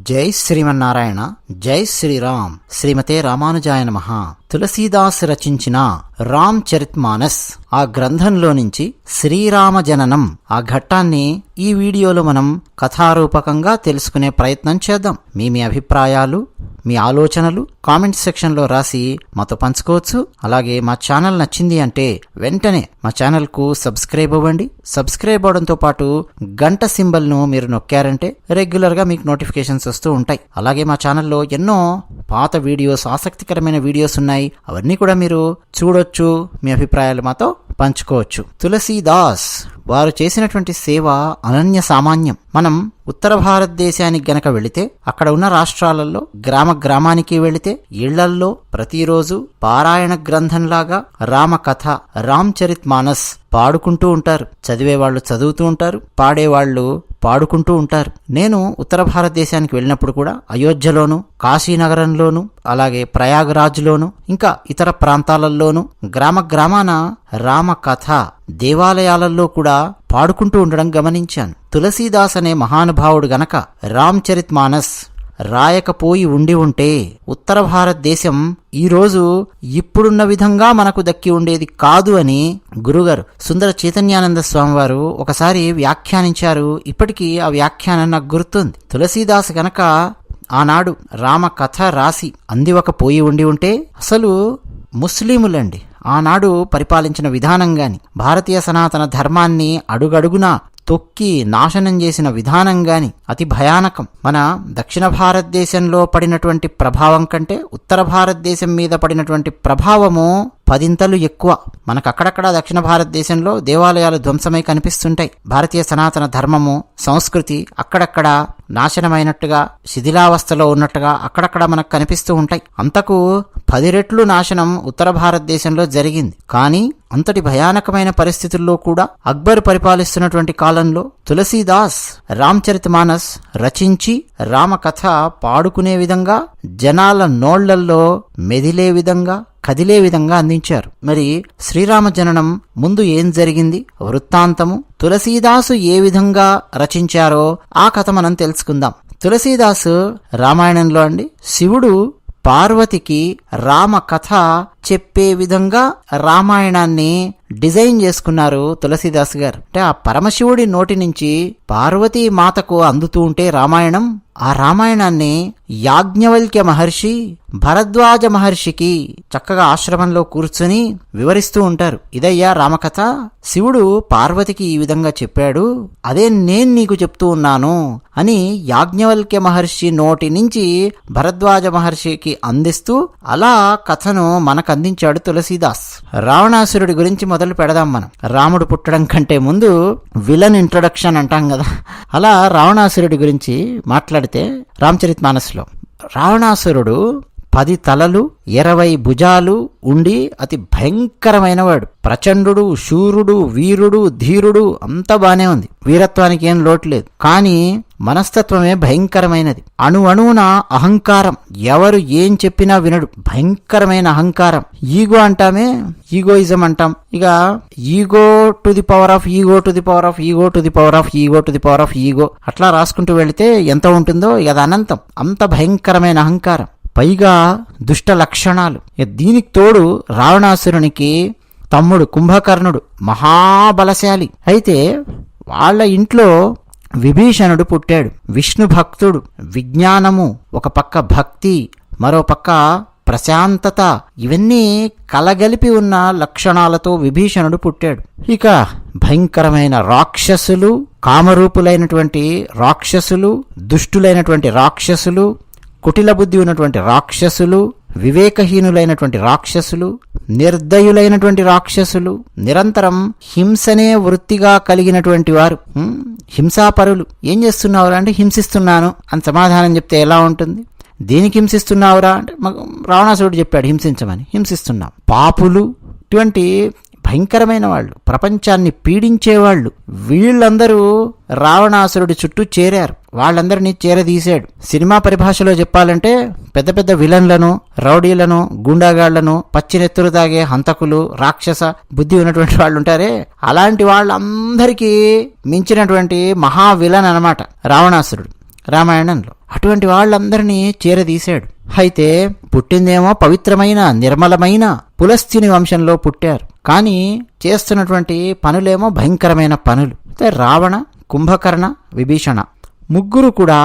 జై శ్రీమన్నారాయణ. జై శ్రీరామ్. శ్రీమతే రామానుజాయ నమః. తులసీదాస్ రచించిన రామ్ చరిత్ మానస్ ఆ గ్రంథంలో నుంచి శ్రీరామ జననం ఆ ఘట్టాన్ని ఈ వీడియోలో మనం కథారూపకంగా తెలుసుకునే ప్రయత్నం చేద్దాం. మీ అభిప్రాయాలు, మీ ఆలోచనలు కామెంట్ సెక్షన్ లో రాసి మాతో పంచుకోవచ్చు. అలాగే మా ఛానల్ నచ్చింది అంటే వెంటనే మా ఛానల్ కు సబ్స్క్రైబ్ అవ్వండి. సబ్స్క్రైబ్ అవడంతో పాటు గంట సింబల్ ను మీరు నొక్కారంటే రెగ్యులర్ గా మీకు నోటిఫికేషన్స్ వస్తూ ఉంటాయి. అలాగే మా ఛానల్లో ఎన్నో పాత వీడియోస్, ఆసక్తికరమైన వీడియోస్ ఉన్నాయి. అవన్నీ కూడా మీరు చూడొచ్చు. మీ అభిప్రాయాలు మాతో పంచుకోవచ్చు. తులసీదాస్ వారు చేసినటువంటి సేవ అనన్య సామాన్యం. మనం ఉత్తర భారతదేశానికి గనక వెళితే అక్కడ ఉన్న రాష్ట్రాలలో గ్రామానికి వెళితే ఇళ్లల్లో ప్రతిరోజు పారాయణ గ్రంథంలాగా రామకథ, రామ్ చరిత్ మానస్ పాడుకుంటూ ఉంటారు. చదివేవాళ్లు చదువుతూ ఉంటారు, పాడేవాళ్లు పాడుకుంటూ ఉంటారు. నేను ఉత్తర భారతదేశానికి వెళ్ళినప్పుడు కూడా అయోధ్యలోను, కాశీనగరంలోను, అలాగే ప్రయాగరాజ్లోను, ఇంకా ఇతర ప్రాంతాలలోను గ్రామాన రామకథ దేవాలయాలలో కూడా పాడుకుంటూ ఉండడం గమనించాను. తులసీదాస్ అనే మహానుభావుడు గనక రామ్ చరిత్ మానస్ రాయకపోయి ఉంటే ఉత్తర భారతదేశం ఈరోజు ఇప్పుడున్న విధంగా మనకు దక్కి ఉండేది కాదు అని గురుగారు సుందర చైతన్యానంద స్వామి వారు ఒకసారి వ్యాఖ్యానించారు. ఇప్పటికీ ఆ వ్యాఖ్యానం నాకు గుర్తుంది. తులసీదాస్ గనక ఆనాడు రామకథ రాసి అందివకపోయి ఉంటే అసలు ముస్లిములండి ఆనాడు పరిపాలించిన విధానం గాని, భారతీయ సనాతన ధర్మాన్ని అడుగడుగునా తొక్కి నాశనం చేసిన విధానం గాని అతి భయానకం. మన దక్షిణ భారతదేశంలో పడినటువంటి ప్రభావం కంటే ఉత్తర భారతదేశం మీద పడినటువంటి ప్రభావము 10 ఎక్కువ. మనకు అక్కడక్కడ దక్షిణ భారతదేశంలో దేవాలయాలు ధ్వంసమై కనిపిస్తుంటాయి. భారతీయ సనాతన ధర్మము, సంస్కృతి అక్కడక్కడ నాశనమైనట్టుగా, శిథిలావస్థలో ఉన్నట్టుగా అక్కడక్కడ మనకు కనిపిస్తూ ఉంటాయి. అంతకు 10 రెట్లు నాశనం ఉత్తర భారతదేశంలో జరిగింది. కానీ అంతటి భయానకమైన పరిస్థితుల్లో కూడా అక్బర్ పరిపాలిస్తున్నటువంటి కాలంలో తులసీదాస్ రామ్ చరిత్ మానస్ రచించి రామకథ పాడుకునే విధంగా, జనాల నోళ్లల్లో మెదిలే విధంగా, కదిలే విధంగా అందించారు. మరి శ్రీరామ జననం ముందు ఏం జరిగింది, వృత్తాంతము, తులసీదాసు ఏ విధంగా రచించారో ఆ కథ మనం తెలుసుకుందాం. తులసీదాసు రామాయణంలో అండి శివుడు పార్వతికి రామకథ చెప్పే విధంగా రామాయణాన్ని డిజైన్ చేసుకున్నారు తులసీదాస్ గారు. అంటే ఆ పరమశివుడి నోటి నుంచి పార్వతీ మాతకు అందుతూ ఉంటే రామాయణం, ఆ రామాయణాన్ని యాజ్ఞవల్క్య మహర్షి భరద్వాజ మహర్షికి చక్కగా ఆశ్రమంలో కూర్చుని వివరిస్తూ ఉంటారు. ఇదయ్యా రామకథ, శివుడు పార్వతికి ఈ విధంగా చెప్పాడు, అదే నేను నీకు చెప్తూ ఉన్నాను అని యాజ్ఞవల్క్య మహర్షి నోటి నుంచి భరద్వాజ మహర్షికి అందిస్తూ అలా కథను మనకు అందించాడు తులసీదాస్. రావణాసురుడి గురించి మొదలు పెడదాం మనం. రాముడు పుట్టడం కంటే ముందు విలన్ ఇంట్రొడక్షన్ అంటాం కదా, అలా రావణాసురుడి గురించి మాట్లాడితే రామచరిత్ మానస్లో రావణాసురుడు 10 తలలు 20 భుజాలు ఉండి అతి భయంకరమైన వాడు. ప్రచండు, శూరుడు, వీరుడు, ధీరుడు అంతా బానే ఉంది. వీరత్వానికి ఏం లోటు లేదు. కానీ మనస్తత్వమే భయంకరమైనది. అణువున అహంకారం, ఎవరు ఏం చెప్పినా వినడు. భయంకరమైన అహంకారం. ఈగో అంటామే, ఈగోయిజం అంటాం. ఇక ego to the power of ego to the power of ego to the power of ego to the power of ego అట్లా రాసుకుంటూ వెళితే ఎంత ఉంటుందో అది అనంతం. అంత భయంకరమైన అహంకారం, పైగా దుష్ట లక్షణాలు. దీనికి తోడు రావణాసురునికి తమ్ముడు కుంభకర్ణుడు మహాబలశాలి. అయితే వాళ్ళ ఇంట్లో విభీషణుడు పుట్టాడు. విష్ణు భక్తుడు, విజ్ఞానము, ఒక పక్క భక్తి, మరో పక్క ప్రశాంతత, ఇవన్నీ కలగలిపి ఉన్న లక్షణాలతో విభీషణుడు పుట్టాడు. ఇక భయంకరమైన రాక్షసులు, కామరూపులైనటువంటి రాక్షసులు, దుష్టులైనటువంటి రాక్షసులు, కుటిల బుద్ధి ఉన్నటువంటి రాక్షసులు, వివేకహీనులైనటువంటి రాక్షసులు, నిర్దయులైనటువంటి రాక్షసులు, నిరంతరం హింసనే వృత్తిగా కలిగినటువంటి వారు, హింసాపరులు. ఏం చేస్తున్నావురా అంటే హింసిస్తున్నాను అని సమాధానం చెప్తే ఎలా ఉంటుంది? దేనికి హింసిస్తున్నావురా అంటే రావణాసురుడు చెప్పాడు హింసించమని, హింసిస్తున్నాం. పాపులు, ఇటువంటి భయంకరమైన వాళ్ళు, ప్రపంచాన్ని పీడించేవాళ్ళు, వీళ్ళందరూ రావణాసురుడి చుట్టూ చేరారు. వాళ్ళందరినీ చేరదీశాడు. సినిమా పరిభాషలో చెప్పాలంటే పెద్ద పెద్ద విలన్లను, రౌడీలను, గుండాగాళ్లను, పచ్చినెత్తులు తాగే హంతకులు, రాక్షస బుద్ధి ఉన్నటువంటి వాళ్ళు ఉంటారే, అలాంటి వాళ్ళందరికీ మించినటువంటి మహా విలన్ అన్నమాట రావణాసురుడు. రామాయణంలో. అటువంటి వాళ్ళందరినీ చేరదీశాడు. అయితే పుట్టిందేమో పవిత్రమైన నిర్మలమైన పులస్త్యుని వంశంలో పుట్టారు. కానీ చేస్తున్నటువంటి పనులేమో భయంకరమైన పనులు. రావణ, కుంభకర్ణ, విభీషణ ముగ్గురు కూడా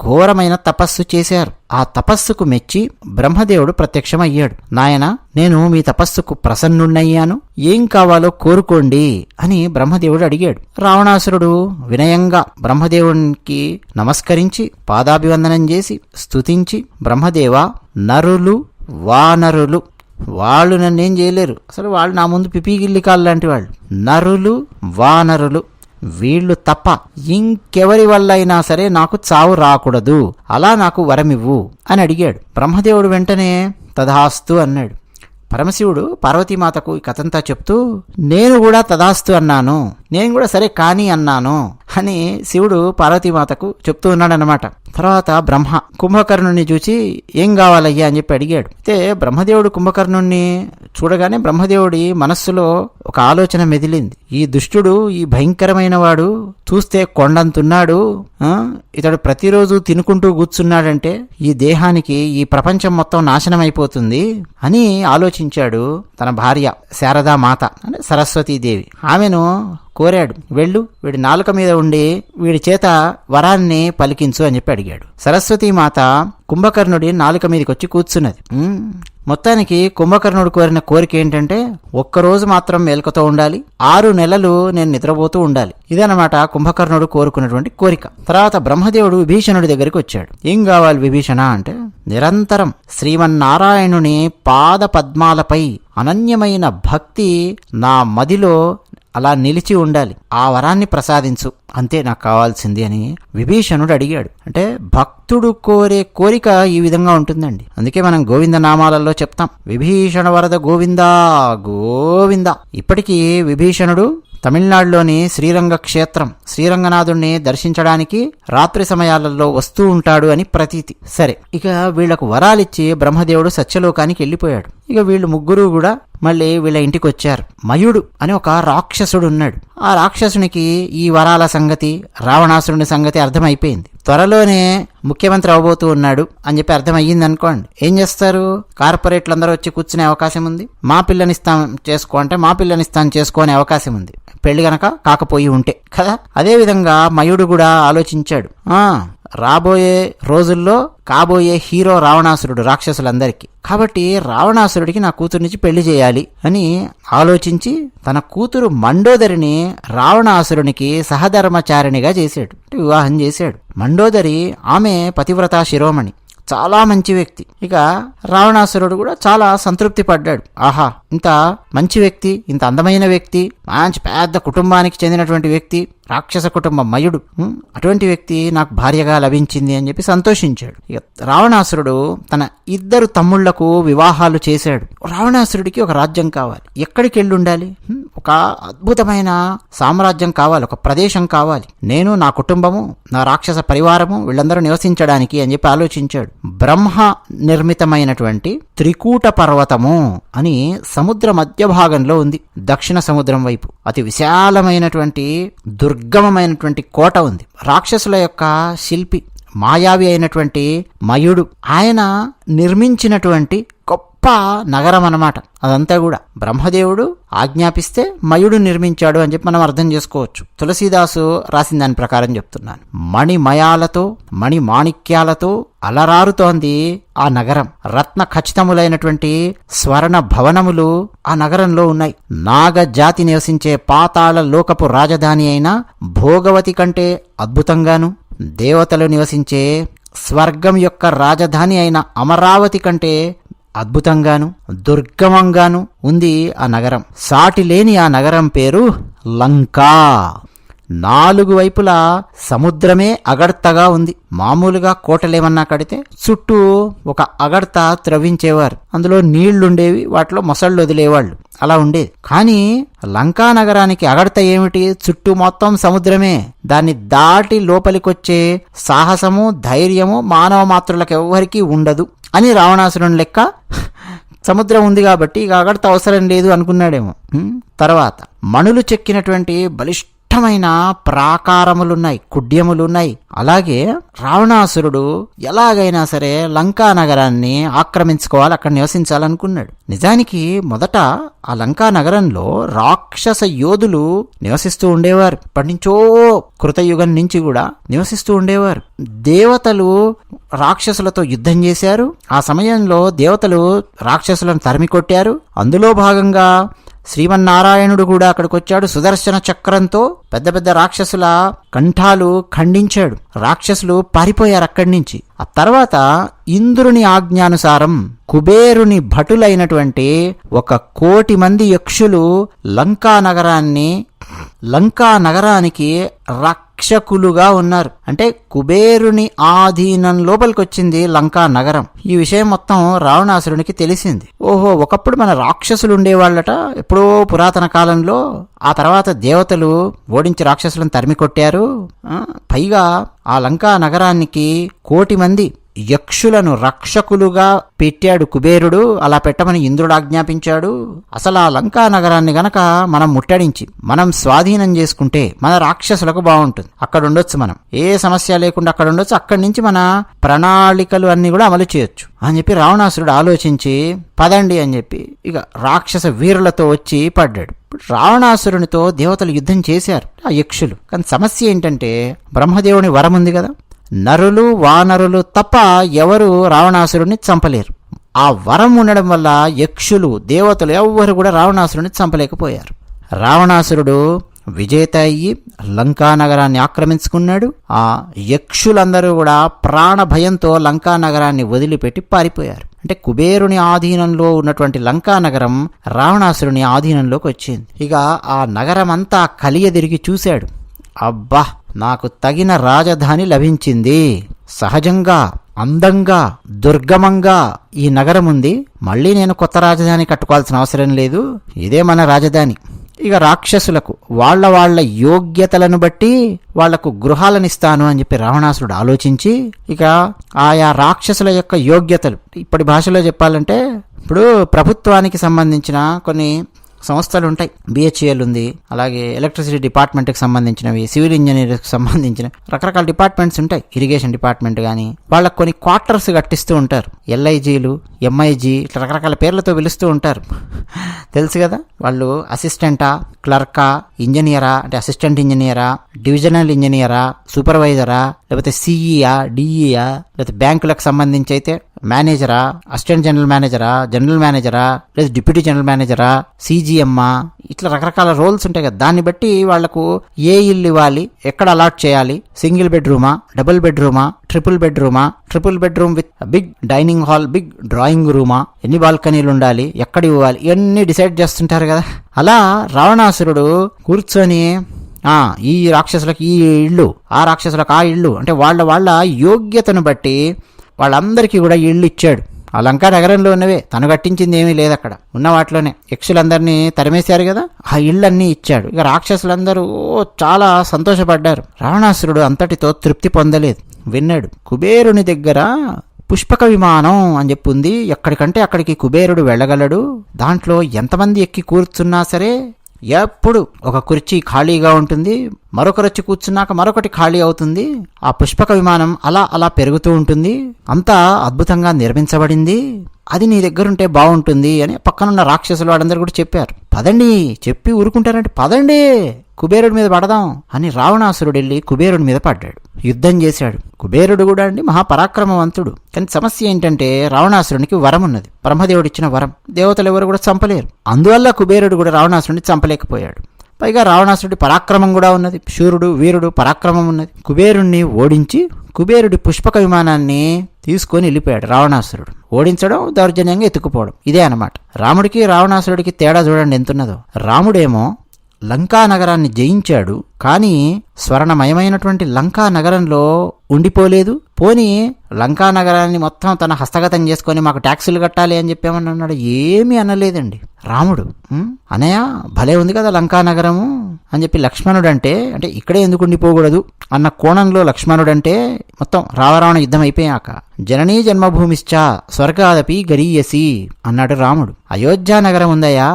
ఘోరమైన తపస్సు చేశారు. ఆ తపస్సుకు మెచ్చి బ్రహ్మదేవుడు ప్రత్యక్షమయ్యాడు. నాయనా, నేను మీ తపస్సుకు ప్రసన్నున్నయ్యాను, ఏం కావాలో కోరుకోండి అని బ్రహ్మదేవుడు అడిగాడు. రావణాసురుడు వినయంగా బ్రహ్మదేవునికి నమస్కరించి పాదాభివందనం చేసి స్తుతించి, బ్రహ్మదేవా, నరులు వానరులు వాళ్ళు నన్నేం చేయలేరు, అసలు వాళ్ళు నా ముందు పిపీగిల్లికాలు లాంటి వాళ్ళు, నరులు వానరులు వీళ్ళు తప్ప ఇంకెవరి వల్ల అయినా సరే నాకు చావు రాకూడదు, అలా నాకు వరమివ్వు అని అడిగాడు. బ్రహ్మదేవుడు వెంటనే తథాస్తు అన్నాడు. పరమశివుడు పార్వతీమాతకు ఈ కథంతా చెప్తూ, నేను కూడా తథాస్తు అన్నాను, నేను కూడా సరే కానీ అన్నాను అని శివుడు పార్వతీమాతకు చెప్తూ ఉన్నాడనమాట. తర్వాత బ్రహ్మ కుంభకర్ణుని చూసి ఏం కావాలయ్యా అని చెప్పి అడిగాడు. అయితే బ్రహ్మదేవుడు కుంభకర్ణుణ్ణి చూడగానే బ్రహ్మదేవుడి మనస్సులో ఒక ఆలోచన మెదిలింది. ఈ దుష్టుడు, ఈ భయంకరమైన వాడు చూస్తే కొండంతున్నాడు, ఇతడు ప్రతిరోజు తినుకుంటూ కూర్చున్నాడంటే ఈ దేహానికి ఈ ప్రపంచం మొత్తం నాశనం అయిపోతుంది అని ఆలోచించాడు. తన భార్య శారదామాత అంటే సరస్వతీదేవి, ఆమెను కోరాడు. వెళ్ళు, వీడి నాలుక మీద ఉండి వీడి చేత వరాన్ని పలికించు అని చెప్పి అడిగాడు. సరస్వతీమాత కుంభకర్ణుడి నాలుక మీదకి వచ్చి కూర్చున్నది. మొత్తానికి కుంభకర్ణుడు కోరిన కోరిక ఏంటంటే, ఒక్కరోజు మాత్రం మేల్కతో ఉండాలి, 6 నెలలు నేను నిద్రపోతూ ఉండాలి. ఇదనమాట కుంభకర్ణుడు కోరుకున్నటువంటి కోరిక. తర్వాత బ్రహ్మదేవుడు విభీషణుడి దగ్గరికి వచ్చాడు. ఏం కావాలి విభీషణ అంటే, నిరంతరం శ్రీమన్నారాయణుని పాద పద్మాలపై అనన్యమైన భక్తి నా మదిలో అలా నిలిచి ఉండాలి, ఆ వరాన్ని ప్రసాదించు, అంతే నాకు కావాల్సింది అని విభీషణుడు అడిగాడు. అంటే భక్తుడు కోరే కోరిక ఈ విధంగా ఉంటుందండి. అందుకే మనం గోవింద నామాలలో చెప్తాం, విభీషణ వరద గోవిందా గోవింద. ఇప్పటికీ విభీషణుడు తమిళనాడులోని శ్రీరంగ క్షేత్రం శ్రీరంగనాథుణ్ణి దర్శించడానికి రాత్రి సమయాలలో వస్తూ ఉంటాడు అని ప్రతీతి. సరే, ఇక వీళ్లకు వరాలిచ్చి బ్రహ్మదేవుడు సత్యలోకానికి వెళ్ళిపోయాడు. ఇక వీళ్ళు ముగ్గురు కూడా మళ్ళీ వీళ్ళ ఇంటికి వచ్చారు. మయుడు అని ఒక రాక్షసుడు ఉన్నాడు. ఆ రాక్షసునికి ఈ వరాల సంగతి, రావణాసురుని సంగతి అర్థమైపోయింది. త్వరలోనే ముఖ్యమంత్రి అవబోతూ ఉన్నాడు అని చెప్పి అర్థమయ్యింది అనుకోండి. ఏం చేస్తారు, కార్పొరేట్లందరూ వచ్చి కూర్చునే అవకాశం ఉంది. మా పిల్లనిస్తాం చేసుకో అంటే మా పిల్లనిస్తాం చేసుకునే అవకాశం ఉంది, పెళ్లి గనక కాకపోయి ఉంటే కదా. అదేవిధంగా మయుడు కూడా ఆలోచించాడు, రాబోయే రోజుల్లో కాబోయే హీరో రావణాసురుడు రాక్షసులందరికీ. కాబట్టి రావణాసురుడికి నా కూతురునిచ్చి పెళ్లి చేయాలి అని ఆలోచించి తన కూతురు మండోదరిని రావణాసురునికి సహధర్మచారిణిగా చేశాడు, వివాహం చేశాడు. మండోదరి ఆమె పతివ్రతా శిరోమణి, చాలా మంచి వ్యక్తి. ఇక రావణాసురుడు కూడా చాలా సంతృప్తి పడ్డాడు. ఆహా, ఇంత మంచి వ్యక్తి, ఇంత అందమైన వ్యక్తి, మంచి పెద్ద కుటుంబానికి చెందినటువంటి వ్యక్తి, రాక్షస కుటుంబం మయుడు, అటువంటి వ్యక్తి నాకు భార్యగా లభించింది అని చెప్పి సంతోషించాడు. ఇక రావణాసురుడు తన 2 తమ్ముళ్లకు వివాహాలు చేశాడు. రావణాసురుడికి ఒక రాజ్యం కావాలి, ఎక్కడికి వెళ్ళి ఉండాలి, ఒక అద్భుతమైన సామ్రాజ్యం కావాలి, ఒక ప్రదేశం కావాలి, నేను నా కుటుంబము నా రాక్షస పరివారము వీళ్ళందరూ నివసించడానికి అని చెప్పి ఆలోచించాడు. బ్రహ్మ నిర్మితమైనటువంటి త్రికూట పర్వతము అని సముద్ర మధ్య భాగంలో ఉంది, దక్షిణ సముద్రం వైపు అతి విశాలమైనటువంటి దుర్గమమైనటువంటి కోట ఉంది. రాక్షసుల యొక్క శిల్పి మాయావి అయినటువంటి మయుడు ఆయన నిర్మించినటువంటి గొప్ప నగరం అన్నమాట. అదంతా కూడా బ్రహ్మదేవుడు ఆజ్ఞాపిస్తే మయుడు నిర్మించాడు అని చెప్పి మనం అర్థం చేసుకోవచ్చు. తులసీదాసు రాసిన దాని ప్రకారం చెప్తున్నాను. మణిమయాలతో మణిమాణిక్యాలతో అలరారుతోంది ఆ నగరం. రత్న ఖచ్చితములైనటువంటి స్వర్ణ భవనములు ఆ నగరంలో ఉన్నాయి. నాగ జాతి నివసించే పాతాళ లోకపు రాజధాని అయిన భోగవతి కంటే అద్భుతంగాను, దేవతలు నివసించే స్వర్గం యొక్క రాజధాని అయిన అమరావతి కంటే అద్భుతంగాను దుర్గమంగాను ఉంది ఆ నగరం. సాటి లేని ఆ నగరం పేరు లంకా. 4 వైపులా సముద్రమే అగడ్తగా ఉంది. మామూలుగా కోటలేమన్నా కడితే చుట్టూ ఒక అగడ్త త్రవ్వించేవారు, అందులో నీళ్లుండేవి, వాటిలో మొసళ్ళు వదిలేవాళ్ళు, అలా ఉండేది. కానీ లంకా నగరానికి అగడ్త ఏమిటి, చుట్టూ మొత్తం సముద్రమే. దాన్ని దాటి లోపలికొచ్చే సాహసము ధైర్యము మానవ మాతృలకు ఎవ్వరికీ ఉండదు అని రావణాసురుని లెక్క. సముద్రం ఉంది కాబట్టి ఇక అగడ్త అవసరం లేదు అనుకున్నాడేమో. తర్వాత మణులు చెక్కినటువంటి బలిష్ట పటిష్టమైన ప్రాకారములున్నాయి, కుడ్యములున్నాయి. అలాగే రావణాసురుడు ఎలాగైనా సరే లంకా నగరాన్ని ఆక్రమించుకోవాలి, అక్కడ నివసించాలనుకున్నాడు. నిజానికి మొదట ఆ లంకా నగరంలో రాక్షస యోధులు నివసిస్తూ ఉండేవారు. ఇప్పటి నుంచో కృతయుగం నుంచి కూడా నివసిస్తూ ఉండేవారు. దేవతలు రాక్షసులతో యుద్ధం చేశారు. ఆ సమయంలో దేవతలు రాక్షసులను తరిమి కొట్టారు. అందులో భాగంగా శ్రీమన్నారాయణుడు కూడా అక్కడికి వచ్చాడు. సుదర్శన చక్రంతో పెద్ద పెద్ద రాక్షసుల కంఠాలు ఖండించాడు. రాక్షసులు పారిపోయారు అక్కడి నుంచి. ఆ తర్వాత ఇంద్రుని ఆజ్ఞానుసారం కుబేరుని భటులైనటువంటి 1,00,00,000 మంది యక్షులు లంకా నగరానికి రక్షకులుగా ఉన్నారు. అంటే కుబేరుని ఆధీనం లోపలికి వచ్చింది లంకా నగరం. ఈ విషయం మొత్తం రావణాసురునికి తెలిసింది. ఓహో, ఒకప్పుడు మన రాక్షసులు ఉండేవాళ్ళట ఎప్పుడో పురాతన కాలంలో. ఆ తర్వాత దేవతలు ఓడించి రాక్షసులను తరిమి కొట్టారు. పైగా ఆ లంకా నగరానికి 1,00,00,000 మంది యక్షులను రక్షకులుగా పెట్టాడు కుబేరుడు. అలా పెట్టమని ఇంద్రుడు ఆజ్ఞాపించాడు. అసలు ఆ లంకా నగరాన్ని గనక మనం ముట్టడించి మనం స్వాధీనం చేసుకుంటే మన రాక్షసులకు బాగుంటుంది. అక్కడ ఉండొచ్చు, మనం ఏ సమస్య లేకుండా అక్కడ ఉండొచ్చు. అక్కడి నుంచి మన ప్రణాళికలు అన్ని కూడా అమలు చేయొచ్చు అని చెప్పి రావణాసురుడు ఆలోచించి పదండి అని చెప్పి ఇక రాక్షస వీరులతో వచ్చి పడ్డాడు. రావణాసురునితో దేవతలు యుద్ధం చేశారు ఆ యక్షులు. కానీ సమస్య ఏంటంటే బ్రహ్మదేవుని వరం ఉంది కదా, నరులు వానరులు తప్ప ఎవరు రావణాసురుడిని చంపలేరు. ఆ వరం ఉండడం వల్ల యక్షులు దేవతలు ఎవ్వరు కూడా రావణాసురుడిని చంపలేకపోయారు. రావణాసురుడు విజేత అయ్యి లంకా నగరాన్ని ఆక్రమించుకున్నాడు. ఆ యక్షులందరూ కూడా ప్రాణ భయంతో లంకా నగరాన్ని వదిలిపెట్టి పారిపోయారు. అంటే కుబేరుని ఆధీనంలో ఉన్నటువంటి లంకా నగరం రావణాసురుని ఆధీనంలోకి వచ్చింది. ఇక ఆ నగరం అంతా కలియదిరిగి చూశాడు. అబ్బా, నాకు తగిన రాజధాని లభించింది. సహజంగా అందంగా దుర్గమంగా ఈ నగరం ఉంది. మళ్ళీ నేను కొత్త రాజధాని కట్టుకోవాల్సిన అవసరం లేదు. ఇదే మన రాజధాని. ఇక రాక్షసులకు వాళ్ళ యోగ్యతలను బట్టి వాళ్లకు గృహాలనిస్తాను అని చెప్పి రావణాసురుడు ఆలోచించి ఇక ఆయా రాక్షసుల యొక్క యోగ్యతలు, ఇప్పటి భాషలో చెప్పాలంటే ఇప్పుడు ప్రభుత్వానికి సంబంధించిన కొన్ని సంస్థలు ఉంటాయి. BHEL ఉంది, అలాగే ఎలక్ట్రిసిటీ డిపార్ట్మెంట్కి సంబంధించినవి, సివిల్ ఇంజనీర్కి సంబంధించిన రకరకాల డిపార్ట్మెంట్స్ ఉంటాయి. ఇరిగేషన్ డిపార్ట్మెంట్ కానీ వాళ్ళకు కొన్ని క్వార్టర్స్ కట్టిస్తూ ఉంటారు. LIGలు, MIG ఇట్లా రకరకాల పేర్లతో పిలుస్తూ ఉంటారు. తెలుసు కదా, వాళ్ళు అసిస్టెంటా, క్లర్కా, ఇంజనీరా అంటే అసిస్టెంట్ ఇంజనీరా, డివిజనల్ ఇంజనీరా, సూపర్వైజరా, లేకపోతే CEయా, DEయా, లేకపోతే బ్యాంకులకు సంబంధించి అయితే మేనేజరా, అసిస్టెంట్ జనరల్ మేనేజరా, జనరల్ మేనేజరా, లేదా డిప్యూటీ జనరల్ మేనేజరా, CGMా, ఇట్లా రకరకాల రోల్స్ ఉంటాయి కదా. దాన్ని బట్టి వాళ్లకు ఏ ఇల్లు ఇవ్వాలి, ఎక్కడ అలాట్ చేయాలి, సింగిల్ బెడ్రూమా, డబుల్ బెడ్రూమా, triple bedroom with big dining hall, big drawing రూమా, ఎన్ని బాల్కనీలు ఉండాలి, ఎక్కడ ఇవ్వాలి, ఇవన్నీ డిసైడ్ చేస్తుంటారు కదా. అలా రావణాసురుడు కూర్చొని ఈ రాక్షసులకు ఈ ఇళ్ళు, ఆ రాక్షసులకు ఆ ఇళ్ళు అంటే వాళ్ళ యోగ్యతను బట్టి వాళ్ళందరికీ కూడా ఇళ్ళు ఇచ్చాడు. ఆ లంకా నగరంలో ఉన్నవే, తను కట్టించింది ఏమీ లేదు. అక్కడ ఉన్న వాటిలోనే యక్షులందరినీ తరిమేశారు కదా, ఆ ఇళ్ళన్నీ ఇచ్చాడు. ఇక రాక్షసులందరూ చాలా సంతోషపడ్డారు. రావణాసురుడు అంతటితో తృప్తి పొందలేదు. విన్నాడు, కుబేరుని దగ్గర పుష్పక విమానం అని చెప్పి ఉంది. ఎక్కడికంటే అక్కడికి కుబేరుడు వెళ్ళగలడు. దాంట్లో ఎంతమంది ఎక్కి కూర్చున్నా సరే ఎప్పుడు ఒక కుర్చీ ఖాళీగా ఉంటుంది, మరొకరు వచ్చి కూర్చున్నాక మరొకటి ఖాళీ అవుతుంది. ఆ పుష్పక విమానం అలా పెరుగుతూ ఉంటుంది. అంతా అద్భుతంగా నిర్మించబడింది. అది నీ దగ్గరుంటే బాగుంటుంది అని పక్కనున్న రాక్షసులు వాడందరూ కూడా చెప్పారు. పదండి, చెప్పి ఊరుకుంటారంటే పదండి కుబేరుడి మీద పడదాం అని రావణాసురుడు వెళ్ళి కుబేరుడి మీద పడ్డాడు. యుద్ధం చేశాడు. కుబేరుడు కూడా మహాపరాక్రమవంతుడు. కానీ సమస్య ఏంటంటే రావణాసురునికి వరం ఉన్నది, బ్రహ్మదేవుడు ఇచ్చిన వరం. దేవతలు ఎవరు కూడా చంపలేరు. అందువల్ల కుబేరుడు కూడా రావణాసురుడిని చంపలేకపోయాడు. పైగా రావణాసురుడి పరాక్రమం కూడా ఉన్నది, శూరుడు వీరుడు పరాక్రమం ఉన్నది. కుబేరుణ్ణి ఓడించి కుబేరుడి పుష్పక విమానాన్ని తీసుకొని వెళ్ళిపోయాడు రావణాసురుడు. ఓడించడం, దౌర్జన్యంగా ఎత్తుకుపోవడం, ఇదే అన్నమాట. రాముడికి రావణాసురుడికి తేడా చూడండి ఎంతున్నదో. రాముడేమో లంకా నగరాన్ని జయించాడు, కానీ స్వర్ణమయమైనటువంటి లంకా నగరంలో ఉండిపోలేదు. పోనీ లంకా నగరాన్ని మొత్తం తన హస్తగతం చేసుకొని మాకు ట్యాక్సులు కట్టాలి అని చెప్పేమని అన్నాడు. ఏమీ అనలేదండి రాముడు. అనయ్య భలే ఉంది కదా లంకా నగరము అని చెప్పి లక్ష్మణుడు అంటే ఇక్కడే ఎందుకు ఉండిపోకూడదు అన్న కోణంలో లక్ష్మణుడంటే మొత్తం రావరావణ యుద్ధం అయిపోయాక జననీ జన్మభూమిశ్చ స్వర్గాదపి గరీయసి అన్నాడు రాముడు. అయోధ్య నగరం ఉందయ్యా,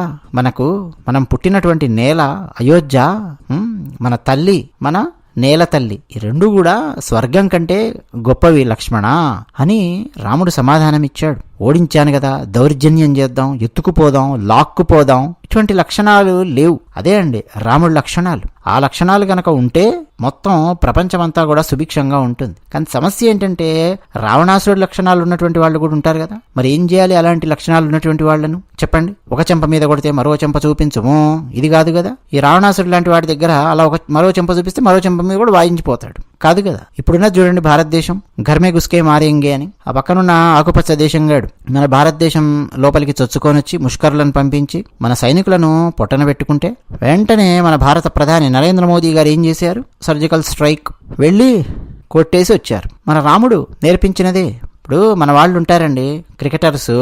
మనం పుట్టినటువంటి నేల అయోధ్య, మన తల్లి, మన నేల తల్లి, ఈ రెండు కూడా స్వర్గం కంటే గొప్పవి లక్ష్మణ అని రాముడు సమాధానమిచ్చాడు. ఓడించాను కదా, దౌర్జన్యం చేద్దాం, ఎత్తుకుపోదాం, లాక్కుపోదాం, ఇటువంటి లక్షణాలు లేవు. అదే అండి రాముడి లక్షణాలు. ఆ లక్షణాలు గనక ఉంటే మొత్తం ప్రపంచమంతా కూడా సుభిక్షంగా ఉంటుంది. కానీ సమస్య ఏంటంటే రావణాసురుడి లక్షణాలు ఉన్నటువంటి వాళ్ళు కూడా ఉంటారు కదా. మరి ఏం చేయాలి అలాంటి లక్షణాలు ఉన్నటువంటి వాళ్ళను? చెప్పండి. ఒక చెంప మీద కొడితే మరో చెంప చూపించము, ఇది కాదు కదా. ఈ రావణాసురుడు లాంటి వాడి దగ్గర అలా మరో చెంప చూపిస్తే మరో చెంప మీద కూడా వాయించిపోతాడు, కాదు కదా. ఇప్పుడున్న చూడండి భారతదేశం, ఘర్మే గుస్కే మారేంగే అని ఆ పక్కనున్న ఆకుపచ్చ దేశంగాడు మన భారతదేశం లోపలికి చొచ్చుకొని వచ్చి ముష్కరులను పంపించి మన సైనికులను పొట్టన పెట్టుకుంటే వెంటనే మన భారత ప్రధాని నరేంద్ర మోదీ గారు ఏం చేశారు? సర్జికల్ స్ట్రైక్ వెళ్ళి కొట్టేసి వచ్చారు. మన రాముడు నేర్పించినదే. ఇప్పుడు మన వాళ్ళు ఉంటారండి క్రికెటర్స్,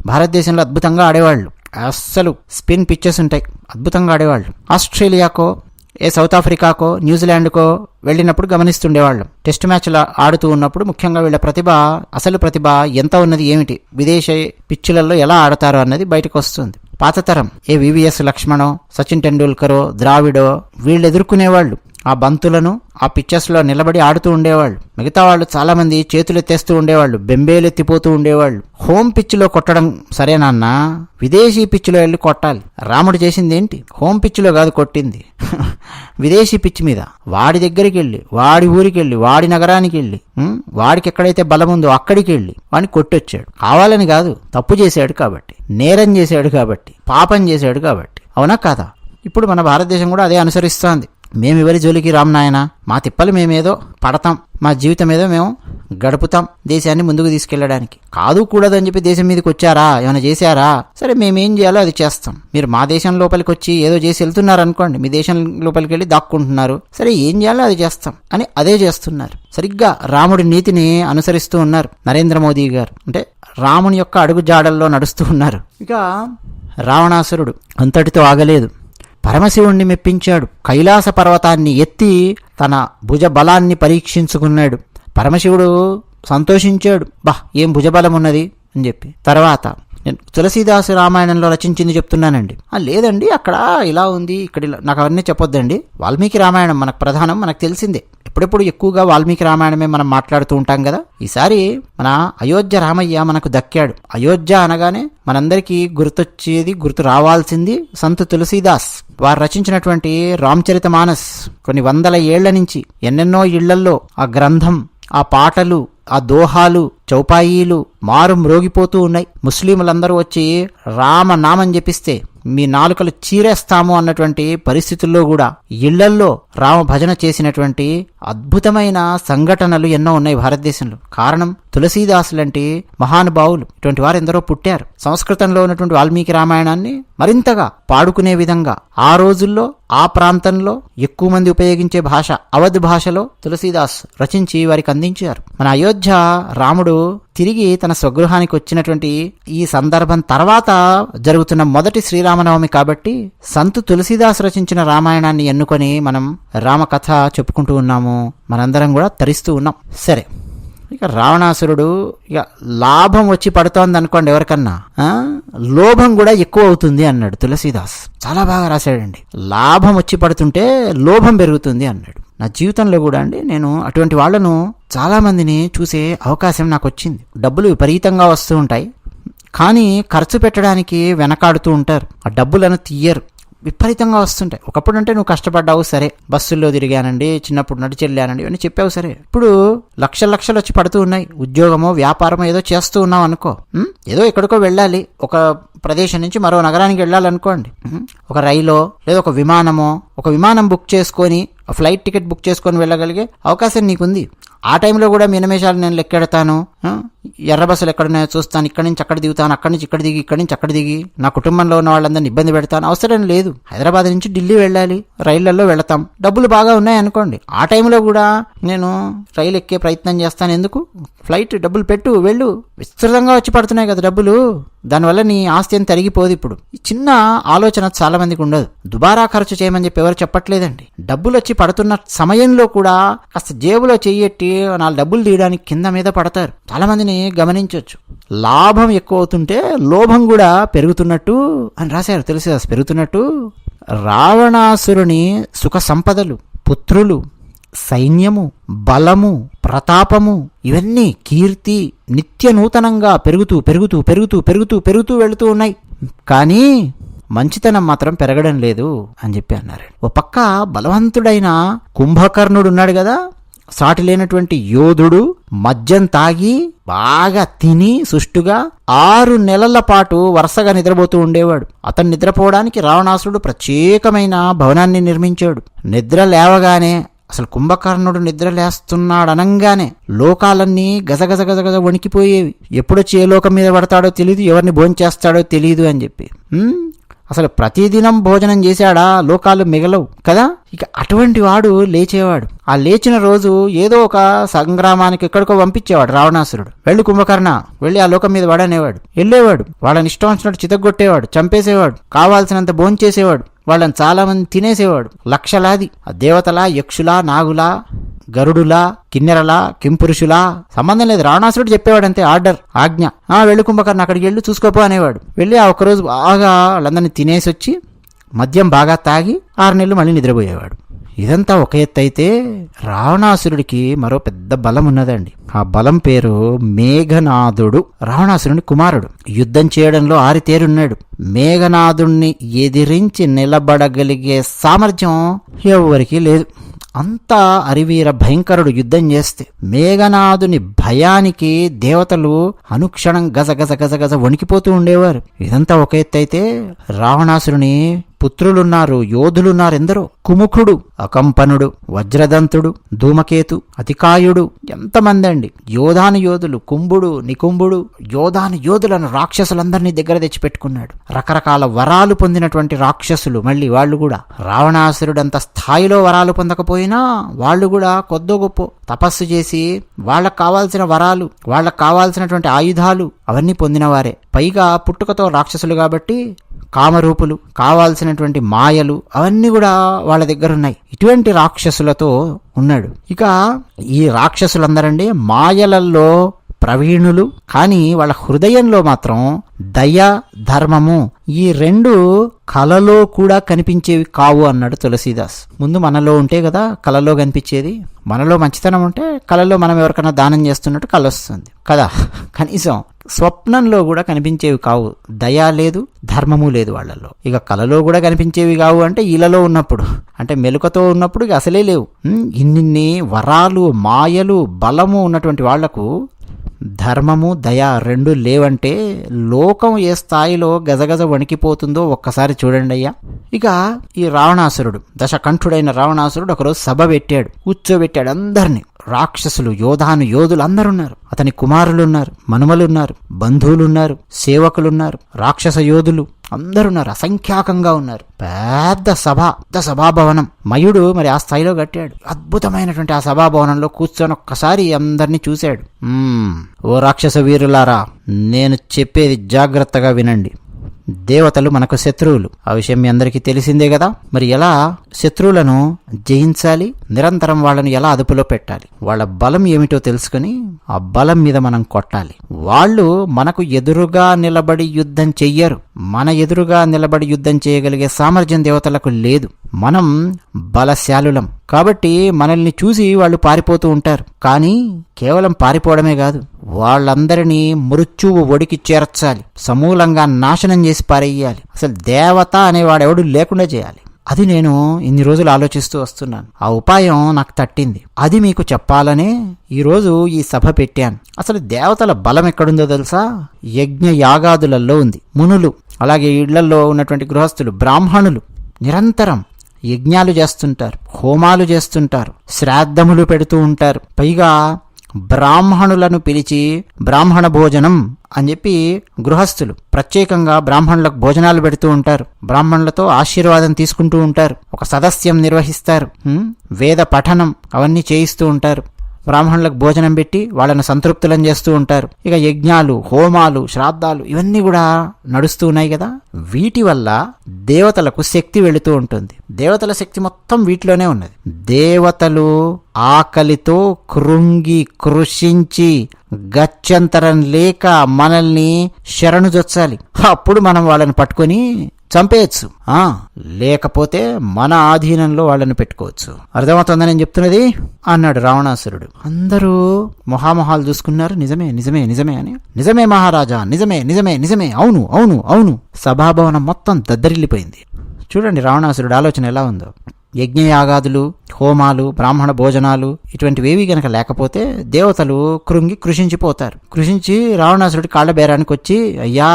భారతదేశంలో అద్భుతంగా ఆడేవాళ్ళు, అస్సలు స్పిన్ పిచ్చెస్ ఉంటాయి, అద్భుతంగా ఆడేవాళ్ళు. ఆస్ట్రేలియాకో సౌత్ ఆఫ్రికాకో న్యూజిలాండ్కో వెళ్ళినప్పుడు గమనిస్తుండేవాళ్ళం. టెస్ట్ మ్యాచ్లు ఆడుతూ ఉన్నప్పుడు ముఖ్యంగా వీళ్ళ అసలు ప్రతిభ ఎంత ఉన్నది, ఏమిటి, విదేశీ పిచ్చులలో ఎలా ఆడతారో అన్నది బయటకు వస్తుంది. పాత తరం వివిఎస్ లక్ష్మణో, సచిన్ టెండూల్కరో, ద్రావిడో వీళ్ళు ఎదుర్కొనేవాళ్ళు. ఆ బంతులను ఆ పిచ్చెస్లో నిలబడి ఆడుతూ ఉండేవాళ్ళు. మిగతా వాళ్ళు చాలా మంది చేతులు ఎత్తేస్తూ ఉండేవాళ్ళు, బెంబేలు ఎత్తిపోతూ ఉండేవాళ్ళు. హోమ్ పిచ్లో కొట్టడం సరేనన్నా, విదేశీ పిచ్లో వెళ్ళి కొట్టాలి. రాముడు చేసింది ఏంటి? హోమ్ పిచ్లో కాదు కొట్టింది, విదేశీ పిచ్ మీద. వాడి దగ్గరికి వెళ్ళి, వాడి ఊరికి వెళ్ళి, వాడి నగరానికి వెళ్ళి, వాడికి ఎక్కడైతే బలం ఉందో అక్కడికి వెళ్ళి వాడిని కొట్టొచ్చాడు. కావాలని కాదు, తప్పు చేశాడు కాబట్టి, నేరం చేశాడు కాబట్టి, పాపం చేశాడు కాబట్టి. అవునా కాదా? ఇప్పుడు మన భారతదేశం కూడా అదే అనుసరిస్తోంది. మేమెవరి జోలికి రామ్ నాయన, మా తిప్పలు మేమేదో పడతాం, మా జీవితం ఏదో మేము గడుపుతాం దేశాన్ని ముందుకు తీసుకెళ్లడానికి. కాదు కూడదు అని చెప్పి దేశం మీదకి వచ్చారా, ఏమైనా చేశారా, సరే మేమేం చేయాలో అది చేస్తాం. మీరు మా దేశం లోపలికి వచ్చి ఏదో చేసి వెళ్తున్నారు అనుకోండి, మీ దేశం లోపలికి వెళ్ళి దాక్కుంటున్నారు, సరే ఏం చేయాలో అది చేస్తాం అని అదే చేస్తున్నారు. సరిగ్గా రాముడి నీతిని అనుసరిస్తూ ఉన్నారు నరేంద్ర మోదీ గారు. అంటే రాముని యొక్క అడుగు జాడల్లో నడుస్తూ ఉన్నారు. ఇక రావణాసురుడు అంతటితో ఆగలేదు, పరమశివుణ్ణి మెప్పించాడు. కైలాస పర్వతాన్ని ఎత్తి తన భుజ బలాన్ని పరీక్షించుకున్నాడు. పరమశివుడు సంతోషించాడు, ఏం భుజబలం ఉన్నది అని చెప్పి. తర్వాత నేను తులసీదాసు రామాయణంలో రచించింది చెప్తున్నానండి. లేదండి అక్కడ ఇలా ఉంది, ఇక్కడ ఇలా, నాకు అవన్నీ చెప్పొద్దండి. వాల్మీకి రామాయణం మనకు ప్రధానం, మనకు తెలిసిందే. ఎప్పుడెప్పుడు ఎక్కువగా వాల్మీకి రామాయణమే మనం మాట్లాడుతూ ఉంటాం కదా. ఈసారి మన అయోధ్య రామయ్య మనకు దక్కాడు. అయోధ్య అనగానే మనందరికీ గుర్తు రావాల్సింది సంత్ తులసీదాస్. వారు రచించినటువంటి రామచరితమానస్ కొన్ని వందల ఏళ్ల నుంచి ఎన్నెన్నో ఇళ్లల్లో ఆ గ్రంథం, ఆ పాటలు, ఆ దోహాలు, చౌపాయీలు మారు మ్రోగిపోతూ ఉన్నాయి. ముస్లింలందరూ వచ్చి రామనామం జపిస్తే మీ నాలుకలు చీరేస్తాము అన్నటువంటి పరిస్థితుల్లో కూడా ఇళ్లల్లో రామ భజన చేసినటువంటి అద్భుతమైన సంఘటనలు ఎన్నో ఉన్నాయి భారతదేశంలో. కారణం తులసీదాసులంటి మహానుభావులు. ఇటువంటి వారు ఎందరో పుట్టారు. సంస్కృతంలో ఉన్నటువంటి వాల్మీకి రామాయణాన్ని మరింతగా పాడుకునే విధంగా ఆ రోజుల్లో ఆ ప్రాంతంలో ఎక్కువ మంది ఉపయోగించే భాష అవధ్ భాషలో తులసీదాస్ రచించి వారికి అందించారు. మన అయోధ్య రాముడు తిరిగి తన స్వగృహానికి వచ్చినటువంటి ఈ సందర్భం తర్వాత జరుగుతున్న మొదటి శ్రీరామనవమి కాబట్టి సంత్ తులసీదాస్ రచించిన రామాయణాన్ని ఎన్నుకొని మనం రామకథ చెప్పుకుంటూ ఉన్నాము. మనందరం కూడా తరిస్తూ ఉన్నాం. సరే, ఇక రావణాసురుడు ఇక లాభం వచ్చి పడుతోంది అనుకోండి ఎవరికన్నా, లోభం కూడా ఎక్కువ అవుతుంది అన్నాడు తులసీదాస్. చాలా బాగా రాశాడండి. లాభం వచ్చి పడుతుంటే లోభం పెరుగుతుంది అన్నాడు. నా జీవితంలో కూడా అండి నేను అటువంటి వాళ్లను చాలా మందిని చూసే అవకాశం నాకు వచ్చింది. డబ్బులు విపరీతంగా వస్తూ ఉంటాయి, కానీ ఖర్చు పెట్టడానికి వెనకాడుతూ ఉంటారు. ఆ డబ్బులను తీయరు, విపరీతంగా వస్తుంటాయి. ఒకప్పుడు అంటే నువ్వు కష్టపడ్డావు సరే, బస్సుల్లో తిరిగానండి, చిన్నప్పుడు నడిచి వెళ్ళానండి ఇవన్నీ చెప్పావు సరే. ఇప్పుడు లక్షలు వచ్చి పడుతూ ఉన్నాయి. ఉద్యోగమో వ్యాపారమో ఏదో చేస్తూ ఉన్నావు అనుకో, ఏదో ఎక్కడికో వెళ్ళాలి, ఒక ప్రదేశం నుంచి మరో నగరానికి వెళ్ళాలనుకోండి, ఒక రైలో లేదా ఒక విమానం బుక్ చేసుకొని, ఫ్లైట్ టికెట్ బుక్ చేసుకొని వెళ్ళగలిగే అవకాశం నీకుంది. ఆ టైంలో కూడా మీ నిమిషాలు నేను లెక్కెడతాను, ఎర్ర బస్సులు ఎక్కడున్నాయో చూస్తాను, ఇక్కడి నుంచి అక్కడ దిగుతాను, అక్కడి నుంచి ఇక్కడ దిగి, ఇక్కడి నుంచి అక్కడ దిగి నా కుటుంబంలో ఉన్న వాళ్ళందరినీ ఇబ్బంది పెడతాను, అవసరం లేదు. హైదరాబాద్ నుంచి ఢిల్లీ వెళ్ళాలి, రైళ్లలో వెళతాం, డబ్బులు బాగా ఉన్నాయనుకోండి, ఆ టైంలో కూడా నేను రైలు ఎక్కే ప్రయత్నం చేస్తాను, ఎందుకు, ఫ్లైట్ డబ్బులు పెట్టు, వెళ్ళు, విస్తృతంగా వచ్చి పడుతున్నాయి కదా డబ్బులు, దానివల్ల నీ ఆస్తి అని తరిగిపోదు. ఇప్పుడు ఈ చిన్న ఆలోచన చాలా మందికి ఉండదు. దుబారా ఖర్చు చేయమని చెప్పి ఎవరు చెప్పట్లేదండి. డబ్బులు వచ్చి పడుతున్న సమయంలో కూడా కాస్త జేబులో చెయ్యెట్టి 4 డబ్బులు తీయడానికి కింద మీద పడతారు. చాలా మందిని గమనించవచ్చు. లాభం ఎక్కువ అవుతుంటే లోభం కూడా పెరుగుతున్నట్టు అని రాశారు. తెలుసు పెరుగుతున్నట్టు. రావణాసురుని సుఖ సంపదలు, పుత్రులు, సైన్యము, బలము, ప్రతాపము, ఇవన్నీ కీర్తి నిత్య నూతనంగా పెరుగుతూ పెరుగుతూ పెరుగుతూ పెరుగుతూ పెరుగుతూ వెళుతూ ఉన్నాయి. కానీ మంచితనం మాత్రం పెరగడం లేదు అని చెప్పి అన్నారు. ఓ పక్క బలవంతుడైన కుంభకర్ణుడు ఉన్నాడు కదా, సాటి లేనటువంటి యోధుడు, మద్యం తాగి బాగా తిని సుష్టుగా 6 నెలల పాటు వరుసగా నిద్రపోతూ ఉండేవాడు. అతను నిద్రపోవడానికి రావణాసురుడు ప్రత్యేకమైన భవనాన్ని నిర్మించాడు. నిద్ర లేవగానే, అసలు కుంభకర్ణుడు నిద్ర లేస్తున్నాడనంగానే లోకాలన్నీ గజగజ గజగజ వణికిపోయేవి. ఎప్పుడొచ్చి ఏ లోకం మీద పడతాడో తెలియదు, ఎవరిని భోంచేస్తాడో తెలియదు అని చెప్పి. అసలు ప్రతిదినం భోజనం చేశాడా, లోకాలు మిగలవు కదా. ఇక అటువంటి వాడు లేచేవాడు. ఆ లేచిన రోజు ఏదో ఒక సంగ్రామానికి ఎక్కడికో పంపించేవాడు రావణాసురుడు. వెళ్ళి కుంభకర్ణ, వెళ్ళి ఆ లోకం మీద వాడనేవాడు. వెళ్ళేవాడు, వాళ్ళని ఇష్టం వచ్చినట్టు చితగొట్టేవాడు, చంపేసేవాడు, కావాల్సినంత భోంచేసేవాడు, వాళ్ళని చాలా మంది తినేసేవాడు. లక్షలాది దేవతలా, యక్షులా, నాగులా, గరుడులా, కిన్నెరలా, కింపురుషులా సంబంధం లేదు. రావణాసురుడు చెప్పేవాడు అంతే, ఆర్డర్, ఆజ్ఞ. వెళ్ళి కుంభకర్ణ అక్కడికి వెళ్ళి చూసుకోపో అనేవాడు. వెళ్ళి ఆ ఒక్కరోజు బాగా వాళ్ళందరినీ తినేసి వచ్చి మద్యం బాగా తాగి 6 నెలలు మళ్ళీ నిద్రపోయేవాడు. ఇదంతా ఒక ఎత్తు అయితే, రావణాసురుడికి మరో పెద్ద బలం ఉన్నదండి. ఆ బలం పేరు మేఘనాథుడు. రావణాసురుని కుమారుడు. యుద్ధం చేయడంలో ఆరితేరున్నాడు. మేఘనాథుణ్ణి ఎదిరించి నిలబడగలిగే సామర్థ్యం ఎవరికీ లేదు. అంతా అరివీర భయంకరుడు. యుద్ధం చేస్తే మేఘనాథుని భయానికి దేవతలు అనుక్షణం గజ గజ గజ గజ వణికిపోతూ ఉండేవారు. ఇదంతా ఒక ఎత్తు అయితే, రావణాసురుని పుత్రులున్నారు, యోధులున్నారు ఎందరో. కుముఖుడు, అకంపనుడు, వజ్రదంతుడు, ధూమకేతు, అతికాయుడు, ఎంతమంది అండి యోధాను యోధులు. కుంభుడు, నికుంభుడు, యోధాను యోధులను రాక్షసులందరినీ దగ్గర తెచ్చిపెట్టుకున్నాడు. రకరకాల వరాలు పొందినటువంటి రాక్షసులు మళ్ళీ వాళ్ళు కూడా. రావణాసురుడంత స్థాయిలో వరాలు పొందకపోయినా వాళ్ళు కూడా కొద్దో గొప్ప తపస్సు చేసి వాళ్ళకు కావాల్సిన వరాలు, వాళ్ళకు కావాల్సినటువంటి ఆయుధాలు అవన్నీ పొందినవారే. పైగా పుట్టుకతో రాక్షసులు కాబట్టి కామరూపులు, కావాల్సినటువంటి మాయలు అవన్నీ కూడా వాళ్ళ దగ్గర ఉన్నాయి. ఇటువంటి రాక్షసులతో ఉన్నాడు. ఇక ఈ రాక్షసులందరండి మాయలలో ప్రవీణులు, కానీ వాళ్ళ హృదయంలో మాత్రం దయ, ధర్మము ఈ 2 కలలో కూడా కనిపించేవి కావు అన్నాడు తులసీదాస్. ముందు మనలో ఉంటే కదా కలలో కనిపించేది. మనలో మంచితనం ఉంటే కలలో మనం ఎవరికైనా దానం చేస్తున్నట్టు కల వస్తుంది కదా. కనీసం స్వప్నంలో కూడా కనిపించేవి కావు. దయ లేదు, ధర్మము లేదు వాళ్ళలో. ఇక కలలో కూడా కనిపించేవి కావు అంటే ఇళ్లలో ఉన్నప్పుడు, అంటే మెలుకతో ఉన్నప్పుడు ఇక అసలే లేవు. ఇన్ని వరాలు, మాయలు, బలము ఉన్నటువంటి వాళ్లకు ధర్మము, దయ 2 లేవంటే లోకం ఏ స్థాయిలో గజగజ వణికిపోతుందో ఒక్కసారి చూడండి అయ్యా. ఇక ఈ రావణాసురుడు, దశకంఠుడైన రావణాసురుడు ఒకరోజు సభ పెట్టాడు, కూర్చోబెట్టాడు అందరినీ. రాక్షసులు, యోధాను యోధులు అందరున్నారు. అతని కుమారులున్నారు, మనుమలున్నారు, బంధువులున్నారు, సేవకులున్నారు, రాక్షస యోధులు అందరున్నారు, అసంఖ్యాకంగా ఉన్నారు. పెద్ద సభ, పెద్ద సభాభవనం. మయుడు మరి ఆ స్థాయిలో కట్టాడు. అద్భుతమైనటువంటి ఆ సభాభవనంలో కూర్చొని ఒక్కసారి అందరినీ చూశాడు. ఓ రాక్షస వీరులారా, నేను చెప్పేది జాగ్రత్తగా వినండి. దేవతలు మనకు శత్రువులు, ఆ విషయం మీ అందరికీ తెలిసిందే కదా. మరి ఎలా శత్రువులను జయించాలి, నిరంతరం వాళ్ళను ఎలా అదుపులో పెట్టాలి, వాళ్ళ బలం ఏమిటో తెలుసుకుని ఆ బలం మీద మనం కొట్టాలి. వాళ్ళు మనకు ఎదురుగా నిలబడి యుద్ధం చెయ్యరు. మన ఎదురుగా నిలబడి యుద్ధం చేయగలిగే సామర్థ్యం దేవతలకు లేదు. మనం బలశాలులం కాబట్టి మనల్ని చూసి వాళ్ళు పారిపోతూ ఉంటారు. కానీ కేవలం పారిపోవడమే కాదు, వాళ్ళందరినీ మృత్యువు ఒడికి చేర్చాలి, సమూలంగా నాశనం చేసి పారేయాలి. అసలు దేవత అనేవాడెవడు లేకుండా చేయాలి. అది నేను ఇన్ని రోజులు ఆలోచిస్తూ వస్తున్నాను. ఆ ఉపాయం నాకు తట్టింది. అది మీకు చెప్పాలనే ఈరోజు ఈ సభ పెట్టాను. అసలు దేవతల బలం ఎక్కడుందో తెలుసా? యజ్ఞ యాగాదులలో ఉంది. మునులు, అలాగే ఇళ్లలో ఉన్నటువంటి గృహస్థులు, బ్రాహ్మణులు నిరంతరం యజ్ఞాలు చేస్తుంటారు, హోమాలు చేస్తుంటారు, శ్రాద్ధములు పెడుతూ ఉంటారు. పైగా బ్రాహ్మణులను పిలిచి బ్రాహ్మణ భోజనం అని చెప్పి గృహస్థులు ప్రత్యేకంగా బ్రాహ్మణులకు భోజనాలు పెడుతూ ఉంటారు. బ్రాహ్మణులతో ఆశీర్వాదం తీసుకుంటూ ఉంటారు. ఒక సదస్యం నిర్వహిస్తారు. వేద పఠనం అవన్నీ చేయిస్తూ ఉంటారు. బ్రాహ్మణులకు భోజనం పెట్టి వాళ్ళని సంతృప్తులను చేస్తూ ఉంటారు. ఇక యజ్ఞాలు, హోమాలు, శ్రాద్ధాలు ఇవన్నీ కూడా నడుస్తూ ఉన్నాయి కదా. వీటి వల్ల దేవతలకు శక్తి వెళుతూ ఉంటుంది. దేవతల శక్తి మొత్తం వీటిలోనే ఉన్నది. దేవతలు ఆకలితో కృంగి కృషించి గత్యంతరం లేక మనల్ని శరణుజొచ్చాలి. అప్పుడు మనం వాళ్ళని పట్టుకొని చంపేయచ్చు. లేకపోతే మన ఆధీనంలో వాళ్ళని పెట్టుకోవచ్చు. అర్థమవుతుందని నేను చెప్తున్నది అన్నాడు రావణాసురుడు. అందరూ మొహామొహాలు చూసుకున్నారు. నిజమే నిజమే నిజమే అని. నిజమే మహారాజా, నిజమే నిజమే నిజమే, అవును అవును అవును. సభాభవనం మొత్తం దద్దరిల్లిపోయింది. చూడండి రావణాసురుడు ఆలోచన ఎలా ఉందో. యజ్ఞయాగాదులు, హోమాలు, బ్రాహ్మణ భోజనాలు ఇటువంటివేవి గనక లేకపోతే దేవతలు కృంగి కృషించిపోతారు. కృషించి రావణాసురుడి కాళ్ల బేరానికి వచ్చి అయ్యా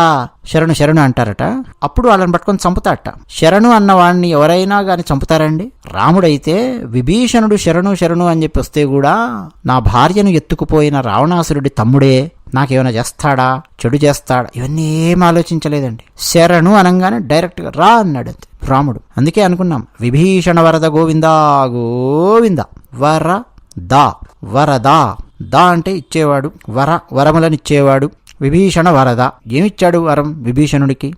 శరణు శరణు అంటారట. అప్పుడు వాళ్ళని పట్టుకొని చంపుతారట. శరణు అన్నవాడిని ఎవరైనా గాని చంపుతారండి. రాముడైతే విభీషణుడు శరణు శరణు అని చెప్పి వస్తే కూడా నా భార్యను ఎత్తుకుపోయిన రావణాసురుడి తమ్ముడే నాకేమైనా చేస్తాడా, చెడు చేస్తాడా, ఇవన్నీ ఏం ఆలోచించలేదండి. శరణు అనగానే డైరెక్ట్ గా రా అన్నాడు అంతే రాముడు. అందుకే అనుకున్నాం విభీషణ వరద గోవిందా గోవింద. వరదా వరదా, దా అంటే ఇచ్చేవాడు, వరములనిచ్చేవాడు. విభీషణ వరద ఏమిచ్చాడు వరం విభీషణుడికి?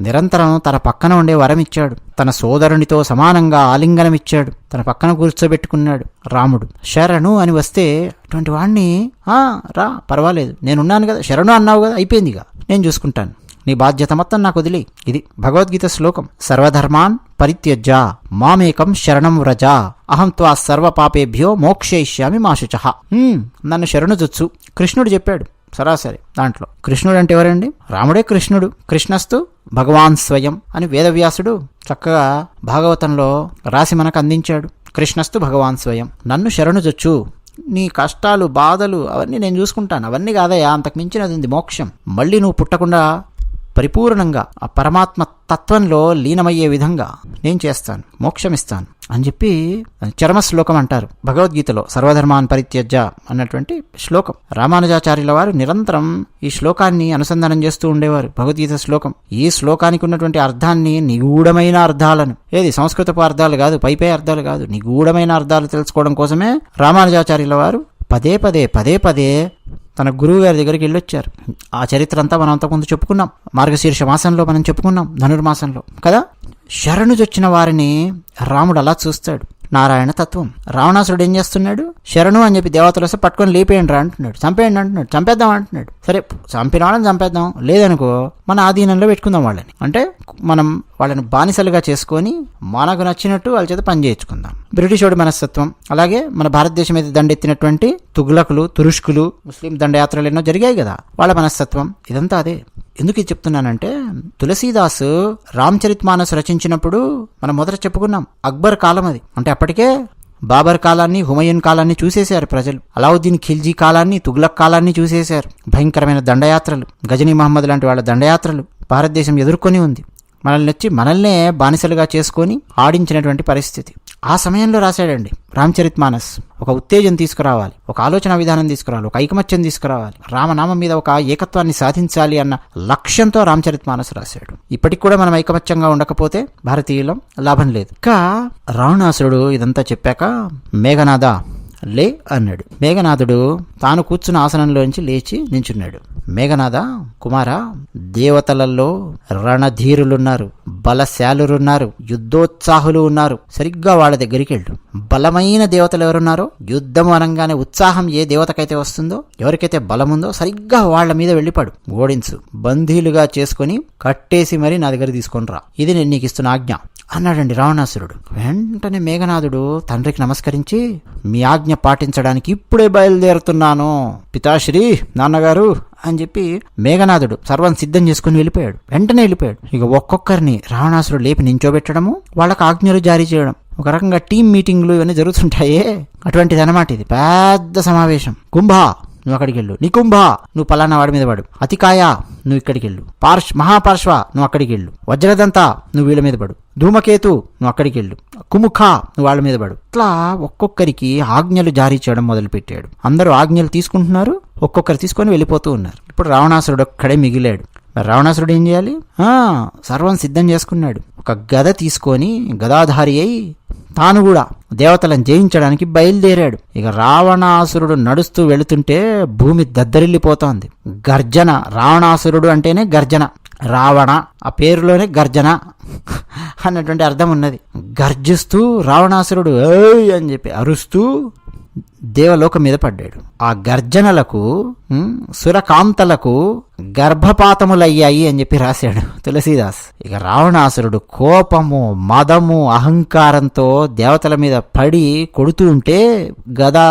నిరంతరం తన పక్కన ఉండే వరం ఇచ్చాడు. తన సోదరునితో సమానంగా ఆలింగనమిచ్చాడు. తన పక్కన కూర్చోబెట్టుకున్నాడు రాముడు. శరణు అని వస్తే అటువంటి వాణ్ణి రా పర్వాలేదు, నేనున్నాను కదా, శరణు అన్నావు కదా, అయిపోయిందిగా, నేను చూసుకుంటాను, నీ బాధ్యత మొత్తం నాకు వదిలే. ఇది భగవద్గీత శ్లోకం. సర్వధర్మాన్ పరిత్యజ్య మామేకం శరణం వ్రజ అహం త్వా సర్వ పాపేభ్యో మోక్షయిష్యామి మా శుచః. నన్ను శరణుజొచ్చు కృష్ణుడు చెప్పాడు. సరాసరి దాంట్లో కృష్ణుడు అంటే ఎవరండి? రాముడే కృష్ణుడు. కృష్ణస్తు భగవాన్ స్వయం అని వేదవ్యాసుడు చక్కగా భాగవతంలో రాసి మనకు అందించాడు. కృష్ణస్తు భగవాన్ స్వయం. నన్ను శరణుజొచ్చు, నీ కష్టాలు బాధలు అవన్నీ నేను చూసుకుంటాను. అవన్నీ కాదయా, అంతకు మించినది ఉంది మోక్షం. మళ్ళీ నువ్వు పుట్టకుండా పరిపూర్ణంగా ఆ పరమాత్మ తత్వంలో లీనమయ్యే విధంగా నేను చేస్తాను, మోక్షమిస్తాను అని చెప్పి చరమశ్లోకం అంటారు భగవద్గీతలో. సర్వధర్మాన్ పరిత్యజ్య అన్నటువంటి శ్లోకం. రామానుజాచార్యుల వారు నిరంతరం ఈ శ్లోకాన్ని అనుసంధానం చేస్తూ ఉండేవారు. భగవద్గీత శ్లోకం. ఈ శ్లోకానికి ఉన్నటువంటి అర్థాన్ని, నిగూఢమైన అర్థాలను, ఏది సంస్కృతపు అర్థాలు కాదు, పైపై అర్థాలు కాదు, నిగూఢమైన అర్థాలు తెలుసుకోవడం కోసమే రామానుజాచార్యుల వారు పదే పదే పదే పదే తన గురువు గారి దగ్గరికి వెళ్ళొచ్చారు. ఆ చరిత్ర అంతా మనం అంతకుముందు చెప్పుకున్నాం. మార్గశీర్ష మాసంలో మనం చెప్పుకున్నాం, ధనుర్మాసంలో కదా. శరణుజొచ్చిన వారిని రాముడు అలా చూస్తాడు. నారాయణ తత్వం. రావణాసురుడు ఏం చేస్తున్నాడు? శరణు అని చెప్పి దేవతలు వస్తే పట్టుకొని లేపేయండి రా అంటున్నాడు, చంపేయండి అంటున్నాడు, చంపేద్దాం అంటున్నాడు. సరే చంపిన వాళ్ళని చంపేద్దాం, లేదనుకో మన ఆధీనంలో పెట్టుకుందాం వాళ్ళని. అంటే మనం వాళ్ళని బానిసలుగా చేసుకొని మనకు నచ్చినట్టు వాళ్ళ చేత పని చేయించుకుందాం. బ్రిటిషోడి మనస్తత్వం. అలాగే మన భారతదేశం మీద దండెత్తినటువంటి తుగ్లకులు, తురుష్కులు, ముస్లిం దండయాత్రలు ఎన్నో జరిగాయి కదా, వాళ్ళ మనస్తత్వం ఇదంతా అదే. ఎందుకు ఇది చెప్తున్నానంటే, తులసీదాసు రామచరితమానస్ రచించినప్పుడు మనం మొదట చెప్పుకున్నాం అక్బర్ కాలం అది. అంటే అప్పటికే బాబర్ కాలాన్ని, హుమయూన్ కాలాన్ని చూసేశారు ప్రజలు. అలావుద్దీన్ ఖిల్జీ కాలాన్ని, తుగ్లక్ కాలాన్ని చూసేశారు. భయంకరమైన దండయాత్రలు, గజనీ మహమ్మద్ లాంటి వాళ్ళ దండయాత్రలు భారతదేశం ఎదుర్కొని ఉంది. మనల్నే బానిసలుగా చేసుకొని ఆడించినటువంటి పరిస్థితి. ఆ సమయంలో రాశాడండి రామచరితమానస్. ఒక ఉత్తేజం తీసుకురావాలి, ఒక ఆలోచన విధానం తీసుకురావాలి, ఒక ఐకమత్యం తీసుకురావాలి, రామనామం మీద ఒక ఏకత్వాన్ని సాధించాలి అన్న లక్ష్యంతో రామచరితమానస్ రాశాడు. ఇప్పటికి కూడా మనం ఐకమత్యంగా ఉండకపోతే భారతీయులం లాభం లేదు. ఇంకా రావణాసురుడు ఇదంతా చెప్పాక మేఘనాథ లే అన్నాడు. మేఘనాథుడు తాను కూర్చున్న ఆసనంలోంచి లేచి నించున్నాడు. మేఘనాథ కుమారా, దేవతలలో రణధీరులున్నారు, బలశాలురున్నారు, యుద్ధోత్సాహులు ఉన్నారు. సరిగ్గా వాళ్ళ దగ్గరికి వెళ్ళు. బలమైన దేవతలు ఎవరున్నారో, యుద్ధం అనగానే ఉత్సాహం ఏ దేవతకైతే వస్తుందో, ఎవరికైతే బలముందో సరిగ్గా వాళ్ళ మీద వెళ్ళిపడు, ఓడించు, బందీలుగా చేసుకుని కట్టేసి మరి నా దగ్గర తీసుకొని రా. ఇది నేను నీకు ఇస్తున్న ఆజ్ఞ అన్నాడండి రావణాసురుడు. వెంటనే మేఘనాథుడు తండ్రికి నమస్కరించి, మీ ఆజ్ఞ పాటించడానికి ఇప్పుడే బయలుదేరుతున్నాను పితాశ్రీ, నాన్నగారు అని చెప్పి మేఘనాథుడు సర్వం సిద్ధం చేసుకుని వెళ్ళిపోయాడు. వెంటనే వెళ్ళిపోయాడు. ఇక ఒక్కొక్కరిని రావణాసురుడు లేపి నించోబెట్టడము, వాళ్ళకు ఆజ్ఞలు జారీ చేయడం. ఒక రకంగా టీం మీటింగ్లు ఇవన్నీ జరుగుతుంటాయే, అటువంటిది అనమాట ఇది. పెద్ద సమావేశం. కుంభ నువ్వు అక్కడికి వెళ్ళు, నికుంభ నువ్వు పలానా వాడి మీద పడు, అతికాయ నువ్వు ఇక్కడికి వెళ్ళు, మహాపార్శ్వ నువ్వు అక్కడికి వెళ్ళు, వజ్రదంత నువ్వు వీళ్ళ మీద పడు, ధూమకేతు నువ్వు అక్కడికి వెళ్ళు, కుముఖ నువ్వు వాళ్ళ మీద పడు. ఇట్లా ఒక్కొక్కరికి ఆజ్ఞలు జారీ చేయడం మొదలుపెట్టాడు. అందరూ ఆజ్ఞలు తీసుకుంటున్నారు, ఒక్కొక్కరు తీసుకొని వెళ్ళిపోతూ ఉన్నారు. ఇప్పుడు రావణాసురుడు ఒక్కడే మిగిలాడు. మరి రావణాసురుడు ఏం చేయాలి? సర్వం సిద్ధం చేసుకున్నాడు. ఒక గద తీసుకొని గదాధారి అయి తాను కూడా దేవతలను జయించడానికి బయలుదేరాడు. ఇక రావణాసురుడు నడుస్తూ వెళుతుంటే భూమి దద్దరిల్లిపోతోంది. గర్జన, రావణాసురుడు అంటేనే గర్జన, రావణ ఆ పేరులోనే గర్జన అన్నటువంటి అర్థం ఉన్నది. గర్జిస్తూ రావణాసురుడు ఏయ్ అని చెప్పి అరుస్తూ దేవలోకం మీద పడ్డాడు. ఆ గర్జనలకు సురకాంతలకు గర్భపాతములయ్యాయి అని చెప్పి రాశాడు తులసీదాస్. ఇక రావణాసురుడు కోపము, మదము, అహంకారంతో దేవతల మీద పడి కొడుతూ ఉంటే, గదా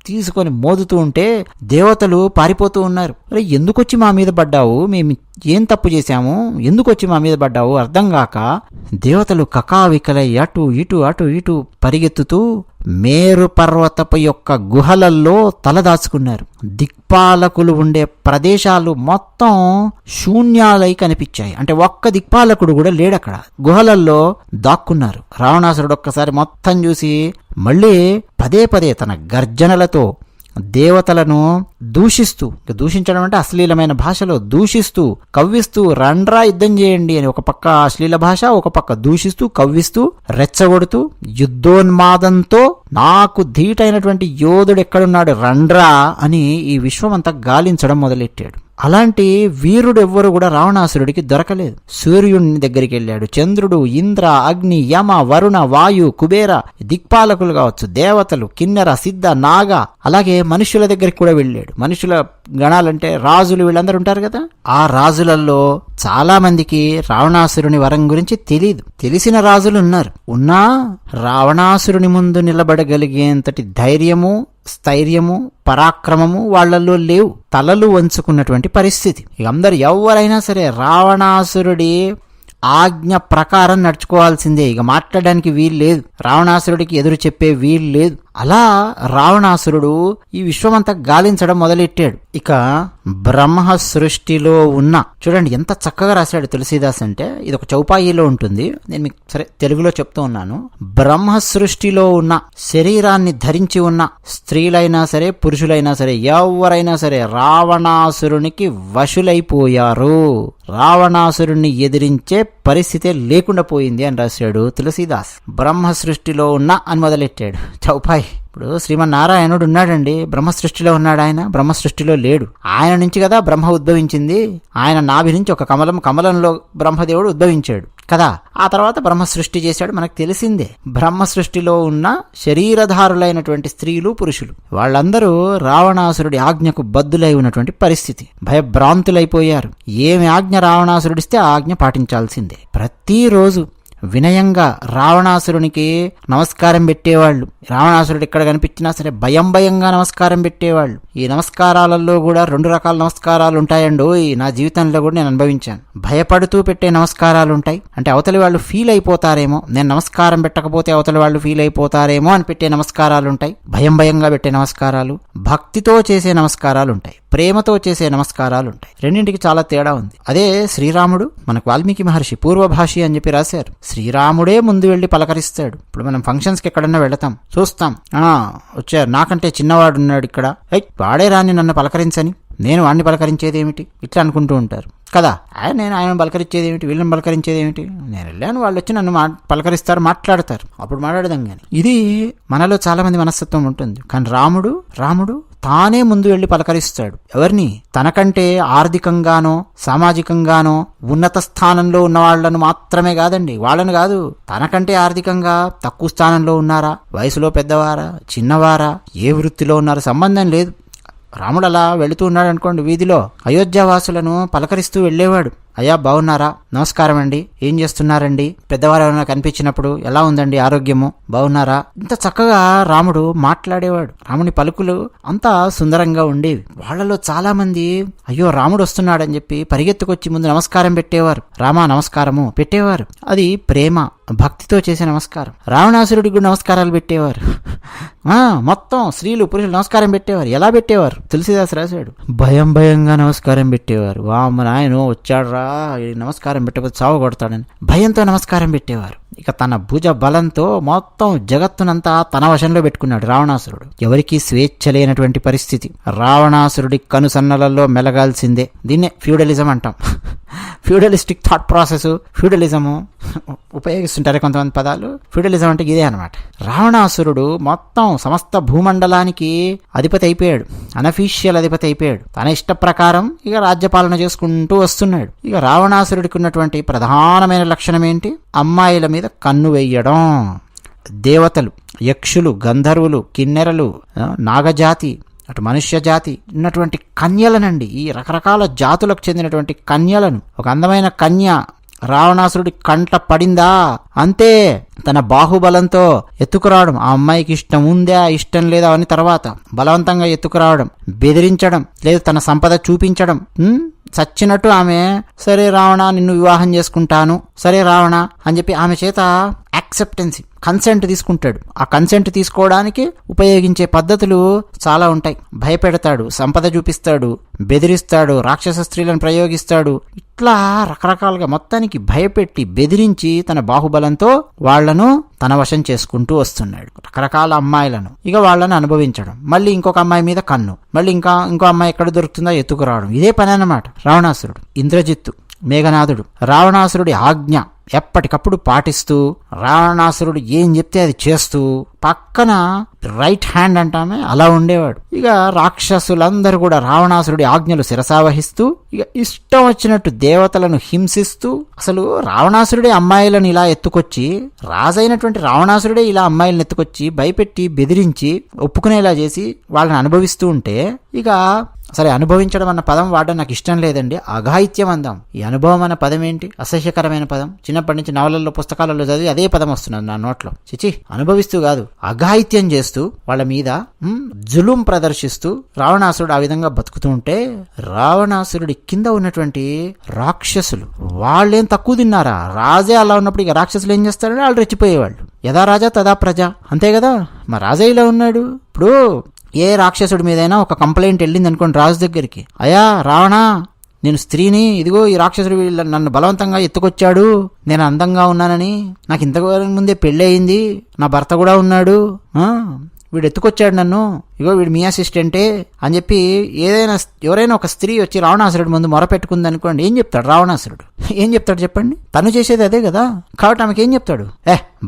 తీసుకొని మోదుతూ ఉంటే దేవతలు పారిపోతూ ఉన్నారు. అరే ఎందుకొచ్చి మా మీద పడ్డావు, మేము ఏం తప్పు చేశాము, ఎందుకొచ్చి మా మీద పడ్డావు అర్థం కాక దేవతలు కకావికలై అటు ఇటు అటు ఇటు పరిగెత్తుతూ మేరు పర్వతపు యొక్క గుహలల్లో తలదాచుకున్నారు. దిక్పాలకులు ఉండే ప్రదేశాలు మొత్తం శూన్యాలై కనిపించాయి. అంటే ఒక్క దిక్పాలకుడు కూడా లేడక్కడ. గుహలల్లో దాక్కున్నారు. రావణాసురుడు ఒక్కసారి మొత్తం చూసి మళ్ళీ పదే పదే తన గర్జనలతో దేవతలను దూషిస్తూ, దూషించడం అంటే అశ్లీలమైన భాషలో దూషిస్తూ, కవ్విస్తూ, రండ్రా యుద్ధం చేయండి అని ఒక పక్క అశ్లీల భాష, ఒక పక్క దూషిస్తూ, కవ్విస్తూ, రెచ్చగొడుతూ, యుద్ధోన్మాదంతో నాకు ధీటైనటువంటి యోధుడు ఎక్కడున్నాడు రండ్రా అని ఈ విశ్వమంతా గాలించడం మొదలెట్టాడు. అలాంటి వీరుడు ఎవ్వరు కూడా రావణాసురుడికి దొరకలేదు. సూర్యుని దగ్గరికి వెళ్ళాడు. చంద్రుడు, ఇంద్ర, అగ్ని, యమ, వరుణ, వాయు, కుబేర దిక్పాలకులు కావచ్చు, దేవతలు, కిన్నెర, సిద్ధ, నాగ, అలాగే మనుషుల దగ్గరికి కూడా వెళ్ళాడు. మనుషుల గణాలంటే రాజులు, వీళ్ళందరూ ఉంటారు కదా. ఆ రాజులలో చాలా మందికి రావణాసురుని వరం గురించి తెలీదు. తెలిసిన రాజులు ఉన్నా రావణాసురుని ముందు నిలబడగలిగేంతటి ధైర్యము, స్థైర్యము, పరాక్రమము వాళ్లలో లేవు. తలలు వంచుకున్నటువంటి పరిస్థితి. ఇక అందరు ఎవరైనా సరే రావణాసురుడి ఆజ్ఞ ప్రకారం నడుచుకోవాల్సిందే. ఇక మాట్లాడడానికి వీలు లేదు, రావణాసురుడికి ఎదురు చెప్పే వీలు లేదు. అలా రావణాసురుడు ఈ విశ్వమంతా గాలించడం మొదలెట్టాడు. ఇక బ్రహ్మ సృష్టిలో ఉన్న, చూడండి ఎంత చక్కగా రాశాడు తులసీదాస్ అంటే, ఇది ఒక చౌపాయిలో ఉంటుంది, నేను మీకు సరే తెలుగులో చెప్తూ ఉన్నాను. బ్రహ్మ సృష్టిలో ఉన్న శరీరాన్ని ధరించి ఉన్న స్త్రీలైనా సరే పురుషులైనా సరే ఎవరైనా సరే రావణాసురునికి వశులైపోయారు. రావణాసురుణ్ణి ఎదిరించే పరిస్థితే లేకుండా పోయింది అని రాశాడు తులసీదాస్. బ్రహ్మ సృష్టిలో ఉన్న అని మొదలెట్టాడు చౌపాయి. ఇప్పుడు శ్రీమన్నారాయణుడు ఉన్నాడండి, బ్రహ్మ సృష్టిలో ఉన్నాడు. ఆయన బ్రహ్మ సృష్టిలో లేడు. ఆయన నుంచి కదా బ్రహ్మ ఉద్భవించింది. ఆయన నాభి నుంచి ఒక కమలంలో బ్రహ్మదేవుడు ఉద్భవించాడు కదా. ఆ తర్వాత బ్రహ్మ సృష్టి చేశాడు, మనకు తెలిసిందే. బ్రహ్మ సృష్టిలో ఉన్న శరీరధారులైనటువంటి స్త్రీలు, పురుషులు వాళ్ళందరూ రావణాసురుడి ఆజ్ఞకు బద్దులై ఉన్నటువంటి పరిస్థితి. భయభ్రాంతులైపోయారు. ఏమి ఆజ్ఞ రావణాసురుడిస్తే ఆ ఆజ్ఞ పాటించాల్సిందే. ప్రతిరోజు వినయంగా రావణాసురునికి నమస్కారం పెట్టేవాళ్ళు. రావణాసురుడు ఎక్కడ కనిపించినా సరే భయంగా నమస్కారం పెట్టేవాళ్ళు. ఈ నమస్కారాలలో కూడా 2 రకాల నమస్కారాలు ఉంటాయండో, నా జీవితంలో కూడా నేను అనుభవించాను. భయపడుతూ పెట్టే నమస్కారాలు ఉంటాయి, అంటే అవతలి వాళ్ళు ఫీల్ అయిపోతారేమో, నేను నమస్కారం పెట్టకపోతే అవతలి వాళ్ళు ఫీల్ అయిపోతారేమో అని పెట్టే నమస్కారాలు ఉంటాయి. భయంగా పెట్టే నమస్కారాలు, భక్తితో చేసే నమస్కారాలు ఉంటాయి, ప్రేమతో చేసే నమస్కారాలు ఉంటాయి. రెండింటికి చాలా తేడా ఉంది. అదే శ్రీరాముడు, మనకు వాల్మీకి మహర్షి పూర్వభాషి అని చెప్పి రాశారు. శ్రీరాముడే ముందు వెళ్ళి పలకరిస్తాడు. ఇప్పుడు మనం ఫంక్షన్స్కి ఎక్కడన్నా వెళతాం, చూస్తాం, వచ్చారు, నాకంటే చిన్నవాడు ఉన్నాడు ఇక్కడ, వాడే రాని నన్ను పలకరించని, నేను వాడిని పలకరించేది ఏమిటి, ఇట్లా అనుకుంటూ ఉంటారు కదా. నేను ఆయన పలకరించేది ఏమిటి, వీళ్ళని పలకరించేది ఏమిటి, నేను వెళ్ళాను, వాళ్ళు వచ్చి నన్ను పలకరిస్తారు, మాట్లాడతారు, అప్పుడు మాట్లాడదాం. కానీ ఇది మనలో చాలా మంది మనస్తత్వం ఉంటుంది. కానీ రాముడు తానే ముందు వెళ్ళి పలకరిస్తాడు. ఎవరిని? తనకంటే ఆర్థికంగానో సామాజికంగానో ఉన్నత స్థానంలో ఉన్న వాళ్ళను మాత్రమే కాదండి, వాళ్ళను కాదు, తనకంటే ఆర్థికంగా తక్కువ స్థానంలో ఉన్నారా, వయసులో పెద్దవారా, చిన్నవారా, ఏ వృత్తిలో ఉన్నారా సంబంధం లేదు. రాముడు అలా వెళుతూ ఉన్నాడు అనుకోండి, వీధిలో అయోధ్యావాసులను పలకరిస్తూ వెళ్ళేవాడు. అయ్యా బాగున్నారా, నమస్కారం అండి, ఏం చేస్తున్నారండి, పెద్దవారు ఎవరైనా కనిపించినప్పుడు ఎలా ఉందండి ఆరోగ్యము, బాగున్నారా, ఇంత చక్కగా రాముడు మాట్లాడేవాడు. రాముని పలుకులు అంతా సుందరంగా ఉండేవి. వాళ్లలో చాలా మంది అయ్యో రాముడు వస్తున్నాడని చెప్పి పరిగెత్తుకొచ్చి ముందు నమస్కారం పెట్టేవారు. రామా నమస్కారము పెట్టేవారు. అది ప్రేమ భక్తితో చేసే నమస్కారం. రావణాసురుడికి కూడా నమస్కారాలు పెట్టేవారు. మొత్తం స్త్రీలు పురుషులు నమస్కారం పెట్టేవారు. ఎలా పెట్టేవారు? తులసీదాస్ రాశాడు. భయంగా నమస్కారం పెట్టేవారు. వామ్మ నాయన వచ్చాడ్రా, నమస్కారం పెట్టకపోతే చావు కొడతాడని భయంతో నమస్కారం పెట్టేవారు. ఇక తన భుజ బలంతో మొత్తం జగత్తునంతా తన వశంలో పెట్టుకున్నాడు రావణాసురుడు. ఎవరికీ స్వేచ్ఛ లేనటువంటి పరిస్థితి. రావణాసురుడి కనుసన్నలలో మెలగాల్సిందే. దీన్నే ఫ్యూడలిజం అంటాం. ఫ్యూడలిస్టిక్ థాట్ ప్రాసెస్, ఫ్యూడలిజము ఉపయోగిస్తుంటారు కొంతమంది పదాలు. ఫ్యూడలిజం అంటే ఇదే అనమాట. రావణాసురుడు మొత్తం సమస్త భూమండలానికి అధిపతి అయిపోయాడు, అనఫీషియల్ అధిపతి అయిపోయాడు. తన ఇష్ట ప్రకారం ఇక రాజ్యపాలన చేసుకుంటూ వస్తున్నాడు. ఇక రావణాసురుడికి ఉన్నటువంటి ప్రధానమైన లక్షణం ఏంటి? అమ్మాయిల మీద కన్ను వెయ్యడం. దేవతలు, యక్షులు, గంధర్వులు, కిన్నెరలు, నాగజాతి, అటు మనుష్య జాతి ఉన్నటువంటి కన్యలనండి, ఈ రకరకాల జాతులకు చెందినటువంటి కన్యలను, ఒక అందమైన కన్య రావణాసురుడి కంట పడిందా అంతే తన బాహుబలంతో ఎత్తుకురావడం. ఆ అమ్మాయికి ఇష్టం ఉందా ఇష్టం లేదా అని తర్వాత బలవంతంగా ఎత్తుకురావడం, బెదిరించడం, లేదు తన సంపద చూపించడం. చచ్చినట్టు ఆమె సరే రావణ నిన్ను వివాహం చేసుకుంటాను, సరే రావణ అని చెప్పి ఆమె చేత యాక్సెప్టెన్సీ, కన్సెంట్ తీసుకుంటాడు. ఆ కన్సెంట్ తీసుకోవడానికి ఉపయోగించే పద్ధతులు చాలా ఉంటాయి. భయపెడతాడు, సంపద చూపిస్తాడు, బెదిరిస్తాడు, రాక్షస స్త్రీలను ప్రయోగిస్తాడు. ఇట్లా రకరకాలుగా మొత్తానికి భయపెట్టి బెదిరించి తన బాహుబలంతో వాళ్లను తన వశం చేసుకుంటూ వస్తున్నాడు. రకరకాల అమ్మాయిలను ఇక వాళ్ళని అనుభవించడం, మళ్ళీ ఇంకొక అమ్మాయి మీద కన్ను, మళ్ళీ ఇంకో అమ్మాయి ఎక్కడ దొరుకుతుందో ఎత్తుకురావడం. ఇదే పని అన్నమాట రావణాసురుడు. ఇంద్రజిత్తు, మేఘనాథుడు రావణాసురుడి ఆజ్ఞ ఎప్పటికప్పుడు పాటిస్తూ, రావణాసురుడు ఏం చెప్తే అది చేస్తూ, పక్కన రైట్ హ్యాండ్ అంటామే అలా ఉండేవాడు. ఇక రాక్షసులందరూ కూడా రావణాసురుడి ఆజ్ఞలు శిరసావహిస్తూ, ఇక ఇష్టం వచ్చినట్టు దేవతలను హింసిస్తూ, అసలు రావణాసురుడే అమ్మాయిలను ఇలా ఎత్తుకొచ్చి, రాజైనటువంటి రావణాసురుడే ఇలా అమ్మాయిలను ఎత్తుకొచ్చి భయపెట్టి బెదిరించి ఒప్పుకునేలా చేసి వాళ్ళని అనుభవిస్తూ ఉంటే, ఇక సరే అనుభవించడం అన్న పదం వాడడం నాకు ఇష్టం లేదండి, అఘాయిత్యం అందాం. ఈ అనుభవం అన్న పదం ఏంటి? అసహ్యకరమైన పదం. చిన్నప్పటి నుంచి నవలల్లో పుస్తకాలలో చదివి అదే పదం వస్తున్నది నా నోట్లో. చిచి, అనుభవిస్తూ కాదు, అఘాయిత్యం చేస్తూ వాళ్ళ మీద జులుం ప్రదర్శిస్తూ రావణాసురుడు ఆ విధంగా బతుకుతూ ఉంటే, రావణాసురుడి కింద ఉన్నటువంటి రాక్షసులు వాళ్ళేం తక్కువ తిన్నారా? రాజే అలా ఉన్నప్పుడు ఇక రాక్షసులు ఏం చేస్తారంటే వాళ్ళు రెచ్చిపోయేవాళ్ళు. యథా రాజా తదా ప్రజ, అంతే కదా. మా రాజా ఇలా ఉన్నాడు. ఇప్పుడు ఏ రాక్షసుడి మీదైనా ఒక కంప్లైంట్ వెళ్ళింది అనుకోండి రాజు దగ్గరికి, అయ్యా రావణ నేను స్త్రీని, ఇదిగో ఈ రాక్షసుడు నన్ను బలవంతంగా ఎత్తుకొచ్చాడు, నేను అందంగా ఉన్నానని, నాకు ఇంతకు ముందే పెళ్ళి అయింది, నా భర్త కూడా ఉన్నాడు, వీడు ఎత్తుకొచ్చాడు నన్ను, ఇగో వీడు మీ అసిస్టెంటే అని చెప్పి ఎవరైనా ఒక స్త్రీ వచ్చి రావణాసురుడి ముందు మొరపెట్టుకుంది అనుకోండి, ఏం చెప్తాడు రావణాసురుడు? ఏం చెప్తాడు చెప్పండి? తను చేసేది అదే కదా. కాబట్టి ఆమెకి ఏం చెప్తాడు?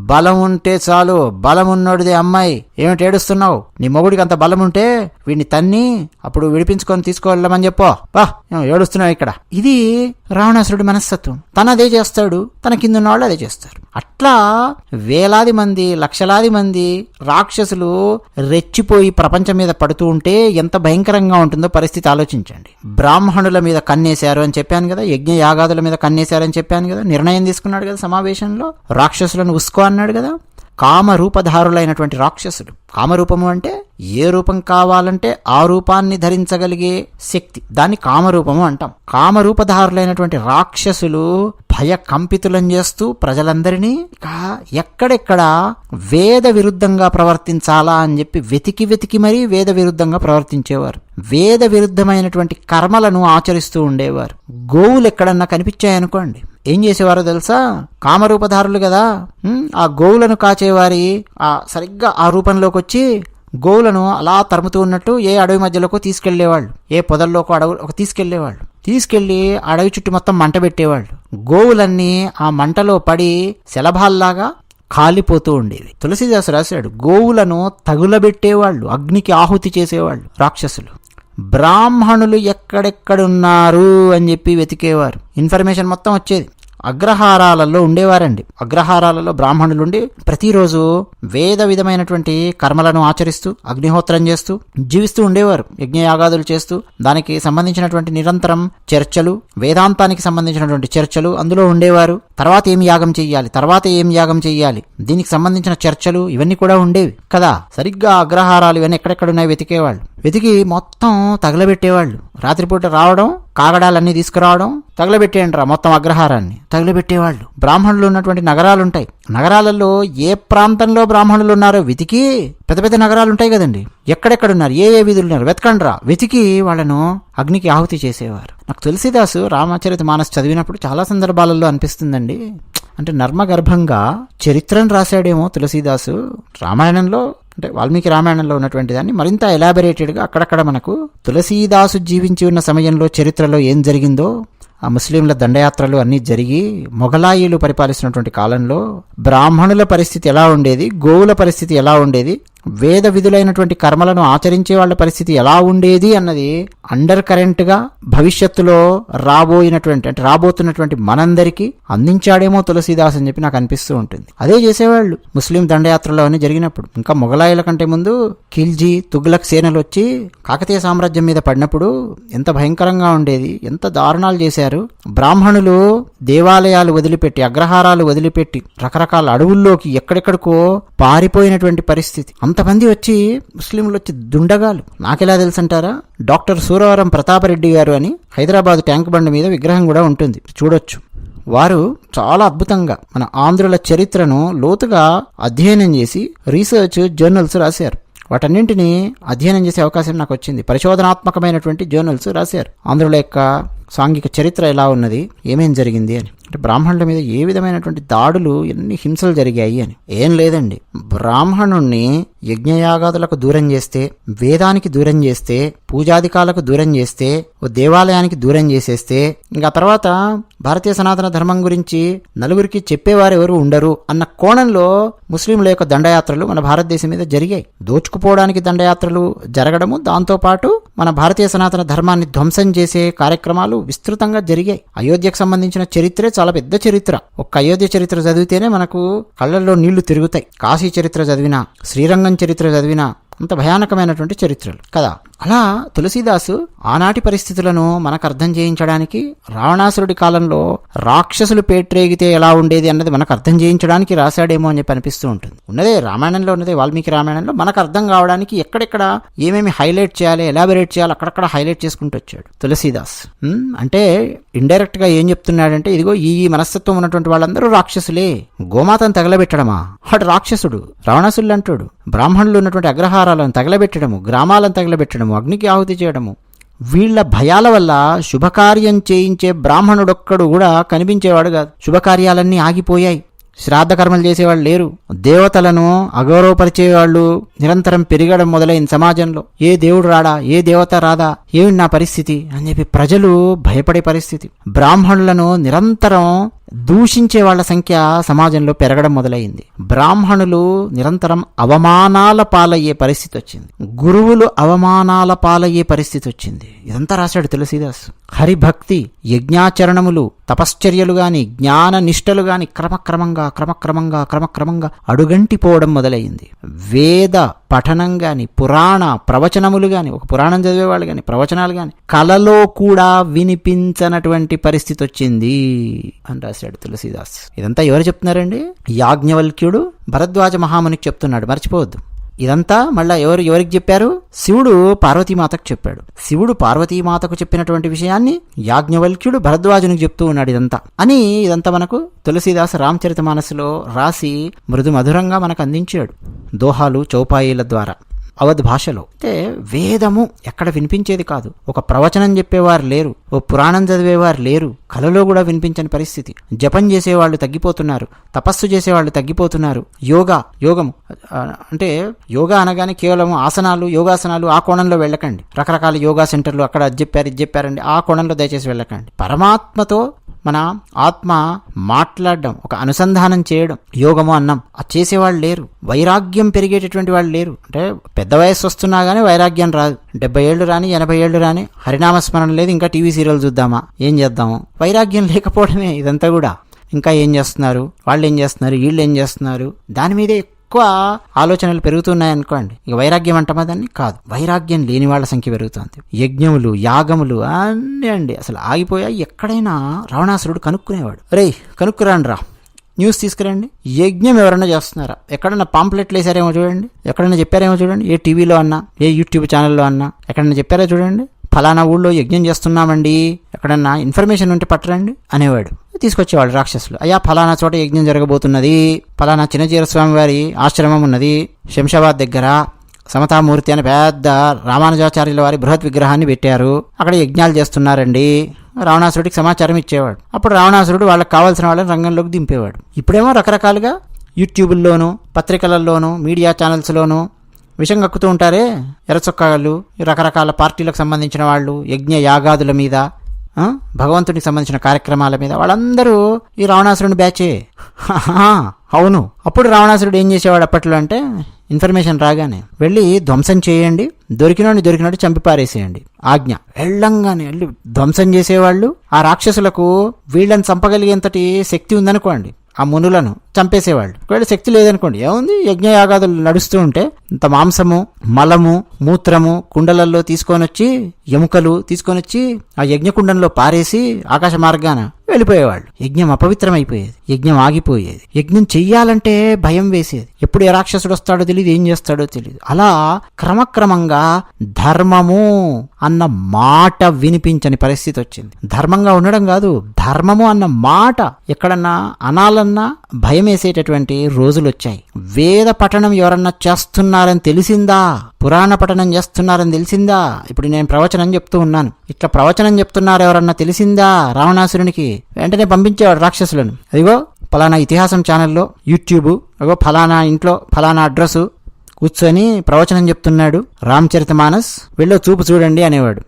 బలం ఉంటే చాలు, బలం ఉన్నోడిదే అమ్మాయి, ఏమిటి ఏడుస్తున్నావు? నీ మొగుడికి అంత బలం ఉంటే వీడిని తన్ని అప్పుడు విడిపించుకొని తీసుకువెళ్ళమని చెప్పో, ఏడుస్తున్నావు ఇక్కడ. ఇది రావణాసురుడి మనస్తత్వం. తను అదే చేస్తాడు, తన కింద ఉన్న వాళ్ళు అదే చేస్తారు. అట్లా వేలాది మంది, లక్షలాది మంది రాక్షసులు రెచ్చిపోయి ప్రపంచం మీద పడుతూ ఉంటే ఎంత భయంకరంగా ఉంటుందో పరిస్థితి ఆలోచించండి. బ్రాహ్మణుల మీద కన్నేశారు అని చెప్పాను కదా, యజ్ఞ యాగాదుల మీద కన్నేశారని చెప్పాను కదా, నిర్ణయం తీసుకున్నాడు కదా సమావేశంలో, రాక్షసులను ఉస్కో అన్నాడు కదా. కామరూపధారులైనటువంటి రాక్షసుడు, కామరూపము అంటే ఏ రూపం కావాలంటే ఆ రూపాన్ని ధరించగలిగే శక్తి, దాన్ని కామరూపము అంటాం. కామరూపధారులైనటువంటి రాక్షసులు భయకంపితులను చేస్తూ ప్రజలందరినీ ఎక్కడెక్కడ వేద విరుద్ధంగా ప్రవర్తించాలా అని చెప్పి వెతికి మరీ వేద విరుద్ధంగా ప్రవర్తించేవారు. వేద విరుద్ధమైనటువంటి కర్మలను ఆచరిస్తూ ఉండేవారు. గోవులు ఎక్కడన్నా కనిపించాయనుకోండి, ఏం చేసేవారో తెలుసా? కామరూపధారులు కదా, ఆ గోవులను కాచేవారి సరిగ్గా ఆ రూపంలోకి వచ్చి గోవులను అలా తరుముతూ ఉన్నట్టు ఏ అడవి మధ్యలోకి తీసుకెళ్లేవాళ్ళు, ఏ పొదల్లోకి అడవులకు తీసుకెళ్లేవాళ్ళు. తీసుకెళ్లి అడవి చుట్టూ మొత్తం మంట పెట్టేవాళ్ళు. గోవులన్నీ ఆ మంటలో పడి శలభాల్లాగా కాలిపోతూ ఉండేవి. తులసీదాసు రాశాడు, గోవులను తగులబెట్టేవాళ్ళు, అగ్నికి ఆహుతి చేసేవాళ్ళు రాక్షసులు. బ్రాహ్మణులు ఎక్కడెక్కడున్నారు అని చెప్పి వెతికేవారు. ఇన్ఫర్మేషన్ మొత్తం వచ్చేది. అగ్రహారాలలో ఉండేవారండి. అగ్రహారాలలో బ్రాహ్మణులు ఉండి ప్రతిరోజు వేద విధమైనటువంటి కర్మలను ఆచరిస్తూ అగ్నిహోత్రం చేస్తూ జీవిస్తూ ఉండేవారు. యజ్ఞయాగాదులు చేస్తూ దానికి సంబంధించినటువంటి నిరంతరం చర్చలు, వేదాంతానికి సంబంధించినటువంటి చర్చలు అందులో ఉండేవారు. తర్వాత ఏం యాగం చెయ్యాలి, దీనికి సంబంధించిన చర్చలు ఇవన్నీ కూడా ఉండేవి కదా. సరిగ్గా అగ్రహారాలు ఇవన్నీ ఎక్కడెక్కడున్నాయి వెతికేవాళ్ళు. వెతికి మొత్తం తగలబెట్టేవాళ్ళు. రాత్రిపూట రావడం, కాగడాలన్నీ తీసుకురావడం, తగలబెట్టేయండి రా మొత్తం అగ్రహారాన్ని తగలబెట్టేవాళ్ళు. బ్రాహ్మణులు ఉన్నటువంటి నగరాలుంటాయి. నగరాలలో ఏ ప్రాంతంలో బ్రాహ్మణులు ఉన్నారో వెతికి, పెద్ద పెద్ద నగరాలు ఉంటాయి కదండి, ఎక్కడెక్కడున్నారు, ఏ ఏ వీధులు ఉన్నారు వెతకండి రా, వెతికి వాళ్ళను అగ్నికి ఆహుతి చేసేవారు. నాకు తులసీదాసు రామచరిత మానస్ చదివినప్పుడు చాలా సందర్భాలలో అనిపిస్తుందండి, అంటే నర్మగర్భంగా చరిత్రను రాశాడేమో తులసీదాసు. రామాయణంలో అంటే వాల్మీకి రామాయణంలో ఉన్నటువంటి దాన్ని మరింత ఎలాబరేటెడ్గా అక్కడక్కడ మనకు తులసీదాసు జీవించి ఉన్న సమయంలో చరిత్రలో ఏం జరిగిందో, ఆ ముస్లింల దండయాత్రలు అన్నీ జరిగి మొఘలాయిలు పరిపాలిస్తున్నటువంటి కాలంలో బ్రాహ్మణుల పరిస్థితి ఎలా ఉండేది, గోవుల పరిస్థితి ఎలా ఉండేది, వేద విధులైనటువంటి కర్మలను ఆచరించే వాళ్ళ పరిస్థితి ఎలా ఉండేది అన్నది అండర్ కరెంట్గా భవిష్యత్తులో రాబోతున్నటువంటి మనందరికీ అందించాడేమో తులసీదాస్ అని చెప్పి నాకు అనిపిస్తూ ఉంటుంది. అదే చేసేవాళ్ళు ముస్లిం దండయాత్రలో అని జరిగినప్పుడు. ఇంకా మొఘలాయిల కంటే ముందు ఖిల్జీ, తుగ్లక్ సేనలు వచ్చి కాకతీయ సామ్రాజ్యం మీద పడినప్పుడు ఎంత భయంకరంగా ఉండేది, ఎంత దారుణాలు చేశారు. బ్రాహ్మణులు దేవాలయాలు వదిలిపెట్టి, అగ్రహారాలు వదిలిపెట్టి రకరకాల అడవుల్లోకి ఎక్కడెక్కడికో పారిపోయినటువంటి పరిస్థితి. అంతమంది వచ్చి ముస్లింలు వచ్చి దుండగాలు. నాకెలా తెలుసంటారా, డాక్టర్ సూరవరం ప్రతాపరెడ్డి గారు అని హైదరాబాద్ ట్యాంక్ బండ్ మీద విగ్రహం కూడా ఉంటుంది, చూడొచ్చు. వారు చాలా అద్భుతంగా మన ఆంధ్రుల చరిత్రను లోతుగా అధ్యయనం చేసి రీసెర్చ్ జర్నల్స్ రాశారు. వాటన్నింటినీ అధ్యయనం చేసే అవకాశం నాకు వచ్చింది. పరిశోధనాత్మకమైనటువంటి జర్నల్స్ రాశారు. ఆంధ్రుల యొక్క సాంఘిక చరిత్ర ఎలా ఉన్నది, ఏమేం జరిగింది అని. అంటే బ్రాహ్మణుల మీద ఏ విధమైనటువంటి దాడులు, ఎన్ని హింసలు జరిగాయి అని. ఏం లేదండి, బ్రాహ్మణుణ్ణి యజ్ఞయాగాదులకు దూరం చేస్తే, వేదానికి దూరం చేస్తే, పూజాధికాలకు దూరం చేస్తే, ఓ దేవాలయానికి దూరం చేసేస్తే, ఇంకా తర్వాత భారతీయ సనాతన ధర్మం గురించి నలుగురికి చెప్పేవారు ఎవరు ఉండరు అన్న కోణంలో ముస్లింల యొక్క దండయాత్రలు మన భారతదేశం మీద జరిగాయి. దోచుకుపోవడానికి దండయాత్రలు జరగడము, దాంతోపాటు మన భారతీయ సనాతన ధర్మాన్ని ధ్వంసం చేసే కార్యక్రమాలు విస్తృతంగా జరిగాయి. అయోధ్యకు సంబంధించిన చరిత్రే చాలా పెద్ద చరిత్ర. ఒక్క అయోధ్య చరిత్ర చదివితేనే మనకు కళ్ళల్లో నీళ్లు తిరుగుతాయి. కాశీ చరిత్ర చదివినా, శ్రీరంగం చరిత్ర చదివినా అంత భయానకమైనటువంటి చరిత్రలు కదా. అలా తులసీదాసు ఆనాటి పరిస్థితులను మనకు అర్థం చేయించడానికి, రావణాసురుడి కాలంలో రాక్షసులు పేట్రేగితే ఎలా ఉండేది అన్నది మనకు అర్థం చేయించడానికి రాశాడేమో అని చెప్పి అనిపిస్తూ ఉంటుంది. ఉన్నదే రామాయణంలో ఉన్నదే, వాల్మీకి రామాయణంలో మనకు అర్థం కావడానికి ఎక్కడెక్కడ ఏమేమి హైలైట్ చేయాలి, ఎలాబరేట్ చేయాలి అక్కడక్కడ హైలైట్ చేసుకుంటూ వచ్చాడు తులసీదాస్. అంటే ఇండైరెక్ట్ గా ఏం చెప్తున్నాడంటే, ఇదిగో ఈ మనస్తత్వం ఉన్నటువంటి వాళ్ళందరూ రాక్షసులే. గోమాతను తగలబెట్టడమా, వాడు రాక్షసుడు. రావణాసురుడు అంటాడు. బ్రాహ్మణులు ఉన్నటువంటి అగ్రహారాలను తగలబెట్టడము, గ్రామాలను తగలబెట్టడము, అగ్నికి ఆహుతి చేయడము, వీళ్ల భయాల వల్ల శుభకార్యం చేయించే బ్రాహ్మణుడొక్కడు కూడా కనిపించేవాడు కాదు. శుభకార్యాలన్నీ ఆగిపోయాయి. శ్రాద్ధ కర్మలు చేసేవాళ్ళు లేరు. దేవతలను అగౌరవపరిచేవాళ్ళు నిరంతరం పెరగడం మొదలైంది సమాజంలో. ఏ దేవుడు రాడా, ఏ దేవత రాదా, ఏమి నా పరిస్థితి అని చెప్పి ప్రజలు భయపడే పరిస్థితి. బ్రాహ్మణులను నిరంతరం దూషించే వాళ్ల సంఖ్య సమాజంలో పెరగడం మొదలైంది. బ్రాహ్మణులు నిరంతరం అవమానాల పాలయ్యే పరిస్థితి వచ్చింది. గురువులు అవమానాల పాలయ్యే పరిస్థితి వచ్చింది. ఇదంతా రాశాడు తులసీదాస్. హరిభక్తి, యజ్ఞాచరణములు, తపశ్చర్యలు గాని, జ్ఞాన నిష్టలు గాని క్రమక్రమంగా అడుగంటిపోవడం మొదలైంది. వేద పఠనం గాని, పురాణ ప్రవచనములు గాని, ఒక పురాణం చదివేవాళ్ళు గాని, ప్రవచనాలు గాని కలలో కూడా వినిపించనటువంటి పరిస్థితి వచ్చింది అని రాశాడు తులసీదాస్. ఇదంతా ఎవరు చెప్తున్నారండి? యాజ్ఞవల్క్యుడు భరద్వాజ మహామునికి చెప్తున్నాడు, మర్చిపోవద్దు. ఇదంతా మళ్ళా ఎవరికి చెప్పారు? శివుడు పార్వతీమాతకు చెప్పాడు. శివుడు పార్వతీమాతకు చెప్పినటువంటి విషయాన్ని యాజ్ఞవల్క్యుడు భరద్వాజునికి చెప్తూ ఉన్నాడు. ఇదంతా మనకు తులసీదాస్ రామచరితమానస్సులో రాసి మృదు మధురంగా మనకు అందించాడు దోహాలు, చౌపాయిల ద్వారా. అవధ్ భాషలో అంటే వేదము ఎక్కడ వినిపించేది కాదు. ఒక ప్రవచనం చెప్పేవారు లేరు, ఓ పురాణం చదివేవారు లేరు, కలలో కూడా వినిపించని పరిస్థితి. జపం చేసేవాళ్ళు తగ్గిపోతున్నారు, తపస్సు చేసేవాళ్ళు తగ్గిపోతున్నారు. యోగము అంటే యోగా అనగానే కేవలం ఆసనాలు, యోగాసనాలు ఆ కోణంలో వెళ్ళకండి. రకరకాల యోగా సెంటర్లు అక్కడ అది చెప్పారండి, ఆ కోణంలో దయచేసి వెళ్ళకండి. పరమాత్మతో మన ఆత్మ మాట్లాడడం, ఒక అనుసంధానం చేయడం యోగము అన్నాం. అది చేసేవాళ్ళు లేరు. వైరాగ్యం పెరిగేటటువంటి వాళ్ళు లేరు. అంటే పెద్ద వయస్సు వస్తున్నా గానీ వైరాగ్యం రాదు. 70 ఏళ్ళు రాని, 80 ఏళ్ళు రాని హరినామస్మరణ లేదు, ఇంకా టీవీ సీరియల్ చూద్దామా, ఏం చేద్దాము? వైరాగ్యం లేకపోవడమే ఇదంతా కూడా. ఇంకా ఏం చేస్తున్నారు, వాళ్ళు ఏం చేస్తున్నారు, వీళ్ళు ఏం చేస్తున్నారు, దాని మీదే ఎక్కువ ఆలోచనలు పెరుగుతున్నాయనుకోండి. ఇక వైరాగ్యం అంటామా దాన్ని? కాదు. వైరాగ్యం లేని వాళ్ళ సంఖ్య పెరుగుతుంది. యజ్ఞములు, యాగములు అన్నీ అండి అసలు ఆగిపోయాయి. ఎక్కడైనా రావణాసురుడు కనుక్కునేవాడు, రేయ్ కనుక్కురాండ్రా, న్యూస్ తీసుకురండి. యజ్ఞం ఎవరన్నా చేస్తున్నారా? ఎక్కడన్నా పాంప్లెట్లు వేసారేమో చూడండి, ఎక్కడన్నా చెప్పారేమో చూడండి, ఏ టీవీలో అన్నా, ఏ యూట్యూబ్ ఛానల్లో అన్నా ఎక్కడన్నా చెప్పారా చూడండి, ఫలానా ఊళ్ళో యజ్ఞం చేస్తున్నామండి, ఎక్కడన్నా ఇన్ఫర్మేషన్ ఉంటే పట్టరండి అనేవాడు. తీసుకొచ్చేవాళ్ళు రాక్షసులు. అయ్యా ఫలానా చోట యజ్ఞం జరగబోతున్నది, ఫలానా చిన్నజీర స్వామి వారి ఆశ్రమం ఉన్నది శంషాబాద్ దగ్గర, సమతామూర్తి అని పెద్ద రామానుజాచార్యుల వారి బృహత్ విగ్రహాన్ని పెట్టారు, అక్కడ యజ్ఞాలు చేస్తున్నారండి. రావణాసురుడికి సమాచారం ఇచ్చేవాడు. అప్పుడు రావణాసురుడు వాళ్ళకి కావాల్సిన వాళ్ళని రంగంలోకి దింపేవాడు. ఇప్పుడేమో రకరకాలుగా యూట్యూబుల్లోనూ, పత్రికలలోనూ, మీడియా ఛానల్స్లోనూ విషం కక్కుతూ ఉంటారే ఎర్రచొక్కాళ్ళు, రకరకాల పార్టీలకు సంబంధించిన వాళ్ళు, యజ్ఞ యాగాదుల మీద, భగవంతుడికి సంబంధించిన కార్యక్రమాల మీద వాళ్ళందరూ ఈ రావణాసురుని బ్యాచే. అవును. అప్పుడు రావణాసురుడు ఏం చేసేవాడు అప్పట్లో అంటే, ఇన్ఫర్మేషన్ రాగానే వెళ్ళి ధ్వంసం చేయండి, దొరికినట్టు చంపి పారేసేయండి ఆజ్ఞ. వెళ్ళంగానే వెళ్ళి ధ్వంసం చేసేవాళ్ళు. ఆ రాక్షసులకు వీళ్ళని చంపగలిగేంతటి శక్తి ఉందనుకోండి, ఆ మునులను చంపేసేవాళ్ళు. ఒకవేళ శక్తి లేదనుకోండి, ఏముంది, యజ్ఞయాగాదులు నడుస్తూ ఉంటే ఇంత మాంసము, మలము, మూత్రము కుండలల్లో తీసుకొని వచ్చి, ఎముకలు తీసుకొని వచ్చి ఆ యజ్ఞకుండంలో పారేసి ఆకాశ మార్గాన వెళ్ళిపోయేవాళ్ళు. యజ్ఞం అపవిత్రమైపోయేది, యజ్ఞం ఆగిపోయేది. యజ్ఞం చెయ్యాలంటే భయం వేసేది. ఎప్పుడు ఏ రాక్షసుడు వస్తాడో తెలియదు, ఏం చేస్తాడో తెలియదు. అలా క్రమక్రమంగా ధర్మము అన్న మాట వినిపించని పరిస్థితి వచ్చింది. ధర్మంగా ఉండడం కాదు, ధర్మము అన్న మాట ఎక్కడన్నా అనాలన్నా భయం వేసేటటువంటి రోజులు వచ్చాయి. వేద పఠనం ఎవరన్నా చేస్తున్నారని తెలిసిందా, పురాణ పఠనం చేస్తున్నారని తెలిసిందా, ఇప్పుడు నేను ప్రవచనం చెప్తూ ఉన్నాను, ఇట్లా ప్రవచనం చెప్తున్నారు ఎవరన్నా తెలిసిందా రావణాసురునికి, వెంటనే పంపించేవాడు రాక్షసులను. అదిగో ఫలానా ఇతిహాసం ఛానల్లో, యూట్యూబ్, అదిగో ఫలానా ఇంట్లో ఫలానా అడ్రస్ కూర్చొని ప్రవచనం చెప్తున్నాడు, రామచరితమానస్, వెళ్ళో చూపు చూడండి అనేవాడు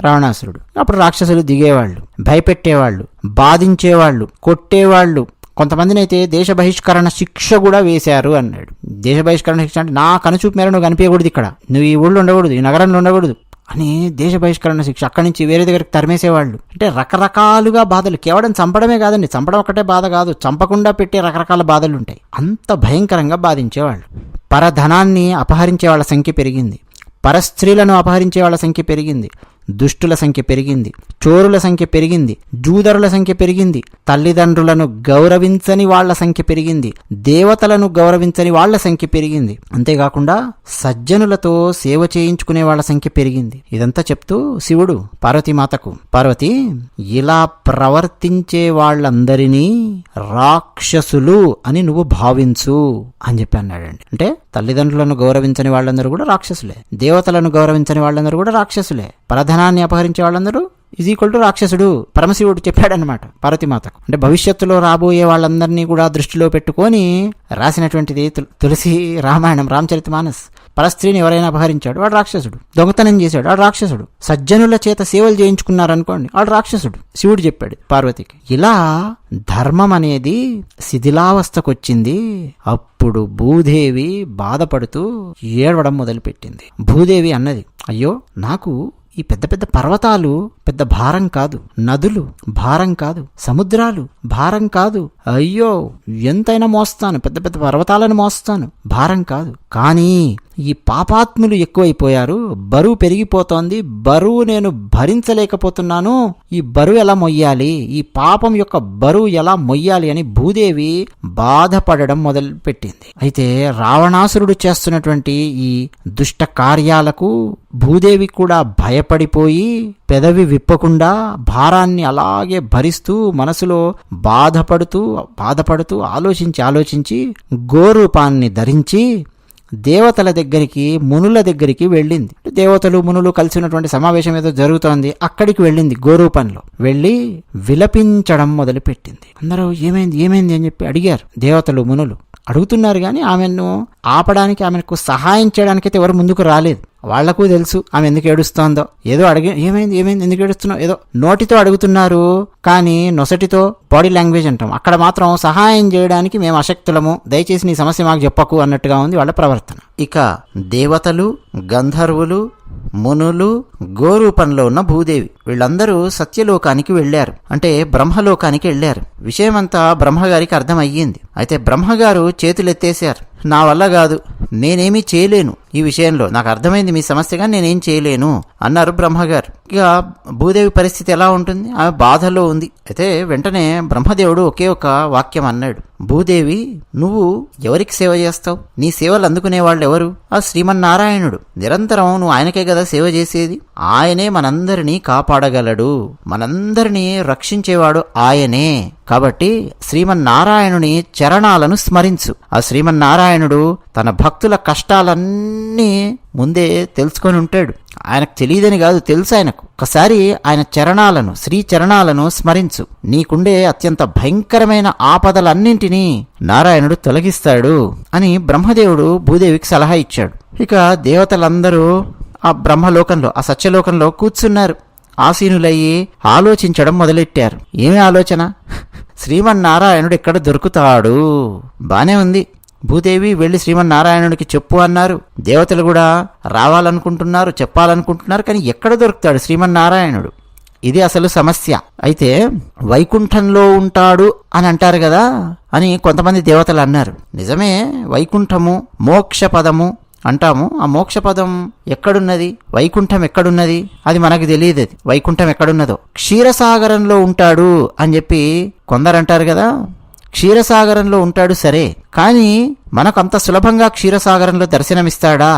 రావణాసురుడు. అప్పుడు రాక్షసులు దిగేవాళ్ళు, భయపెట్టేవాళ్ళు, బాధించేవాళ్ళు, కొట్టేవాళ్ళు. కొంతమందిని అయితే దేశ బహిష్కరణ శిక్ష కూడా వేశారు అన్నాడు. దేశ బహిష్కరణ శిక్ష అంటే, నా కనుచూపు మేర నువ్వు కనిపించకూడదు, ఇక్కడ నువ్వు ఈ ఊళ్ళో ఉండకూడదు, ఈ నగరంలో ఉండకూడదు అని దేశ బహిష్కరణ శిక్ష. అక్కడి నుంచి వేరే దగ్గరికి తరిమేసేవాళ్ళు. అంటే రకరకాలుగా బాధలు. కేవలం చంపడమే కాదండి, చంపడం ఒకటే బాధ కాదు, చంపకుండా పెట్టే రకరకాల బాధలు ఉంటాయి. అంత భయంకరంగా బాధించేవాళ్ళు. పరధనాన్ని అపహరించే వాళ్ళ సంఖ్య పెరిగింది, పరస్త్రీలను అపహరించే వాళ్ళ సంఖ్య పెరిగింది, దుష్టుల సంఖ్య పెరిగింది, చోరుల సంఖ్య పెరిగింది, జూదరుల సంఖ్య పెరిగింది, తల్లిదండ్రులను గౌరవించని వాళ్ల సంఖ్య పెరిగింది, దేవతలను గౌరవించని వాళ్ల సంఖ్య పెరిగింది. అంతేకాకుండా సజ్జనులతో సేవ చేయించుకునే వాళ్ల సంఖ్య పెరిగింది. ఇదంతా చెప్తూ శివుడు పార్వతీమాతకు, పార్వతి, ఇలా ప్రవర్తించే వాళ్ళందరినీ రాక్షసులు అని నువ్వు భావించు అని చెప్పి అన్నాడండి. అంటే తల్లిదండ్రులను గౌరవించని వాళ్ళందరూ కూడా రాక్షసులే, దేవతలను గౌరవించని వాళ్ళందరూ కూడా రాక్షసులే, పరధనాన్ని అపహరించే వాళ్ళందరూ ఈజ్ ఈక్వల్ టు రాక్షసుడు. పరమశివుడు చెప్పాడనమాట పార్వతీమాతకు. అంటే భవిష్యత్తులో రాబోయే వాళ్ళందరినీ కూడా దృష్టిలో పెట్టుకొని రాసినటువంటిది తులసి రామాయణం, రామచరితమానస్. పరస్త్రీని ఎవరైనా అపహరించాడు వాడు రాక్షసుడు, దొంగతనం చేశాడు వాడు రాక్షసుడు, సజ్జనుల చేత సేవలు చేయించుకున్నారనుకోండి వాడు రాక్షసుడు. శివుడు చెప్పాడు పార్వతికి. ఇలా ధర్మం అనేది శిథిలావస్థకొచ్చింది. అప్పుడు భూదేవి బాధపడుతూ ఏడవడం మొదలుపెట్టింది. భూదేవి అన్నది, అయ్యో నాకు ఈ పెద్ద పెద్ద పర్వతాలు పెద్ద భారం కాదు, నదులు భారం కాదు, సముద్రాలు భారం కాదు, అయ్యో ఎంతైనా మోస్తాను, పెద్ద పెద్ద పర్వతాలను మోస్తాను, భారం కాదు. కానీ ఈ పాపాత్ములు ఎక్కువైపోయారు, బరువు పెరిగిపోతోంది, బరువు నేను భరించలేకపోతున్నాను, ఈ బరువు ఎలా మొయ్యాలి, ఈ పాపం యొక్క బరువు ఎలా మొయ్యాలి అని భూదేవి బాధపడడం మొదలుపెట్టింది. అయితే రావణాసురుడు చేస్తున్నటువంటి ఈ దుష్ట కార్యాలకు భూదేవి కూడా భయపడిపోయి పెదవి విప్పకుండా భారాన్ని అలాగే భరిస్తూ మనసులో బాధపడుతూ ఆలోచించి గోరూపాన్ని ధరించి దేవతల దగ్గరికి, మునుల దగ్గరికి వెళ్ళింది. దేవతలు మునులు కలిసినటువంటి సమావేశం ఏదో జరుగుతోంది, అక్కడికి వెళ్ళింది. గోరూపంలో వెళ్ళి విలపించడం మొదలుపెట్టింది. అందరూ ఏమైంది అని చెప్పి అడిగారు. దేవతలు మునులు అడుగుతున్నారు కానీ ఆమెను ఆపడానికి, ఆమెకు సహాయం చేయడానికైతే ఎవరు ముందుకు రాలేదు. వాళ్లకు తెలుసు ఆమె ఎందుకు ఏడుస్తోందో. ఏదో ఏమైంది ఎందుకు ఏడుస్తున్నావు, ఏదో నోటితో అడుగుతున్నారు కానీ నొసటితో, బాడీ లాంగ్వేజ్ అంటాం, అక్కడ మాత్రం సహాయం చేయడానికి మేము అశక్తులము, దయచేసి నీ సమస్య మాకు చెప్పకు అన్నట్టుగా ఉంది వాళ్ళ ప్రవర్తన. ఇక దేవతలు, గంధర్వులు, మునులు, గోరూపంలో ఉన్న భూదేవి వీళ్ళందరూ సత్యలోకానికి వెళ్లారు, అంటే బ్రహ్మలోకానికి వెళ్లారు. విషయమంతా బ్రహ్మగారికి అర్థమయ్యింది. అయితే బ్రహ్మగారు చేతులెత్తేశారు, నా వల్ల కాదు, నేనేమీ చేయలేను, ఈ విషయంలో నాకు అర్థమైంది మీ సమస్యగా, నేనేం చేయలేను అన్నారు బ్రహ్మగారు. ఇక భూదేవి పరిస్థితి ఎలా ఉంటుంది, ఆమె బాధలో ఉంది. అయితే వెంటనే బ్రహ్మదేవుడు ఒకే ఒక వాక్యం అన్నాడు, భూదేవి, నువ్వు ఎవరికి సేవ చేస్తావు? నీ సేవలు అందుకునే వాళ్ళు ఎవరు? ఆ శ్రీమన్నారాయణుడు. నిరంతరం నువ్వు ఆయనకే కదా సేవ చేసేది. ఆయనే మనందరినీ కాపాడగలడు, మనందరినీ రక్షించేవాడు ఆయనే. కాబట్టి శ్రీమన్నారాయణుని చరణాలను స్మరించు. ఆ శ్రీమన్నారాయణుడు తన భక్తుల కష్టాలన్నీ ముందే తెలుసుకొని ఉంటాడు. ఆయనకు తెలియదని కాదు, తెలుసు ఆయనకు. ఒకసారి ఆయన చరణాలను, శ్రీ చరణాలను స్మరించు. నీకుండే అత్యంత భయంకరమైన ఆపదలన్నింటినీ నారాయణుడు తొలగిస్తాడు అని బ్రహ్మదేవుడు భూదేవికి సలహా ఇచ్చాడు. ఇక దేవతలందరూ ఆ బ్రహ్మలోకంలో, ఆ సత్యలోకంలో కూర్చున్నారు. ఆసీనులయ్యి ఆలోచించడం మొదలెట్టారు. ఏమి ఆలోచన? శ్రీమన్నారాయణుడు ఎక్కడ దొరుకుతాడు? బానే ఉంది. భూదేవి వెళ్ళి శ్రీమన్నారాయణుడికి చెప్పు అన్నారు. దేవతలు కూడా రావాలనుకుంటున్నారు, చెప్పాలనుకుంటున్నారు. కానీ ఎక్కడ దొరుకుతాడు శ్రీమన్నారాయణుడు? ఇది అసలు సమస్య. అయితే వైకుంఠంలో ఉంటాడు అని అంటారు కదా అని కొంతమంది దేవతలు అన్నారు. నిజమే, వైకుంఠము, మోక్షపదము అంటాము. ఆ మోక్షపదం ఎక్కడున్నది? వైకుంఠం ఎక్కడున్నది? అది మనకు తెలియదు. అది వైకుంఠం ఎక్కడున్నదో. క్షీరసాగరంలో ఉంటాడు అని చెప్పి కొందరంటారు కదా. క్షీరసాగరంలో ఉంటాడు సరే, కానీ మనకు అంత సులభంగా క్షీరసాగరంలో దర్శనమిస్తాడా?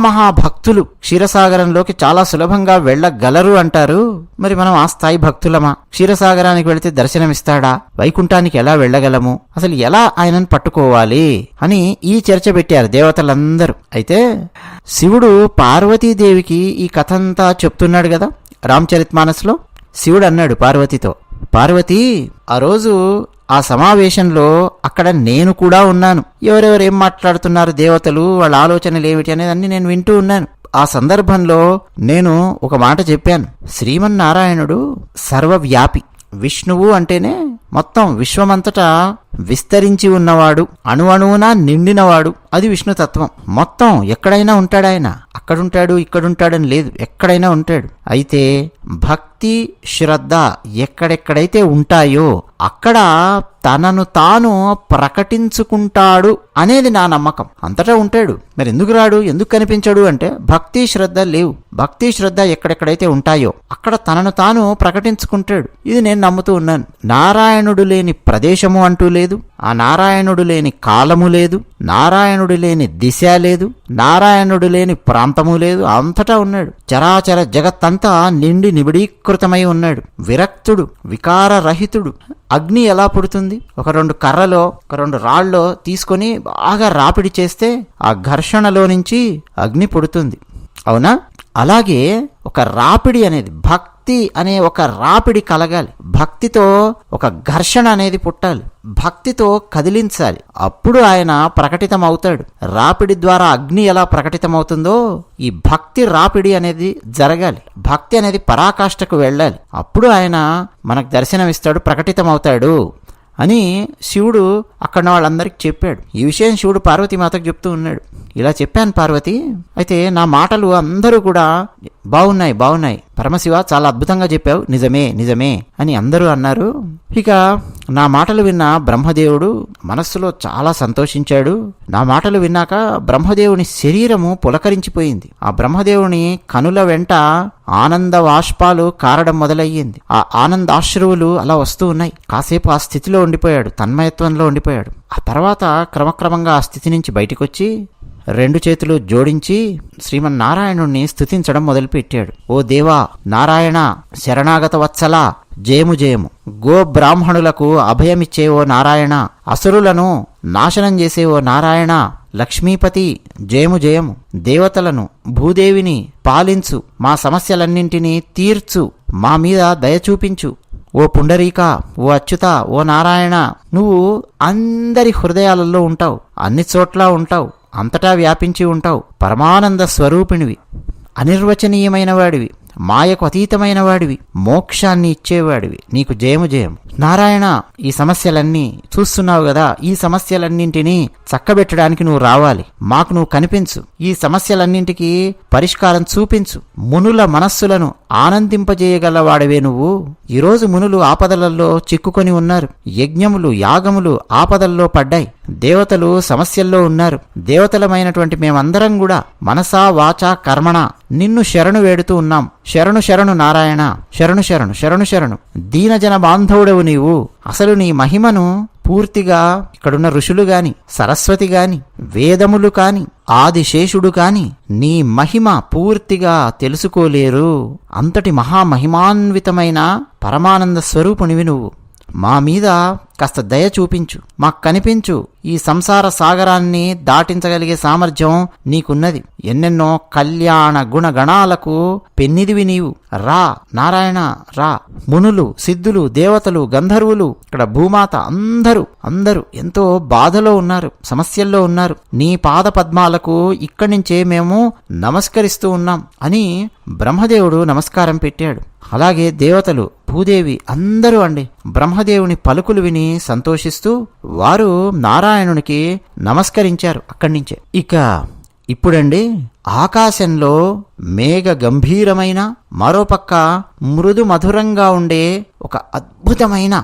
మహాభక్తులు క్షీరసాగరంలోకి చాలా సులభంగా వెళ్ళగలరు అంటారు. మరి మనం ఆ స్థాయి భక్తులమా? క్షీరసాగరానికి వెళితే దర్శనమిస్తాడా? వైకుంఠానికి ఎలా వెళ్ళగలము? అసలు ఎలా ఆయనను పట్టుకోవాలి అని ఈ చర్చ పెట్టారు దేవతలందరూ. అయితే శివుడు పార్వతీదేవికి ఈ కథంతా చెప్తున్నాడు కదా రామచరితమానస్లో. శివుడు అన్నాడు పార్వతితో, పార్వతి, ఆ రోజు ఆ సమావేశంలో అక్కడ నేను కూడా ఉన్నాను. ఎవరెవరేం మాట్లాడుతున్నారు దేవతలు, వాళ్ళ ఆలోచనలు ఏమిటి అనేది అన్ని నేను వింటూ ఉన్నాను. ఆ సందర్భంలో నేను ఒక మాట చెప్పాను. శ్రీమన్నారాయణుడు సర్వవ్యాపి. విష్ణువు అంటేనే మొత్తం విశ్వమంతటా విస్తరించి ఉన్నవాడు, అణువణువునా నిండినవాడు. అది విష్ణుతత్వం. మొత్తం ఎక్కడైనా ఉంటాడు ఆయన. అక్కడుంటాడు ఇక్కడుంటాడని లేదు, ఎక్కడైనా ఉంటాడు. అయితే భక్తి శ్రద్ధ ఎక్కడెక్కడైతే ఉంటాయో అక్కడ తనను తాను ప్రకటించుకుంటాడు అనేది నా నమ్మకం. అంతటా ఉంటాడు. మరి ఎందుకు రాడు, ఎందుకు కనిపించడు అంటే భక్తి శ్రద్ధ లేవు. భక్తి శ్రద్ధ ఎక్కడెక్కడైతే ఉంటాయో అక్కడ తనను తాను ప్రకటించుకుంటాడు. ఇది నేను నమ్ముతూ ఉన్నాను. నారాయణుడు లేని ప్రదేశము అంటూ లేదు, ఆ నారాయణుడు లేని కాలము లేదు, నారాయణుడు లేని దిశ లేదు, నారాయణుడు లేని ప్రాంతము లేదు. అంతటా ఉన్నాడు. చరాచర జగత్తంతా నిండి నిబిడీకృతమై ఉన్నాడు. విరక్తుడు, వికారరహితుడు. అగ్ని ఎలా పుడుతుంది? ఒక 2 కర్రలో, ఒక 2 రాళ్ళలో తీసుకొని బాగా రాపిడి చేస్తే ఆ ఘర్షణలో నుంచి అగ్ని పుడుతుంది, అవునా? అలాగే ఒక రాపిడి అనేది, భక్తి అనే ఒక రాపిడి కలగాలి. భక్తితో ఒక ఘర్షణ అనేది పుట్టాలి. భక్తితో కదిలించాలి. అప్పుడు ఆయన ప్రకటితం అవుతాడు. రాపిడి ద్వారా అగ్ని ఎలా ప్రకటితమవుతుందో ఈ భక్తి రాపిడి అనేది జరగాలి. భక్తి అనేది పరాకాష్ఠకు వెళ్ళాలి. అప్పుడు ఆయన మనకు దర్శనమిస్తాడు, ప్రకటితమవుతాడు అని శివుడు అక్కడ వాళ్ళందరికీ చెప్పాడు. ఈ విషయం శివుడు పార్వతీమాతకు చెప్తూ ఉన్నాడు. ఇలా చెప్పాను పార్వతి, అయితే నా మాటలు అందరూ కూడా బాగున్నాయి, పరమశివ చాలా అద్భుతంగా చెప్పావు, నిజమే నిజమే అని అందరూ అన్నారు. ఇక నా మాటలు విన్న బ్రహ్మదేవుడు మనస్సులో చాలా సంతోషించాడు. నా మాటలు విన్నాక బ్రహ్మదేవుని శరీరము పులకరించిపోయింది. ఆ బ్రహ్మదేవుని కనుల వెంట ఆనంద బాష్పాలు కారడం మొదలయ్యింది. ఆ ఆనందాశ్రువులు అలా వస్తూ ఉన్నాయి. కాసేపు ఆ స్థితిలో ఉండిపోయాడు, తన్మయత్వంలో ఉండిపోయాడు. ఆ తర్వాత క్రమక్రమంగా ఆ స్థితి నుంచి బయటికొచ్చి 2 చేతులు జోడించి శ్రీమన్నారాయణుణ్ణి స్తుతించడం మొదలుపెట్టాడు. ఓ దేవా నారాయణ, శరణాగత వత్సల, జయము జయము. గో బ్రాహ్మణులకు అభయమిచ్చే ఓ నారాయణ, అసురులను నాశనం చేసే ఓ నారాయణ, లక్ష్మీపతి జయము జయము. దేవతలను, భూదేవిని పాలించు, మా సమస్యలన్నింటినీ తీర్చు, మా మీద దయ చూపించు. ఓ పుండరీక, ఓ అచ్యుత, ఓ నారాయణ, నువ్వు అందరి హృదయాలలో ఉంటావు, అన్ని చోట్ల ఉంటావు, అంతటా వ్యాపించి ఉంటావు. పరమానంద స్వరూపిణివి, అనిర్వచనీయమైన వాడివి, మాయకు అతీతమైన వాడివి, మోక్షాన్ని ఇచ్చేవాడివి. నీకు జయము జయము. నారాయణ, ఈ సమస్యలన్నీ చూస్తున్నావు కదా, ఈ సమస్యలన్నింటినీ చక్కబెట్టడానికి నువ్వు రావాలి. మాకు నువ్వు కనిపించు, ఈ సమస్యలన్నింటికి పరిష్కారం చూపించు. మునుల మనస్సులను ఆనందింపజేయగలవాడివే నువ్వు. ఈరోజు మునులు ఆపదలలో చిక్కుకొని ఉన్నారు. యజ్ఞములు, యాగములు ఆపదల్లో పడ్డాయి. దేవతలు సమస్యల్లో ఉన్నారు. దేవతలమైనటువంటి మేమందరం కూడా మనసా వాచా కర్మణ నిన్ను శరణు వేడుతూ ఉన్నాం. శరణు శరణు నారాయణ, శరణు శరణు శరణు శరణు. దీనజన బాంధవుడవు నీవు. అసలు నీ మహిమను పూర్తిగా ఇక్కడున్న ఋషులు గాని, సరస్వతి గాని, వేదములు కాని, ఆదిశేషుడు కాని నీ మహిమ పూర్తిగా తెలుసుకోలేరు. అంతటి మహామహిమాన్వితమైన పరమానంద స్వరూపునివి నువ్వు. మా మీద కాస్త దయ చూపించు, మాకు కనిపించు. ఈ సంసార సాగరాన్ని దాటించగలిగే సామర్థ్యం నీకున్నది. ఎన్నెన్నో కళ్యాణ గుణగణాలకు పెన్నిదివి నీవు. రా నారాయణ రా. మునులు, సిద్ధులు, దేవతలు, గంధర్వులు, ఇక్కడ భూమాత అందరూ ఎంతో బాధలో ఉన్నారు, సమస్యల్లో ఉన్నారు. నీ పాద పద్మాలకు ఇక్కడి నుంచే మేము నమస్కరిస్తూ ఉన్నాం అని బ్రహ్మదేవుడు నమస్కారం పెట్టాడు. అలాగే దేవతలు, భూదేవి అందరూ బ్రహ్మదేవుని పలుకులు విని సంతోషిస్తూ వారు నారాయణునికి నమస్కరించారు అక్కడి నుంచే. ఇక ఇప్పుడండి ఆకాశంలో మేఘ గంభీరమైన, మరోపక్క మృదు మధురంగా ఉండే ఒక అద్భుతమైన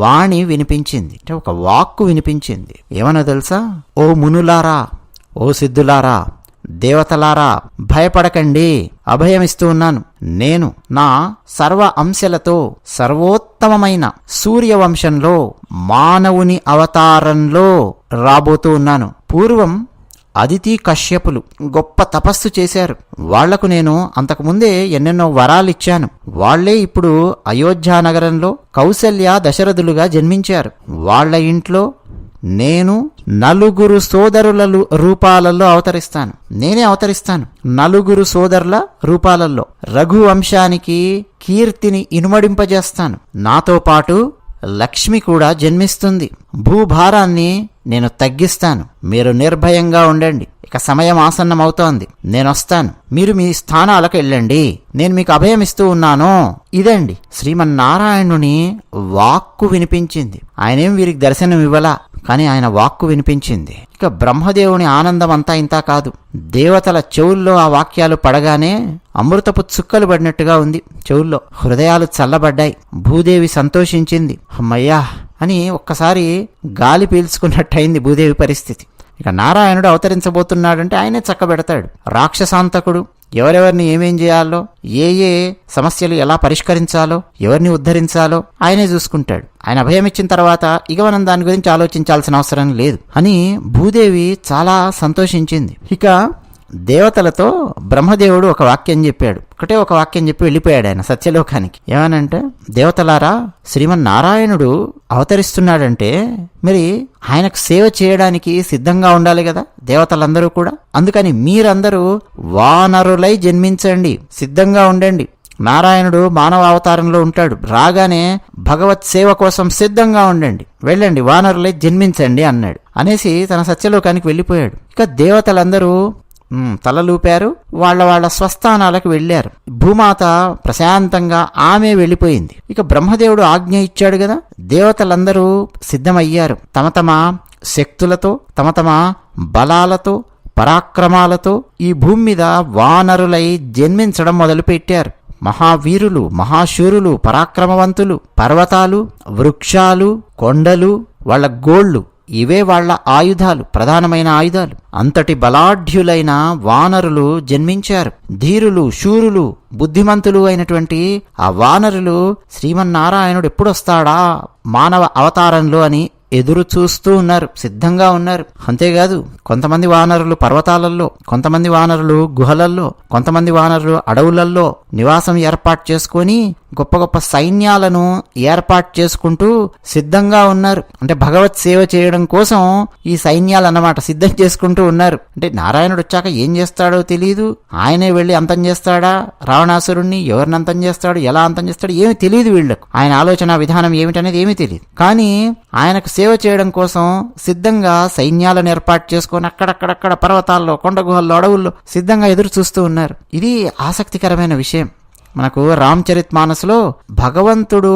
వాణి వినిపించింది. అంటే ఒక వాక్కు వినిపించింది. ఏమన్నా తెలుసా? ఓ మునులారా, ఓ సిద్ధులారా, దేవతలారా, భయపడకండి, అభయమిస్తూ ఉన్నాను. నేను నా సర్వ అంశలతో సర్వోత్తమమైన సూర్యవంశంలో మానవుని అవతారంలో రాబోతూ ఉన్నాను. పూర్వం అదితి కశ్యపులు గొప్ప తపస్సు చేశారు. వాళ్లకు నేను అంతకుముందే ఎన్నెన్నో వరాలిచ్చాను. వాళ్లే ఇప్పుడు అయోధ్యానగరంలో కౌసల్య, దశరథులుగా జన్మించారు. వాళ్ల ఇంట్లో నేను నలుగురు సోదరుల రూపాలలో అవతరిస్తాను. నేనే అవతరిస్తాను నలుగురు సోదరుల రూపాలలో. రఘు వంశానికి కీర్తిని ఇనుమడింపజేస్తాను. నాతో పాటు లక్ష్మి కూడా జన్మిస్తుంది. భూభారాన్ని నేను తగ్గిస్తాను. మీరు నిర్భయంగా ఉండండి. ఇక సమయం ఆసన్నమవుతోంది. నేనొస్తాను. మీరు మీ స్థానాలకు వెళ్ళండి. నేను మీకు అభయమిస్తూ ఉన్నాను. ఇదండి శ్రీమన్నారాయణుని వాక్కు వినిపించింది. ఆయనేం వీరికి దర్శనం ఇవ్వలా, కానీ ఆయన వాక్కు వినిపించింది. ఇక బ్రహ్మదేవుని ఆనందం అంతా ఇంతా కాదు. దేవతల చెవుల్లో ఆ వాక్యాలు పడగానే అమృతపు చుక్కలు పడినట్టుగా ఉంది. చెవుల్లో హృదయాలు చల్లబడ్డాయి. భూదేవి సంతోషించింది. అమ్మయ్యా అని ఒక్కసారి గాలి పీల్చుకున్నట్టయింది భూదేవి పరిస్థితి. ఇక నారాయణుడు అవతరించబోతున్నాడంటే ఆయనే చక్కబెడతాడు. రాక్షసాంతకుడు ఎవరెవరిని ఏమేం చేయాలో, ఏ ఏ సమస్యలు ఎలా పరిష్కరించాలో, ఎవరిని ఉద్ధరించాలో ఆయనే చూసుకుంటాడు. ఆయన అభయమిచ్చిన తర్వాత ఇక మనం దాని గురించి ఆలోచించాల్సిన అవసరం లేదు అని భూదేవి చాలా సంతోషించింది. ఇక దేవతలతో బ్రహ్మదేవుడు ఒక వాక్యం చెప్పాడు. ఒకటే ఒక వాక్యం చెప్పి వెళ్ళిపోయాడు ఆయన సత్యలోకానికి. ఏమనంటే, దేవతలారా, శ్రీమన్నారాయణుడు అవతరిస్తున్నాడంటే మరి ఆయనకు సేవ చేయడానికి సిద్ధంగా ఉండాలి కదా దేవతలందరూ కూడా. అందుకని మీరందరూ వానరులై జన్మించండి, సిద్ధంగా ఉండండి. నారాయణుడు మానవ అవతారంలో ఉంటాడు. రాగానే భగవత్ సేవ కోసం సిద్ధంగా ఉండండి, వెళ్ళండి, వానరులై జన్మించండి అన్నాడు. అనేసి తన సత్యలోకానికి వెళ్ళిపోయాడు. ఇక దేవతలందరూ తలలూపారు, వాళ్ళ స్వస్థానాలకు వెళ్లారు. భూమాత ప్రశాంతంగా ఆమె వెళ్ళిపోయింది. ఇక బ్రహ్మదేవుడు ఆజ్ఞ ఇచ్చాడు కదా, దేవతలందరూ సిద్ధమయ్యారు. తమ తమ శక్తులతో, తమ తమ బలాలతో, పరాక్రమాలతో ఈ భూమి మీద వానరులై జన్మించడం మొదలుపెట్టారు. మహావీరులు, మహాశూరులు, పరాక్రమవంతులు. పర్వతాలు, వృక్షాలు, కొండలు, వాళ్ళ గోళ్లు, ఇవే వాళ్ల ఆయుధాలు, ప్రధానమైన ఆయుధాలు. అంతటి బలాఢ్యులైన వానరులు జన్మించారు. ధీరులు, శూరులు, బుద్ధిమంతులు అయినటువంటి ఆ వానరులు శ్రీమన్నారాయణుడు ఎప్పుడొస్తాడా మానవ అవతారంలో అని ఎదురు చూస్తూ ఉన్నారు, సిద్ధంగా ఉన్నారు. అంతేకాదు, కొంతమంది వానరులు పర్వతాలలో, కొంతమంది వానరులు గుహలల్లో, కొంతమంది వానరులు అడవులల్లో నివాసం ఏర్పాటు చేసుకొని గొప్ప గొప్ప సైన్యాలను ఏర్పాటు చేసుకుంటూ సిద్ధంగా ఉన్నారు. అంటే భగవత్ సేవ చేయడం కోసం ఈ సైన్యాలు అన్నమాట సిద్ధం చేసుకుంటూ ఉన్నారు. అంటే నారాయణుడు వచ్చాక ఏం చేస్తాడో తెలియదు. ఆయనే వెళ్ళి అంతం చేస్తాడా రావణాసురుణ్ణి, ఎవరిని అంతం చేస్తాడు, ఎలా అంతం చేస్తాడు ఏమి తెలియదు వీళ్లకు. ఆయన ఆలోచన విధానం ఏమిటనేది ఏమీ తెలియదు. కానీ ఆయనకు సేవ చేయడం కోసం సిద్ధంగా సైన్యాలను ఏర్పాటు చేసుకొని అక్కడక్కడక్కడ పర్వతాల్లో, కొండ గుహల్లో, అడవుల్లో సిద్ధంగా ఎదురు చూస్తూ ఉన్నారు. ఇది ఆసక్తికరమైన విషయం. మనకు రామచరితమానస్లో భగవంతుడు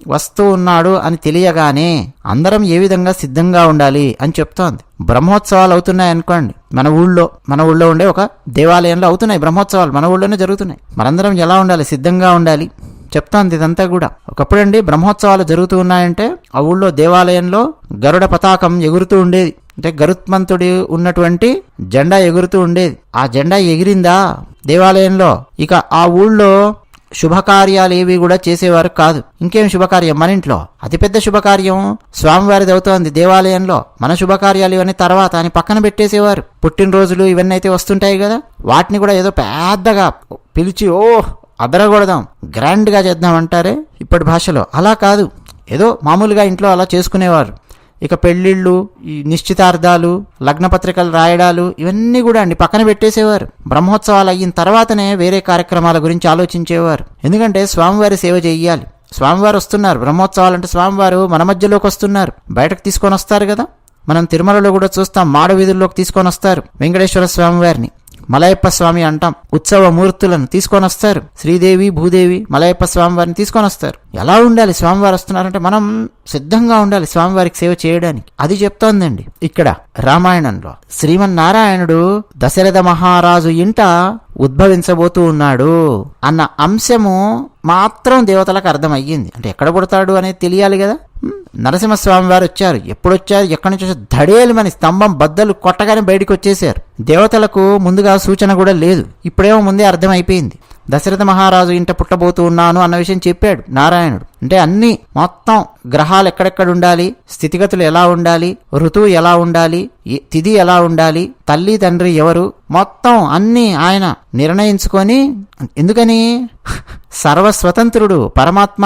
వస్తూ ఉన్నాడు అని తెలియగానే అందరం ఏ విధంగా సిద్ధంగా ఉండాలి అని చెప్తోంది. బ్రహ్మోత్సవాలు అవుతున్నాయి అనుకోండి, మన ఊళ్ళో ఉండే ఒక దేవాలయంలో అవుతున్నాయి బ్రహ్మోత్సవాలు, మన ఊళ్ళోనే జరుగుతున్నాయి. మనందరం ఎలా ఉండాలి, సిద్ధంగా ఉండాలి చెప్తాంది ఇదంతా కూడా. ఒకప్పుడండి బ్రహ్మోత్సవాలు జరుగుతూ ఉన్నాయంటే ఆ ఊళ్ళో దేవాలయంలో గరుడ పతాకం ఎగురుతూ ఉండేది. అంటే గరుత్మంతుడి ఉన్నటువంటి జెండా ఎగురుతూ ఉండేది. ఆ జెండా ఎగిరిందా దేవాలయంలో, ఇక ఆ ఊళ్ళో శుభకార్యాలు ఏవి కూడా చేసేవారు కాదు. ఇంకేం శుభకార్యం, మన ఇంట్లో అతిపెద్ద శుభకార్యం స్వామివారిది అవుతోంది దేవాలయంలో, మన శుభకార్యాలు ఇవన్నీ తర్వాత అని పక్కన పెట్టేసేవారు. పుట్టినరోజులు ఇవన్నీ అయితే వస్తుంటాయి కదా, వాటిని కూడా ఏదో పెద్దగా పిలిచి అదరగొడదాం, గ్రాండ్ గా చేద్దాం అంటారే ఇప్పటి భాషలో, అలా కాదు, ఏదో మామూలుగా ఇంట్లో అలా చేసుకునేవారు. ఇక పెళ్లిళ్ళు, ఈ నిశ్చితార్థాలు, లగ్నపత్రికలు రాయడాలు ఇవన్నీ కూడా పక్కన పెట్టేసేవారు. బ్రహ్మోత్సవాలు అయిన తర్వాతనే వేరే కార్యక్రమాల గురించి ఆలోచించేవారు. ఎందుకంటే స్వామివారి సేవ చెయ్యాలి. స్వామివారు వస్తున్నారు, బ్రహ్మోత్సవాలంటే స్వామివారు మన మధ్యలోకి వస్తున్నారు, బయటకు తీసుకొని వస్తారు కదా. మనం తిరుమలలో కూడా చూస్తాం, మాడ వీధుల్లోకి తీసుకొని వస్తారు వెంకటేశ్వర స్వామివారిని, మలయప్ప స్వామి అంటాం, ఉత్సవ మూర్తులను తీసుకొని వస్తారు, శ్రీదేవి భూదేవి మలయప్ప స్వామివారిని తీసుకొని వస్తారు. ఎలా ఉండాలి, స్వామివారు వస్తున్నారంటే మనం సిద్ధంగా ఉండాలి స్వామివారికి సేవ చేయడానికి. అది చెప్తోందండి ఇక్కడ రామాయణంలో. శ్రీమన్నారాయణుడు దశరథ మహారాజు ఇంట ఉద్భవించబోతూ ఉన్నాడు అన్న అంశము మాత్రం దేవతలకు అర్థమయ్యింది. అంటే ఎక్కడ పుడతాడు అనేది తెలియాలి కదా. నరసింహస్వామి వారు వచ్చారు, ఎప్పుడొచ్చారు, ఎక్కడి నుంచి వచ్చారు, ధడేలుమని స్తంభం బద్దలు కొట్టగానే బయటకు వచ్చేసారు. దేవతలకు ముందుగా సూచన కూడా లేదు, ఇప్పుడేమో ముందే అర్థమైపోయింది. దశరథ మహారాజు ఇంట పుట్టబోతూ ఉన్నాను అన్న విషయం చెప్పాడు నారాయణుడు. అంటే అన్ని మొత్తం గ్రహాలు ఎక్కడెక్కడ ఉండాలి, స్థితిగతులు ఎలా ఉండాలి, ఋతువు ఎలా ఉండాలి, తిథి ఎలా ఉండాలి, తల్లి తండ్రి ఎవరు, మొత్తం అన్ని ఆయన నిర్ణయించుకొని. ఎందుకని, సర్వస్వతంత్రుడు పరమాత్మ,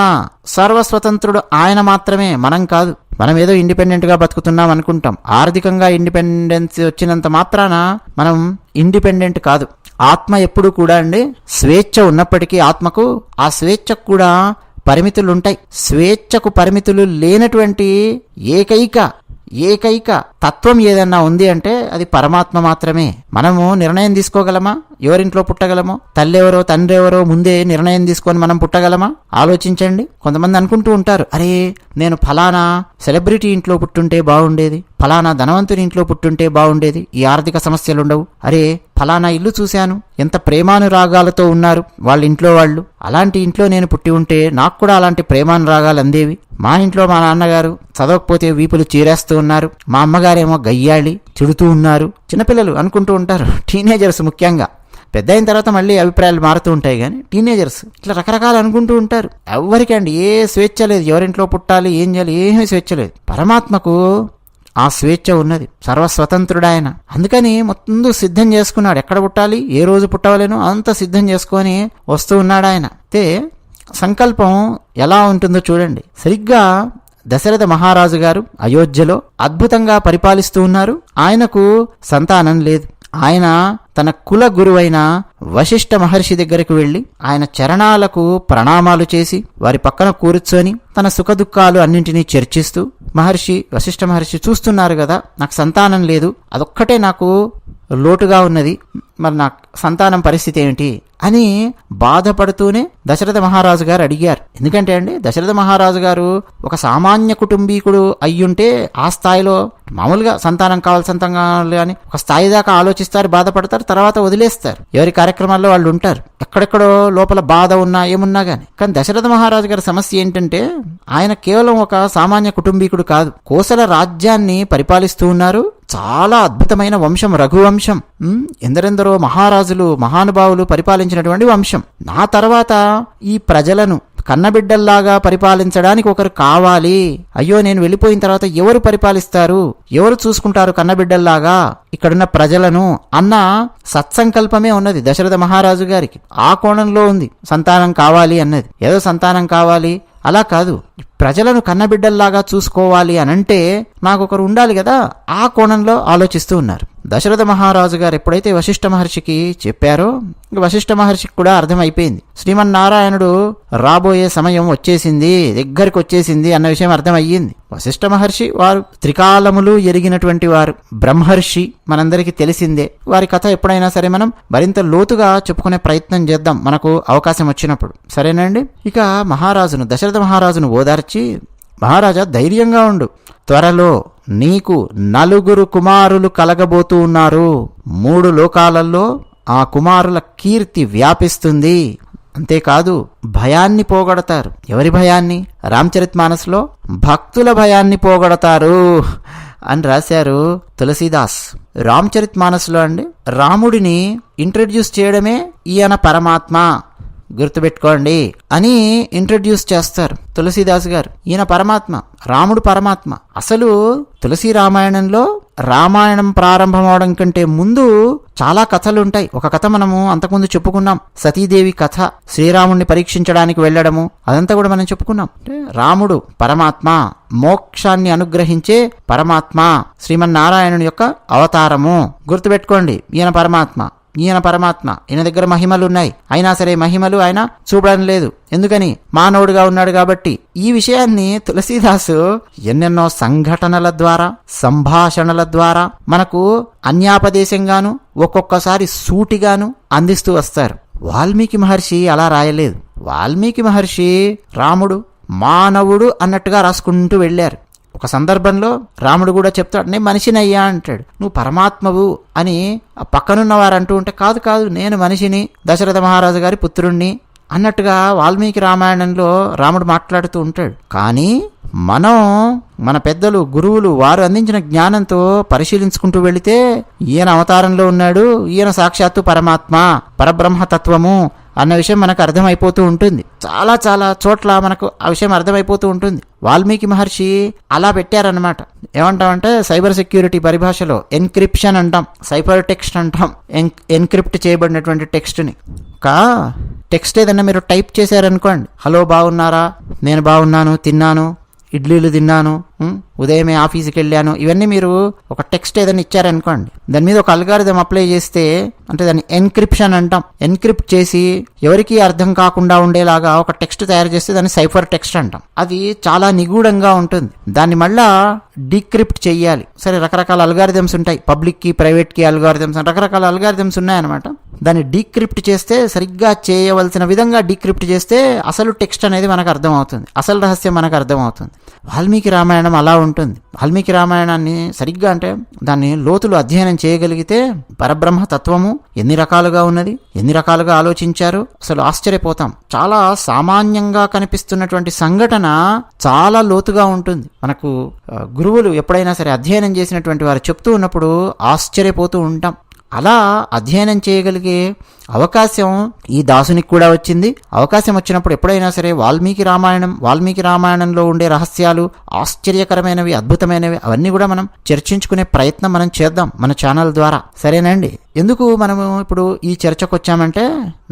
సర్వస్వతంత్రుడు ఆయన మాత్రమే, మనం కాదు. మనం ఏదో ఇండిపెండెంట్ గా బతుకుతున్నాం అనుకుంటాం. ఆర్థికంగా ఇండిపెండెన్స్ వచ్చినంత మాత్రాన మనం ఇండిపెండెంట్ కాదు. ఆత్మ ఎప్పుడు కూడా స్వేచ్ఛ ఉన్నప్పటికీ ఆత్మకు, ఆ స్వేచ్ఛకు కూడా పరిమితులు ఉంటాయి. స్వేచ్ఛకు పరిమితులు లేనటువంటి ఏకైక తత్వం ఏదన్నా ఉంది అంటే అది పరమాత్మ మాత్రమే. మనము నిర్ణయం తీసుకోగలమా ఎవరింట్లో పుట్టగలమో, తల్లి ఎవరో తండ్రి ఎవరో ముందే నిర్ణయం తీసుకొని మనం పుట్టగలమా? ఆలోచించండి. కొంతమంది అనుకుంటూ ఉంటారు, అరే నేను ఫలానా సెలబ్రిటీ ఇంట్లో పుట్టుంటే బాగుండేది, ఫలానా ధనవంతుని ఇంట్లో పుట్టుంటే బాగుండేది, ఈ ఆర్థిక సమస్యలుండవు. అరే ఫలానా ఇల్లు చూశాను, ఎంత ప్రేమానురాగాలతో ఉన్నారు వాళ్ళ ఇంట్లో వాళ్ళు, అలాంటి ఇంట్లో నేను పుట్టి ఉంటే నాకు కూడా అలాంటి ప్రేమానురాగాలు అందేవి. మా ఇంట్లో మా నాన్నగారు చదవకపోతే వీపులు చీరేస్తూ ఉన్నారు, మా అమ్మగారేమో గయ్యాళి తిడుతూ ఉన్నారు. చిన్నపిల్లలు అనుకుంటూ ఉంటారు, టీనేజర్స్ ముఖ్యంగా. పెద్ద అయిన తర్వాత మళ్ళీ అభిప్రాయాలు మారుతూ ఉంటాయి, కానీ టీనేజర్స్ ఇట్లా రకరకాలు అనుకుంటూ ఉంటారు. ఎవరికండి ఏ స్వేచ్ఛ లేదు, ఎవరింట్లో పుట్టాలి ఏం చేయాలి ఏమీ స్వేచ్ఛ లేదు. పరమాత్మకు ఆ స్వేచ్ఛ ఉన్నది, సర్వస్వతంత్రుడాయన. అందుకని ముందు సిద్ధం చేసుకున్నాడు, ఎక్కడ పుట్టాలి, ఏ రోజు పుట్టవలేను అంత సిద్ధం చేసుకొని వస్తూ ఉన్నాడు ఆయన. అయితే సంకల్పం ఎలా ఉంటుందో చూడండి. సరిగ్గా దశరథ మహారాజు గారు అయోధ్యలో అద్భుతంగా పరిపాలిస్తూ ఉన్నారు. ఆయనకు సంతానం లేదు. ఆయన తన కుల గురువైన వశిష్ఠ మహర్షి దగ్గరకు వెళ్లి ఆయన చరణాలకు ప్రణామాలు చేసి వారి పక్కన కూర్చొని తన సుఖదుఖాలు అన్నింటినీ చర్చిస్తూ, వశిష్ఠ మహర్షి చూస్తున్నారు కదా, నాకు సంతానం లేదు, అదొక్కటే నాకు లోటుగా ఉన్నది, మరి నా సంతానం పరిస్థితి ఏమిటి అని బాధపడుతూనే దశరథ మహారాజు గారు అడిగారు. ఎందుకంటే దశరథ మహారాజు గారు ఒక సామాన్య కుటుంబీకుడు అయ్యుంటే ఆ స్థాయిలో మామూలుగా సంతానం కావాలి అని ఒక స్థాయి దాకా ఆలోచిస్తారు, బాధపడతారు, తర్వాత వదిలేస్తారు, ఎవరి కార్యక్రమాల్లో వాళ్ళు ఉంటారు, ఎక్కడెక్కడో లోపల బాధ ఉన్నా ఏమున్నా గాని. కానీ దశరథ మహారాజు గారి సమస్య ఏంటంటే ఆయన కేవలం ఒక సామాన్య కుటుంబీకుడు కాదు, కోసల రాజ్యాన్ని పరిపాలిస్తూ ఉన్నారు. చాలా అద్భుతమైన వంశం, రఘువంశం. ఎందరెందరో మహారాజులు మహానుభావులు పరిపాలించినటువంటి వంశం. నా తర్వాత ఈ ప్రజలను కన్నబిడ్డల్లాగా పరిపాలించడానికి ఒకరు కావాలి. అయ్యో నేను వెళ్ళిపోయిన తర్వాత ఎవరు పరిపాలిస్తారు, ఎవరు చూసుకుంటారు కన్నబిడ్డల్లాగా ఇక్కడున్న ప్రజలను అన్న సత్సంకల్పమే ఉన్నది దశరథ మహారాజు గారికి. ఆ కోణంలో ఉంది సంతానం కావాలి అన్నది. ఏదో సంతానం కావాలి అలా కాదు, ప్రజలను కన్నబిడ్డల్లాగా చూసుకోవాలి అనంటే నాకు ఒకరు ఉండాలి కదా, ఆ కోణంలో ఆలోచిస్తూ ఉన్నారు. దశరథ మహారాజు గారు ఎప్పుడైతే వశిష్ఠ మహర్షికి చెప్పారో వశిష్ఠ మహర్షికి కూడా అర్థమైపోయింది, శ్రీమన్నారాయణుడు రాబోయే సమయం వచ్చేసింది, దగ్గరికి వచ్చేసింది అన్న విషయం అర్థమయ్యింది. వశిష్ఠ మహర్షి వారు త్రికాలములు ఎరిగినటువంటి వారు, బ్రహ్మర్షి, మనందరికీ తెలిసిందే. వారి కథ ఎప్పుడైనా సరే మనం మరింత లోతుగా చెప్పుకునే ప్రయత్నం చేద్దాం మనకు అవకాశం వచ్చినప్పుడు, సరేనండి. ఇక దశరథ మహారాజును ఓదార్చి, మహారాజా ధైర్యంగా ఉండు, త్వరలో నీకు 4 కుమారులు కలగబోతూ ఉన్నారు. 3 లోకాలలో ఆ కుమారుల కీర్తి వ్యాపిస్తుంది. అంతేకాదు భయాన్ని పోగొడతారు. ఎవరి భయాన్ని? రామచరితమానస్లో భక్తుల భయాన్ని పోగొడతారు అని రాశారు తులసీదాస్. రామచరితమానస్లో రాముడిని ఇంట్రడ్యూస్ చేయడమే ఈయన పరమాత్మ, గుర్తుపెట్టుకోండి అని ఇంట్రడ్యూస్ చేస్తారు తులసీదాస్ గారు. ఈయన పరమాత్మ, రాముడు పరమాత్మ. అసలు తులసి రామాయణంలో రామాయణం ప్రారంభం అవడం కంటే ముందు చాలా కథలుంటాయి. ఒక కథ మనము అంతకుముందు చెప్పుకున్నాం, సతీదేవి కథ. శ్రీరాముడిని పరీక్షించడానికి వెళ్ళడము, అదంతా కూడా మనం చెప్పుకున్నాం. అంటే రాముడు పరమాత్మ, మోక్షాన్ని అనుగ్రహించే పరమాత్మ, శ్రీమన్నారాయణుని యొక్క అవతారము. గుర్తుపెట్టుకోండి, ఈయన పరమాత్మ, ఈయన పరమాత్మ. ఈయన దగ్గర మహిమలు ఉన్నాయి, అయినా సరే మహిమలు ఆయన చూపడం లేదు. ఎందుకని? మానవుడుగా ఉన్నాడు కాబట్టి. ఈ విషయాన్ని తులసీదాసు ఎన్నెన్నో సంఘటనల ద్వారా, సంభాషణల ద్వారా మనకు అన్యాపదేశంగాను, ఒక్కొక్కసారి సూటిగాను అందిస్తూ వస్తారు. వాల్మీకి మహర్షి అలా రాయలేదు. వాల్మీకి మహర్షి రాముడు మానవుడు అన్నట్టుగా రాసుకుంటూ వెళ్ళారు. ఒక సందర్భంలో రాముడు కూడా చెప్తాడు, నేను మనిషినయ్యా అంటాడు. నువ్వు పరమాత్మవు అని పక్కనున్న వారు అంటూ ఉంటే, కాదు కాదు నేను మనిషిని, దశరథ మహారాజు గారి పుత్రుణ్ణి అన్నట్టుగా వాల్మీకి రామాయణంలో రాముడు మాట్లాడుతూ ఉంటాడు. కానీ మనం మన పెద్దలు, గురువులు వారు అందించిన జ్ఞానంతో పరిశీలించుకుంటూ వెళితే ఈయన అవతారంలో ఉన్నాడు, ఈయన సాక్షాత్తు పరమాత్మ, పరబ్రహ్మతత్వము అన్న విషయం మనకు అర్థమైపోతూ ఉంటుంది. చాలా చాలా చోట్ల మనకు ఆ విషయం అర్థమైపోతూ ఉంటుంది. వాల్మీకి మహర్షి అలా పెట్టారనమాట. ఏమంటామంటే సైబర్ సెక్యూరిటీ పరిభాషలో ఎన్క్రిప్షన్ అంటాం, సైబర్ టెక్స్ట్ అంటాం. ఎన్క్రిప్ట్ చేయబడినటువంటి టెక్స్ట్ని. ఒక టెక్స్ట్ ఏదన్నా మీరు టైప్ చేశారనుకోండి, హలో బాగున్నారా, నేను బాగున్నాను, తిన్నాను, ఇడ్లీలు తిన్నాను, ఉదయమే ఆఫీస్కి వెళ్ళాను, ఇవన్నీ మీరు ఒక టెక్స్ట్ ఏదైనా ఇచ్చారనుకోండి, దాని మీద ఒక అల్గారిథం అప్లై చేస్తే, అంటే దాన్ని ఎన్క్రిప్షన్ అంటాం. ఎన్క్రిప్ట్ చేసి ఎవరికీ అర్థం కాకుండా ఉండేలాగా ఒక టెక్స్ట్ తయారు చేస్తే దాన్ని సైఫర్ టెక్స్ట్ అంటాం. అది చాలా నిగూఢంగా ఉంటుంది. దాన్ని మళ్ళా డీక్రిప్ట్ చెయ్యాలి. సరే, రకరకాల అల్గారిథమ్స్ ఉంటాయి, పబ్లిక్కి ప్రైవేట్కి అల్గారిథమ్స్, రకరకాల అల్గారిథమ్స్ ఉన్నాయన్నమాట. దాన్ని డీక్రిప్ట్ చేస్తే, సరిగ్గా చేయవలసిన విధంగా డీక్రిప్ట్ చేస్తే అసలు టెక్స్ట్ అనేది మనకు అర్థమవుతుంది, అసలు రహస్యం మనకు అర్థమవుతుంది. వాల్మీకి రామాయణం అలా ఉంటుంది. వాల్మీకి రామాయణాన్ని సరిగ్గా, అంటే దాన్ని లోతులు అధ్యయనం చేయగలిగితే పరబ్రహ్మ తత్వము ఎన్ని రకాలుగా ఉన్నది, ఎన్ని రకాలుగా ఆలోచించారు, అసలు ఆశ్చర్యపోతాం. చాలా సామాన్యంగా కనిపిస్తున్నటువంటి సంఘటన చాలా లోతుగా ఉంటుంది. మనకు గురువులు ఎప్పుడైనా సరే అధ్యయనం చేసినటువంటి వారు చెప్తూ ఉన్నప్పుడు ఆశ్చర్యపోతూ ఉంటాం. అలా అధ్యయనం చేయగలిగే అవకాశం ఈ దాసునికి కూడా వచ్చింది. అవకాశం వచ్చినప్పుడు ఎప్పుడైనా సరే వాల్మీకి రామాయణంలో ఉండే రహస్యాలు, ఆశ్చర్యకరమైనవి, అద్భుతమైనవి, అవన్నీ కూడా మనం చర్చించుకునే ప్రయత్నం మనం చేద్దాం మన ఛానల్ ద్వారా. సరేనండి. ఎందుకు మనము ఇప్పుడు ఈ చర్చకు వచ్చామంటే,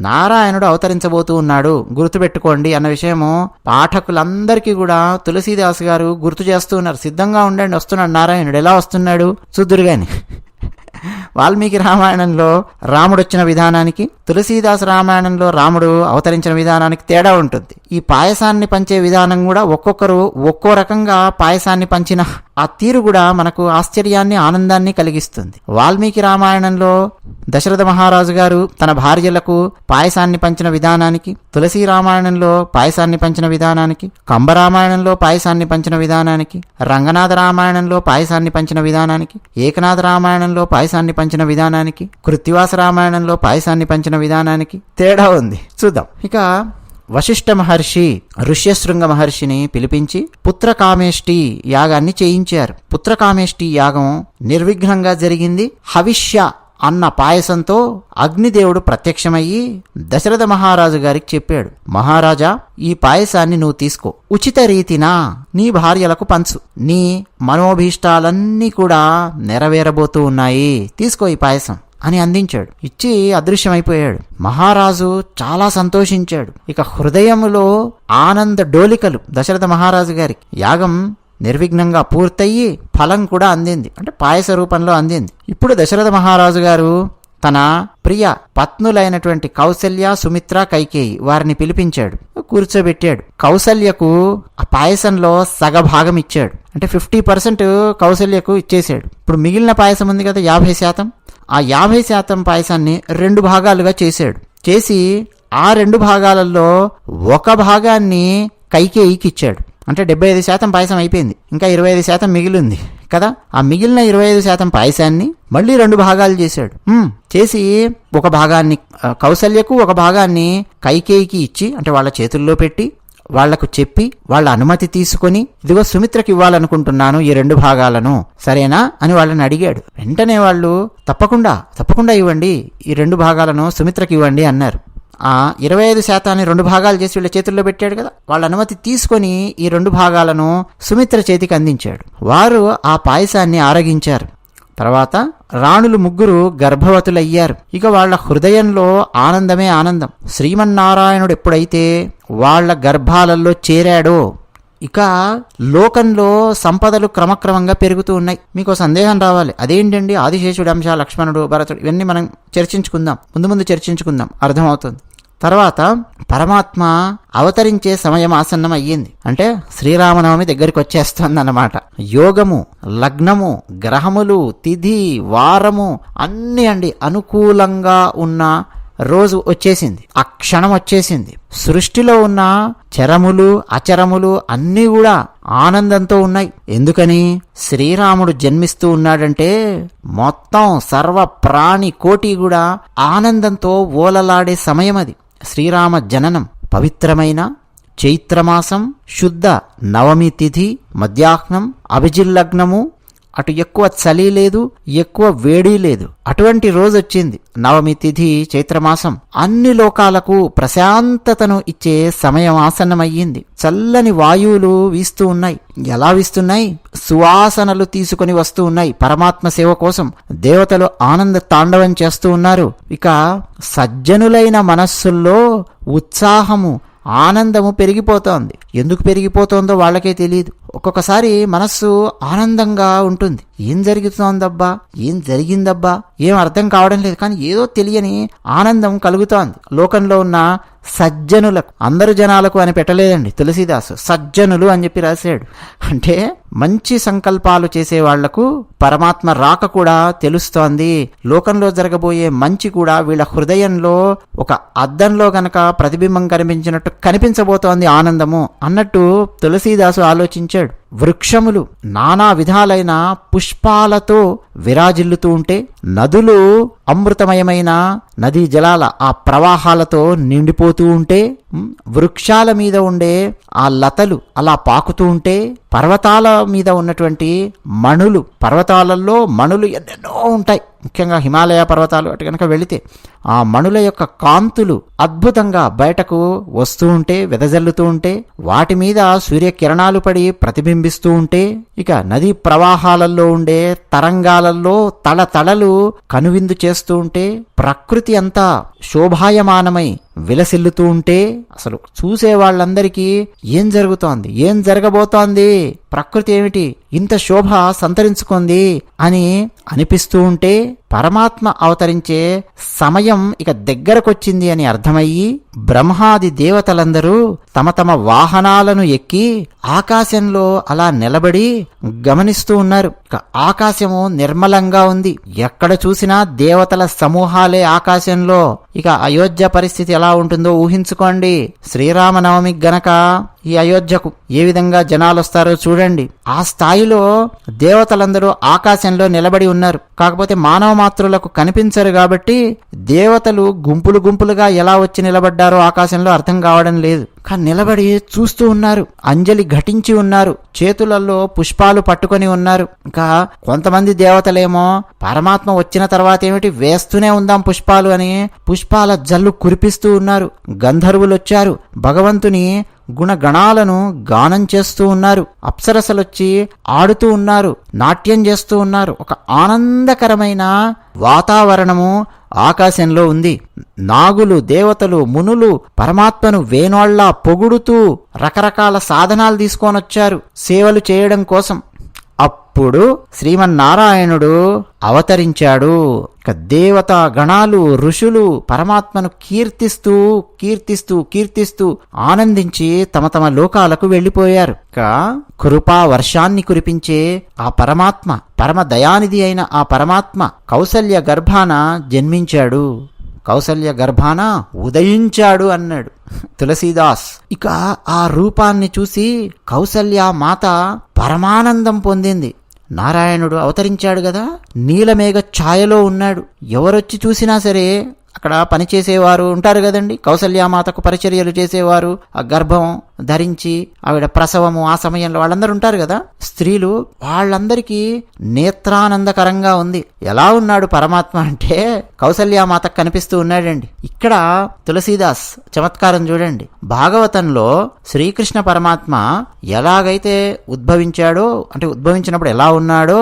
నారాయణుడు అవతరించబోతూ ఉన్నాడు, గుర్తుపెట్టుకోండి అన్న విషయము పాఠకులందరికీ కూడా తులసీదాస్ గారు గుర్తు చేస్తూ ఉన్నారు. సిద్ధంగా ఉండండి, వస్తున్నాడు నారాయణుడు. ఎలా వస్తున్నాడు చూద్దురు గాని. వాల్మీకి రామాయణంలో రాముడు వచ్చిన విధానానికి, తులసీదాస్ రామాయణంలో రాముడు అవతరించిన విధానానికి తేడా ఉంటుంది. ఈ పాయసాన్ని పంచే విధానం కూడా ఒక్కొక్కరు ఒక్కో రకంగా పాయసాన్ని పంచిన ఆ తీరు కూడా మనకు ఆశ్చర్యాన్ని, ఆనందాన్ని కలిగిస్తుంది. వాల్మీకి రామాయణంలో దశరథ మహారాజు గారు తన భార్యలకు పాయసాన్ని పంచిన విధానానికి, తులసి రామాయణంలో పాయసాన్ని పంచిన విధానానికి, కంబరామాయణంలో పాయసాన్ని పంచిన విధానానికి, రంగనాథ రామాయణంలో పాయసాన్ని పంచిన విధానానికి, ఏకనాథ రామాయణంలో పాయసాన్ని పంచిన విధానానికి, కృత్తివాస రామాయణంలో పాయసాన్ని పంచిన విధానానికి తేడా ఉంది. చూద్దాం. ఇక వశిష్ఠ మహర్షి ఋష్యశృంగ మహర్షిని పిలిపించి పుత్రకామేష్టి యాగాన్ని చేయించారు. పుత్రకామేష్టి యాగం నిర్విఘ్నంగా జరిగింది. హవిష్య అన్న పాయసంతో అగ్నిదేవుడు ప్రత్యక్షమయ్యి దశరథ మహారాజు గారికి చెప్పాడు, మహారాజా, ఈ పాయసాన్ని నువ్వు తీసుకో, ఉచిత రీతినా నీ భార్యలకు పంచు, నీ మనోభీష్టాలన్నీ కూడా నెరవేరబోతూ ఉన్నాయి, తీసుకో ఈ పాయసం అని అందించాడు. ఇచ్చి అదృశ్యమైపోయాడు. మహారాజు చాలా సంతోషించాడు. ఇక హృదయములో ఆనంద డోలికలు దశరథ మహారాజు గారికి. యాగం నిర్విఘ్నంగా పూర్తయ్యి ఫలం కూడా అందింది, అంటే పాయస రూపంలో అందింది. ఇప్పుడు దశరథ మహారాజు గారు తన ప్రియ పత్నులైనటువంటి కౌసల్య, సుమిత్ర, కైకేయి వారిని పిలిపించాడు, కూర్చోబెట్టాడు. కౌసల్యకు ఆ పాయసంలో సగభాగం ఇచ్చాడు, అంటే 50% కౌసల్యకు ఇచ్చేశాడు. ఇప్పుడు మిగిలిన పాయసం ఉంది కదా 50%, ఆ 50% పాయసాన్ని 2 భాగాలుగా చేశాడు. చేసి ఆ 2 భాగాలలో ఒక భాగాన్ని కైకేయికి ఇచ్చాడు. అంటే 75% పాయసం అయిపోయింది, ఇంకా 25% మిగిలింది కదా. ఆ మిగిలిన 25% పాయసాన్ని మళ్ళీ 2 భాగాలు చేశాడు. చేసి ఒక భాగాన్ని కౌసల్యకు, ఒక భాగాన్ని కైకేయికి ఇచ్చి, అంటే వాళ్ళ చేతుల్లో పెట్టి వాళ్లకు చెప్పి, వాళ్ళ అనుమతి తీసుకొని, ఇదిగో సుమిత్రకి ఇవ్వాలనుకుంటున్నాను ఈ 2 భాగాలను, సరేనా అని వాళ్ళని అడిగాడు. వెంటనే వాళ్ళు తప్పకుండా ఇవ్వండి, ఈ 2 భాగాలను సుమిత్రకి ఇవ్వండి అన్నారు. ఆ 25% 2 భాగాలు చేసి వీళ్ళ చేతుల్లో పెట్టాడు కదా. వాళ్ళ అనుమతి తీసుకొని ఈ 2 భాగాలను సుమిత్ర చేతికి అందించాడు. వారు ఆ పాయసాన్ని ఆరగించారు. తర్వాత రాణులు 3 గర్భవతులయ్యారు. ఇక వాళ్ళ హృదయంలో ఆనందమే ఆనందం. శ్రీమన్నారాయణుడు ఎప్పుడైతే వాళ్ళ గర్భాలలో చేరాడో ఇక లోకంలో సంపదలు క్రమక్రమంగా పెరుగుతూ ఉన్నాయి. మీకు సందేహం రావాలి, అదేంటండి ఆదిశేషుడు అంశ, లక్ష్మణుడు, భరతుడు, ఇవన్నీ మనం చర్చించుకుందాం, ముందు చర్చించుకుందాం, అర్థమవుతుంది. తర్వాత పరమాత్మ అవతరించే సమయం ఆసన్నం అయ్యింది. అంటే శ్రీరామనవమి దగ్గరికి వచ్చేస్తుందన్నమాట. యోగము, లగ్నము, గ్రహములు, తిథి, వారము అన్నీ అనుకూలంగా ఉన్న రోజు వచ్చేసింది. ఆ క్షణం వచ్చేసింది. సృష్టిలో ఉన్న చరములు అచరములు అన్నీ కూడా ఆనందంతో ఉన్నాయి. ఎందుకని? శ్రీరాముడు జన్మిస్తూ ఉన్నాడంటే మొత్తం సర్వ ప్రాణి కోటి కూడా ఆనందంతో ఓలలాడే సమయం అది. శ్రీరామ జననం పవిత్రమైన చైత్రమాసం, శుద్ధ నవమి తిథి, మధ్యాహ్నం, అభిజిల్లగ్నము, అటు ఎక్కువ చలి లేదు, ఎక్కువ వేడి లేదు, అటువంటి రోజు వచ్చింది. నవమి తిథి, చైత్రమాసం అన్ని లోకాలకు ప్రశాంతతను ఇచ్చే సమయం ఆసన్నమయ్యింది. చల్లని వాయువులు వీస్తూ ఉన్నాయి. ఎలా వీస్తున్నాయి? సువాసనలు తీసుకుని వస్తూ ఉన్నాయి. పరమాత్మ సేవ కోసం దేవతలు ఆనంద తాండవం చేస్తూ ఉన్నారు. ఇక సజ్జనులైన మనస్సుల్లో ఉత్సాహము, ఆనందము పెరిగిపోతోంది. ఎందుకు పెరిగిపోతోందో వాళ్ళకే తెలియదు. ఒక్కొక్కసారి మనస్సు ఆనందంగా ఉంటుంది. ఏం జరుగుతోందబ్బా, ఏం జరిగిందబ్బా, ఏం అర్థం కావడం లేదు, కానీ ఏదో తెలియని ఆనందం కలుగుతోంది. లోకంలో ఉన్న సజ్జనులకు, అందరు జనాలకు అని పెట్టలేదండి తులసీదాసు, సజ్జనులు అని చెప్పి రాశాడు. అంటే మంచి సంకల్పాలు చేసే వాళ్లకు పరమాత్మ రాక కూడా తెలుస్తోంది. లోకంలో జరగబోయే మంచి కూడా వీళ్ళ హృదయంలో ఒక అద్దంలో గనక ప్రతిబింబం కనిపించినట్టు కనిపించబోతోంది ఆనందము అన్నట్టు తులసీదాసు ఆలోచించాడు. వృక్షములు నానా విధాలైన పుష్పాలతో విరాజిల్లుతూ ఉంటే, నదులు అమృతమయమైన నదీ జలాల ఆ ప్రవాహాలతో నిండిపోతూ ఉంటే, వృక్షాల మీద ఉండే ఆ లతలు అలా పాకుతూ ఉంటే, పర్వతాల మీద ఉన్నటువంటి మణులు, పర్వతాలలో మణులు ఎన్నెన్నో ఉంటాయి. ముఖ్యంగా హిమాలయ పర్వతాలు అటు కనుక వెళితే ఆ మణుల యొక్క కాంతులు అద్భుతంగా బయటకు వస్తూ ఉంటే, వెదజల్లుతూ ఉంటే, వాటి మీద సూర్యకిరణాలు పడి ప్రతిబింబిస్తూ ఉంటే, ఇక నదీ ప్రవాహాలలో ఉండే తరంగాలలో తళతళలు కనువిందు చేస్తూ ఉంటే, ప్రకృతి అంతా శోభాయమానమై విలసిల్లుతూ ఉంటే, అసలు చూసే వాళ్ళందరికీ ఏం జరుగుతోంది, ఏం జరగబోతోంది, ప్రకృతి ఏమిటి ఇంత శోభ సంతరించుకుంది అని అనిపిస్తూ ఉంటే, పరమాత్మ అవతరించే సమయం ఇక దగ్గరకొచ్చింది అని అర్థమయ్యి బ్రహ్మాది దేవతలందరూ తమ తమ వాహనాలను ఎక్కి ఆకాశంలో అలా నిలబడి గమనిస్తూ ఉన్నారు. ఇక ఆకాశము నిర్మలంగా ఉంది. ఎక్కడ చూసినా దేవతల సమూహాలే ఆకాశంలో. ఇక అయోధ్య పరిస్థితి ఎలా ఉంటుందో ఊహించుకోండి. శ్రీరామనవమి గనక ఈ అయోధ్యకు ఏ విధంగా జనాలు వస్తారో చూడండి. ఆ స్థాయిలో దేవతలందరూ ఆకాశంలో నిలబడి ఉన్నారు. కాకపోతే మానవ మాత్రులకు కనిపించరు కాబట్టి దేవతలు గుంపులు గుంపులుగా ఎలా వచ్చి నిలబడ్డారో ఆకాశంలో అర్థం కావడం లేదు. కానీ నిలబడి చూస్తూ ఉన్నారు, అంజలి ఘటించి ఉన్నారు, చేతులలో పుష్పాలు పట్టుకొని ఉన్నారు. ఇంకా కొంతమంది దేవతలేమో పరమాత్మ వచ్చిన తర్వాత ఏమిటి వేస్తూనే ఉందాం పుష్పాలు అని పుష్పాల జల్లు కురిపిస్తూ ఉన్నారు. గంధర్వులు వచ్చారు, భగవంతుని గుణగణాలను గానం చేస్తూ ఉన్నారు. అప్సరసలొచ్చి ఆడుతూ ఉన్నారు, నాట్యం చేస్తూ ఉన్నారు. ఒక ఆనందకరమైన వాతావరణము ఆకాశంలో ఉంది. నాగులు, దేవతలు, మునులు పరమాత్మను వేణోళ్లా పొగుడుతూ రకరకాల సాధనాలు తీసుకొనొచ్చారు సేవలు చేయడం కోసం. అప్పుడు శ్రీమన్నారాయణుడు అవతరించాడు. ఇక దేవతా గణాలు, ఋషులు పరమాత్మను కీర్తిస్తూ కీర్తిస్తూ కీర్తిస్తూ ఆనందించి తమ తమ లోకాలకు వెళ్ళిపోయారు. ఇక కృపా వర్షాన్ని కురిపించే ఆ పరమాత్మ, పరమ దయానిధి అయిన ఆ పరమాత్మ కౌసల్య గర్భాన జన్మించాడు, కౌసల్య గర్భాన ఉదయించాడు అన్నాడు తులసీదాస్. ఇక ఆ రూపాన్ని చూసి కౌసల్య మాత పరమానందం పొందింది. నారాయణుడు అవతరించాడు కదా, నీలమేఘ ఛాయలో ఉన్నాడు. ఎవరొచ్చి చూసినా సరే అక్కడ పనిచేసేవారు ఉంటారు కదండి, కౌసల్యామాతకు పరిచర్యలు చేసేవారు, ఆ గర్భం ధరించి ఆవిడ ప్రసవము ఆ సమయంలో వాళ్ళందరూ ఉంటారు కదా స్త్రీలు, వాళ్ళందరికీ నేత్రానందకరంగా ఉంది. ఎలా ఉన్నాడు పరమాత్మ అంటే కౌసల్యామాతకు కనిపిస్తూ ఉన్నాడండి. ఇక్కడ తులసీదాస్ చమత్కారం చూడండి. భాగవతంలో శ్రీకృష్ణ పరమాత్మ ఎలాగైతే ఉద్భవించాడో, అంటే ఉద్భవించినప్పుడు ఎలా ఉన్నాడో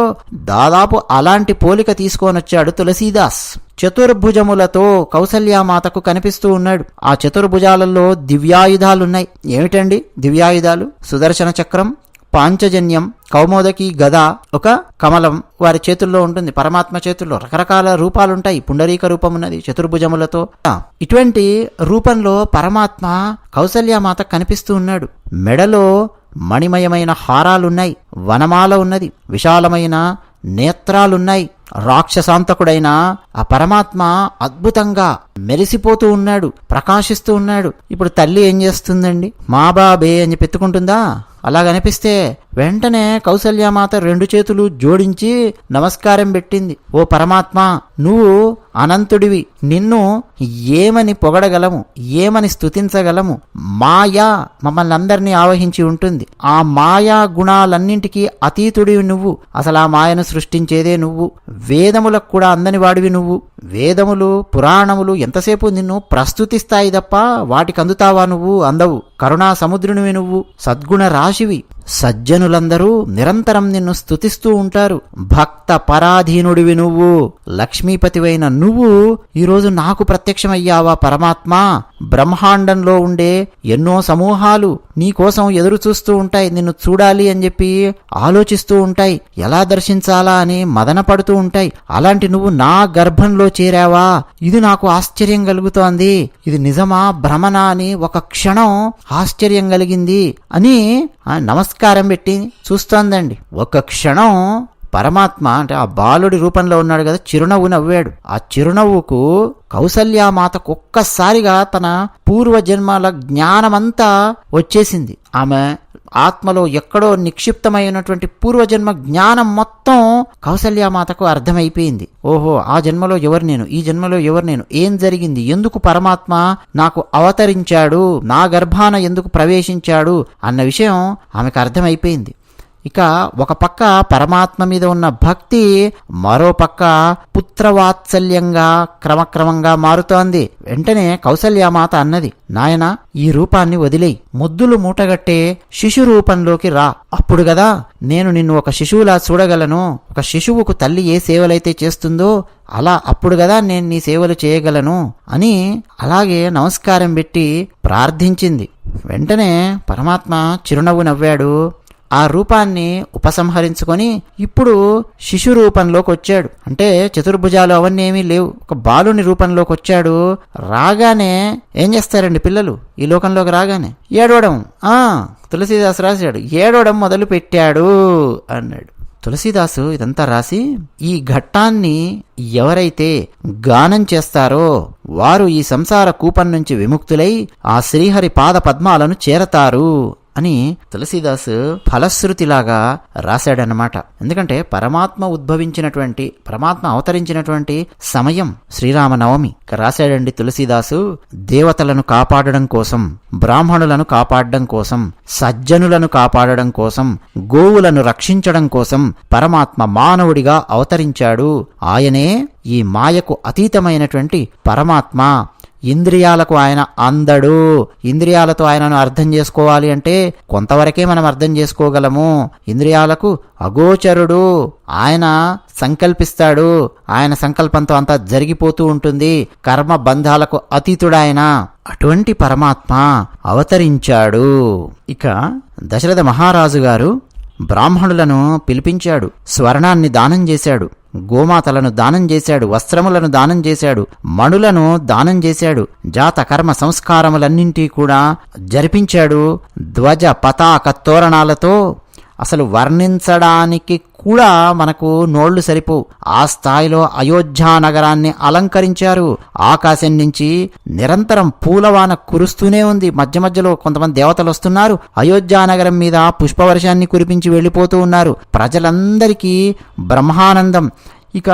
దాదాపు అలాంటి పోలిక తీసుకొని వచ్చాడు తులసీదాస్. చతుర్భుజములతో కౌసల్యామాతకు కనిపిస్తూ ఉన్నాడు. ఆ చతుర్భుజాలలో దివ్యాయుధాలున్నాయి. ఏమిటండి దివ్యాయుధాలు? సుదర్శన చక్రం, పాంచజన్యం, కౌమోదకి గద, ఒక కమలం వారి చేతుల్లో ఉంటుంది. పరమాత్మ చేతుల్లో రకరకాల రూపాలుంటాయి. పుండరీక రూపం ఉన్నది చతుర్భుజములతో. ఇటువంటి రూపంలో పరమాత్మ కౌసల్యామాత కనిపిస్తూ ఉన్నాడు. మెడలో మణిమయమైన హారాలున్నాయి, వనమాల ఉన్నది, విశాలమైన నేత్రాలున్నాయి. రాక్షసాంతకుడైన ఆ పరమాత్మ అద్భుతంగా మెరిసిపోతూ ఉన్నాడు, ప్రకాశిస్తూ ఉన్నాడు. ఇప్పుడు తల్లి ఏం చేస్తుందండి? మా బాబే అని చెప్పి ఎత్తుకుంటుందా? అలాగనిపిస్తే వెంటనే కౌసల్యామాత 2 చేతులు జోడించి నమస్కారం పెట్టింది. ఓ పరమాత్మ, నువ్వు అనంతుడివి, నిన్ను ఏమని పొగడగలము, ఏమని స్తుతించగలము? మాయా మమ్మల్ని అందరినీ ఆవహించి ఉంటుంది. ఆ మాయా గుణాలన్నింటికీ అతీతుడివి నువ్వు. అసలు ఆ మాయను సృష్టించేదే నువ్వు. వేదములకు కూడా అందని వాడివి నువ్వు. వేదములు పురాణములు ఎంతసేపు నిన్ను ప్రస్తుతిస్తాయి తప్ప వాటికి అందుతావా నువ్వు? అందవు. కరుణా సముద్రునివి నువ్వు, సద్గుణ రాశివి. సజ్జనులందరూ నిరంతరం నిన్ను స్తుతిస్తూ ఉంటారు. భక్త పరాధీనుడివి నువ్వు, లక్ష్మీపతివైన నువ్వు ఈరోజు నాకు ప్రత్యక్షమయ్యావా పరమాత్మ? బ్రహ్మాండంలో ఉండే ఎన్నో సమూహాలు నీకోసం ఎదురు చూస్తూ ఉంటాయి, నిన్ను చూడాలి అని చెప్పి ఆలోచిస్తూ ఉంటాయి, ఎలా దర్శించాలా అని మదన పడుతూ ఉంటాయి. అలాంటి నువ్వు నా గర్భంలో చేరావా? ఇది నాకు ఆశ్చర్యం కలుగుతోంది. ఇది నిజమా భ్రమనా అని ఒక క్షణం ఆశ్చర్యం కలిగింది అని నమస్కారం పెట్టి చూస్తోందండి. ఒక క్షణం పరమాత్మ అంటే ఆ బాలుడి రూపంలో ఉన్నాడు కదా, చిరునవ్వు నవ్వాడు. ఆ చిరునవ్వుకు కౌసల్యామాతకు ఒక్కసారిగా తన పూర్వజన్మల జ్ఞానమంతా వచ్చేసింది. ఆమె ఆత్మలో ఎక్కడో నిక్షిప్తమైనటువంటి పూర్వజన్మ జ్ఞానం మొత్తం కౌసల్యామాతకు అర్థమైపోయింది. ఓహో, ఆ జన్మలో ఎవరు నేను, ఈ జన్మలో ఎవరు నేను, ఏం జరిగింది, ఎందుకు పరమాత్మ నాకు అవతరించాడు, నా గర్భాన ఎందుకు ప్రవేశించాడు అన్న విషయం ఆమెకు అర్థమైపోయింది. ఇక ఒక పక్క పరమాత్మ మీద ఉన్న భక్తి మరో పక్క పుత్రవాత్సల్యంగా క్రమక్రమంగా మారుతోంది. వెంటనే కౌసల్యామాత అన్నది, నాయనా ఈ రూపాన్ని వదిలేయి, ముద్దులు మూటగట్టే శిశు రూపంలోకి రా. అప్పుడు కదా నేను నిన్ను ఒక శిశువులా చూడగలను. ఒక శిశువుకు తల్లి ఏ సేవలైతే చేస్తుందో అలా అప్పుడు కదా నేను నీ సేవలు చేయగలను అని అలాగే నమస్కారం పెట్టి ప్రార్థించింది. వెంటనే పరమాత్మ చిరునవ్వు నవ్వాడు. ఆ రూపాన్ని ఉపసంహరించుకొని ఇప్పుడు శిశు రూపంలోకి వచ్చాడు. అంటే చతుర్భుజాలు అవన్నీ ఏమీ లేవు, ఒక బాలుని రూపంలోకి వచ్చాడు. రాగానే ఏం చేస్తారండి పిల్లలు ఈ లోకంలోకి రాగానే? ఏడవడం. తులసీదాసు రాశాడు, ఏడవడం మొదలు పెట్టాడు అన్నాడు. తులసీదాసు ఇదంతా రాసి, ఈ ఘట్టాన్ని ఎవరైతే గానం చేస్తారో వారు ఈ సంసార కూపం నుంచి విముక్తులై ఆ శ్రీహరి పాద పద్మాలను చేరతారు అని తులసీదాసు ఫలశ్రుతిలాగా రాశాడనమాట. ఎందుకంటే పరమాత్మ ఉద్భవించినటువంటి, పరమాత్మ అవతరించినటువంటి సమయం శ్రీరామనవమి రాశాడండి తులసీదాసు. దేవతలను కాపాడడం కోసం, బ్రాహ్మణులను కాపాడడం కోసం, సజ్జనులను కాపాడడం కోసం, గోవులను రక్షించడం కోసం పరమాత్మ మానవుడిగా అవతరించాడు. ఆయనే ఈ మాయకు అతీతమైనటువంటి పరమాత్మ. ఇంద్రియాలకు ఆయన అందడు. ఇంద్రియాలతో ఆయనను అర్థం చేసుకోవాలి అంటే కొంతవరకే మనం అర్థం చేసుకోగలము. ఇంద్రియాలకు అగోచరుడు. ఆయన సంకల్పిస్తాడు, ఆయన సంకల్పంతో అంతా జరిగిపోతూ ఉంటుంది. కర్మ బంధాలకు అతీతుడాయన. అటువంటి పరమాత్మ అవతరించాడు. ఇక దశరథ మహారాజు గారు బ్రాహ్మణులను పిలిపించాడు, స్వర్ణాన్ని దానం చేశాడు, గోమాతలను దానం చేశాడు, వస్త్రములను దానం చేశాడు, మణులను దానం చేశాడు, జాత కర్మ సంస్కారములన్నింటి కూడా జరిపించాడు. ధ్వజ పతాక తోరణాలతో అసలు వర్ణించడానికి కూడా మనకు నోళ్లు సరిపోవు. ఆ స్థాయిలో అయోధ్యా నగరాన్ని అలంకరించారు. ఆకాశం నుంచి నిరంతరం పూలవాన కురుస్తూనే ఉంది. మధ్య మధ్యలో కొంతమంది దేవతలు వస్తున్నారు, అయోధ్యా నగరం మీద పుష్పవర్షాన్ని కురిపించి వెళ్ళిపోతూ ఉన్నారు. ప్రజలందరికీ బ్రహ్మానందం. ఇక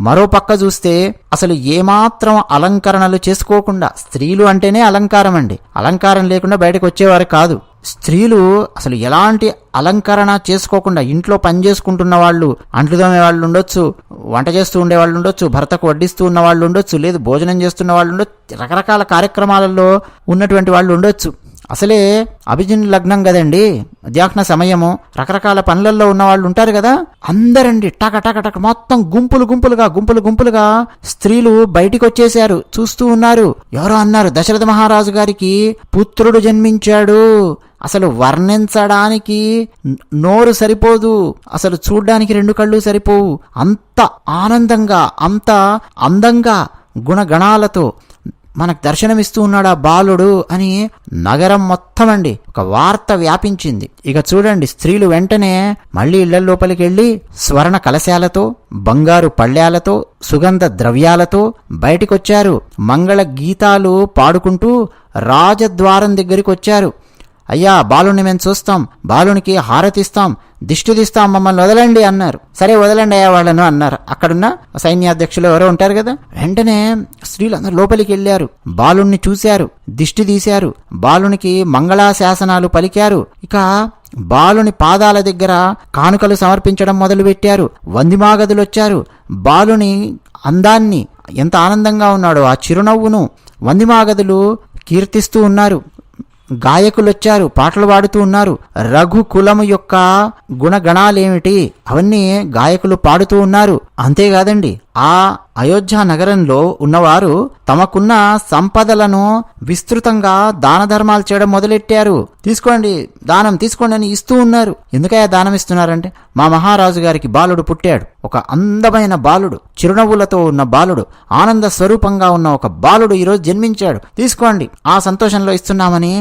మరో పక్క చూస్తే అసలు ఏమాత్రం అలంకరణలు చేసుకోకుండా, స్త్రీలు అంటేనే అలంకారం అండి, అలంకారం లేకుండా బయటకు వచ్చేవారు కాదు. స్త్రీలు అసలు ఎలాంటి అలంకరణ చేసుకోకుండా ఇంట్లో పని చేసుకుంటున్న వాళ్ళు, అంట్లు తోమే వాళ్ళు ఉండొచ్చు, వంట చేస్తూ ఉండే వాళ్ళు ఉండొచ్చు, భర్తకు వడ్డిస్తూ ఉన్న వాళ్ళు ఉండొచ్చు, లేదు భోజనం చేస్తున్న వాళ్ళు ఉండొచ్చు, రకరకాల కార్యక్రమాలలో ఉన్నటువంటి వాళ్ళు ఉండొచ్చు. అసలే అభిజిన్ లగ్నం కదండి, మధ్యాహ్న సమయము, రకరకాల పనులలో ఉన్న వాళ్ళు ఉంటారు కదా, అందరండి టక టక టక మొత్తం గుంపులుగా స్త్రీలు బయటికి వచ్చేశారు, చూస్తూ ఉన్నారు. ఎవరో అన్నారు, దశరథ మహారాజు గారికి పుత్రుడు జన్మించాడు, అసలు వర్ణించడానికి నోరు సరిపోదు, అసలు చూడ్డానికి 2 కళ్ళు సరిపోవు, అంత ఆనందంగా అంత అందంగా గుణగణాలతో మనకు దర్శనమిస్తూ ఉన్నాడు ఆ బాలుడు అని నగరం మొత్తం అండి ఒక వార్త వ్యాపించింది. ఇక చూడండి, స్త్రీలు వెంటనే మళ్లీ ఇళ్ల లోపలికి వెళ్లి స్వర్ణ కలశాలతో, బంగారు పళ్ళ్యాలతో, సుగంధ ద్రవ్యాలతో బయటికొచ్చారు. మంగళ గీతాలు పాడుకుంటూ రాజద్వారం దగ్గరికి వచ్చారు. అయ్యా, బాలుని మేము చూస్తాం, బాలునికి హారతిస్తాం, దిష్టి తీస్తాం, మమ్మల్ని వదలండి అన్నారు. సరే వదలండి అయ్యా వాళ్ళను అన్నారు. అక్కడున్న సైన్యాధ్యక్షులు ఎవరో ఉంటారు కదా, వెంటనే స్త్రీలు అందరూ లోపలికి వెళ్ళారు, బాలుణ్ణి చూశారు, దిష్టి తీశారు, బాలునికి మంగళాశాసనాలు పలికారు. ఇక బాలుని పాదాల దగ్గర కానుకలు సమర్పించడం మొదలుపెట్టారు. వందిమాగదులొచ్చారు. బాలుని అందాన్ని, ఎంత ఆనందంగా ఉన్నాడో ఆ చిరునవ్వును వందిమాగదులు కీర్తిస్తూ ఉన్నారు. గాయకులొచ్చారు, పాటలు పాడుతూ ఉన్నారు. రఘుకులము యొక్క గుణగణాలేమిటి అవన్నీ గాయకులు పాడుతూ ఉన్నారు. అంతేకాదండి, ఆ అయోధ్య నగరంలో ఉన్నవారు తమకున్న సంపదలను విస్తృతంగా దాన ధర్మాలు చేయడం మొదలెట్టారు. తీసుకోండి, దానం తీసుకోండి అని ఇస్తూ ఉన్నారు. ఎందుకయ్యా దానం ఇస్తున్నారంటే, మా మహారాజు గారికి బాలుడు పుట్టాడు, ఒక అందమైన బాలుడు, చిరునవ్వులతో ఉన్న బాలుడు, ఆనంద స్వరూపంగా ఉన్న ఒక బాలుడు ఈరోజు జన్మించాడు, తీసుకోండి, ఆ సంతోషంలో ఇస్తున్నామని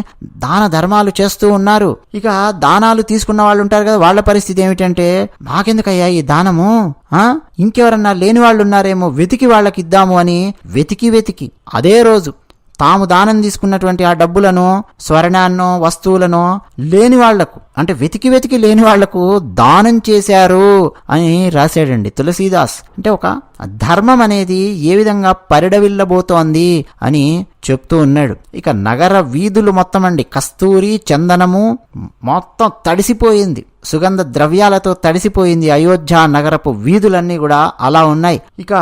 దాన ధర్మాలు చేస్తూ ఉన్నారు. ఇక దానాలు తీసుకున్న వాళ్ళు ఉంటారు కదా, వాళ్ళ పరిస్థితి ఏమిటంటే, మాకెందుకయ్యా ఈ దానము, ఇంకెవరన్నా లేని వాళ్ళు ఉన్నారేమో, వెతికి వాళ్ళకి ఇద్దాము అని వెతికి అదే రోజు తాము దానం తీసుకున్నటువంటి ఆ డబ్బులను, స్వర్ణాన్నో వస్తువులను లేని వాళ్లకు, అంటే వెతికి లేని వాళ్లకు దానం చేశారు అని రాశాడండి తులసీదాస్. అంటే ఒక ధర్మం అనేది ఏ విధంగా పరిడవిల్లబోతోంది అని చెప్తూ ఉన్నాడు. ఇక నగర వీధులు మొత్తం అండి కస్తూరి చందనము మొత్తం తడిసిపోయింది, సుగంధ ద్రవ్యాలతో తడిసిపోయింది. అయోధ్య నగరపు వీధులన్నీ కూడా అలా ఉన్నాయి. ఇక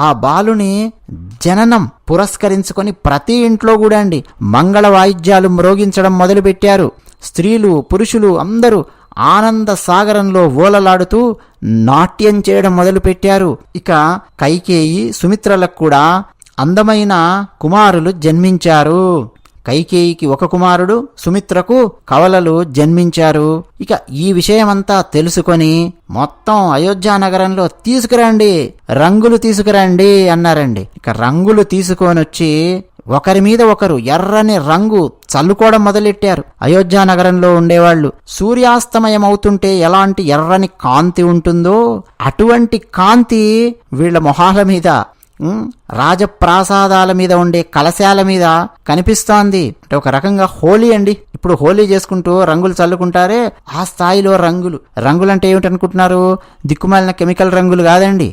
ఆ బాలుని జననం పురస్కరించుకొని ప్రతి ఇంట్లో కూడా అండి మంగళ వాయిద్యాలు మ్రోగించడం మొదలుపెట్టారు. స్త్రీలు పురుషులు అందరూ ఆనంద సాగరంలో ఓలలాడుతూ నాట్యం చేయడం మొదలుపెట్టారు. ఇక కైకేయి సుమిత్రలకు కూడా అందమైన కుమారులు జన్మించారు. కైకేయికి ఒక కుమారుడు, సుమిత్రకు కవలలు జన్మించారు. ఇక ఈ విషయమంతా తెలుసుకొని మొత్తం అయోధ్య నగరంలో తీసుకురండి, రంగులు తీసుకురండి అన్నారండి. ఇక రంగులు తీసుకొని వచ్చి ఒకరి మీద ఒకరు ఎర్రని రంగు చల్లుకోవడం మొదలెట్టారు. అయోధ్య నగరంలో ఉండేవాళ్ళు సూర్యాస్తమయం అవుతుంటే ఎలాంటి ఎర్రని కాంతి ఉంటుందో అటువంటి కాంతి వీళ్ల మొహాల మీద, రాజప్రాసాదాల మీద ఉండే కలశాల మీద కనిపిస్తోంది. అంటే ఒక రకంగా హోలీ అండి. ఇప్పుడు హోలీ చేసుకుంటూ రంగులు చల్లుకుంటారే, ఆ స్థాయిలో రంగులంటే ఏమిటనుకుంటున్నారు? దిక్కుమాలిన కెమికల్ రంగులు కాదండి,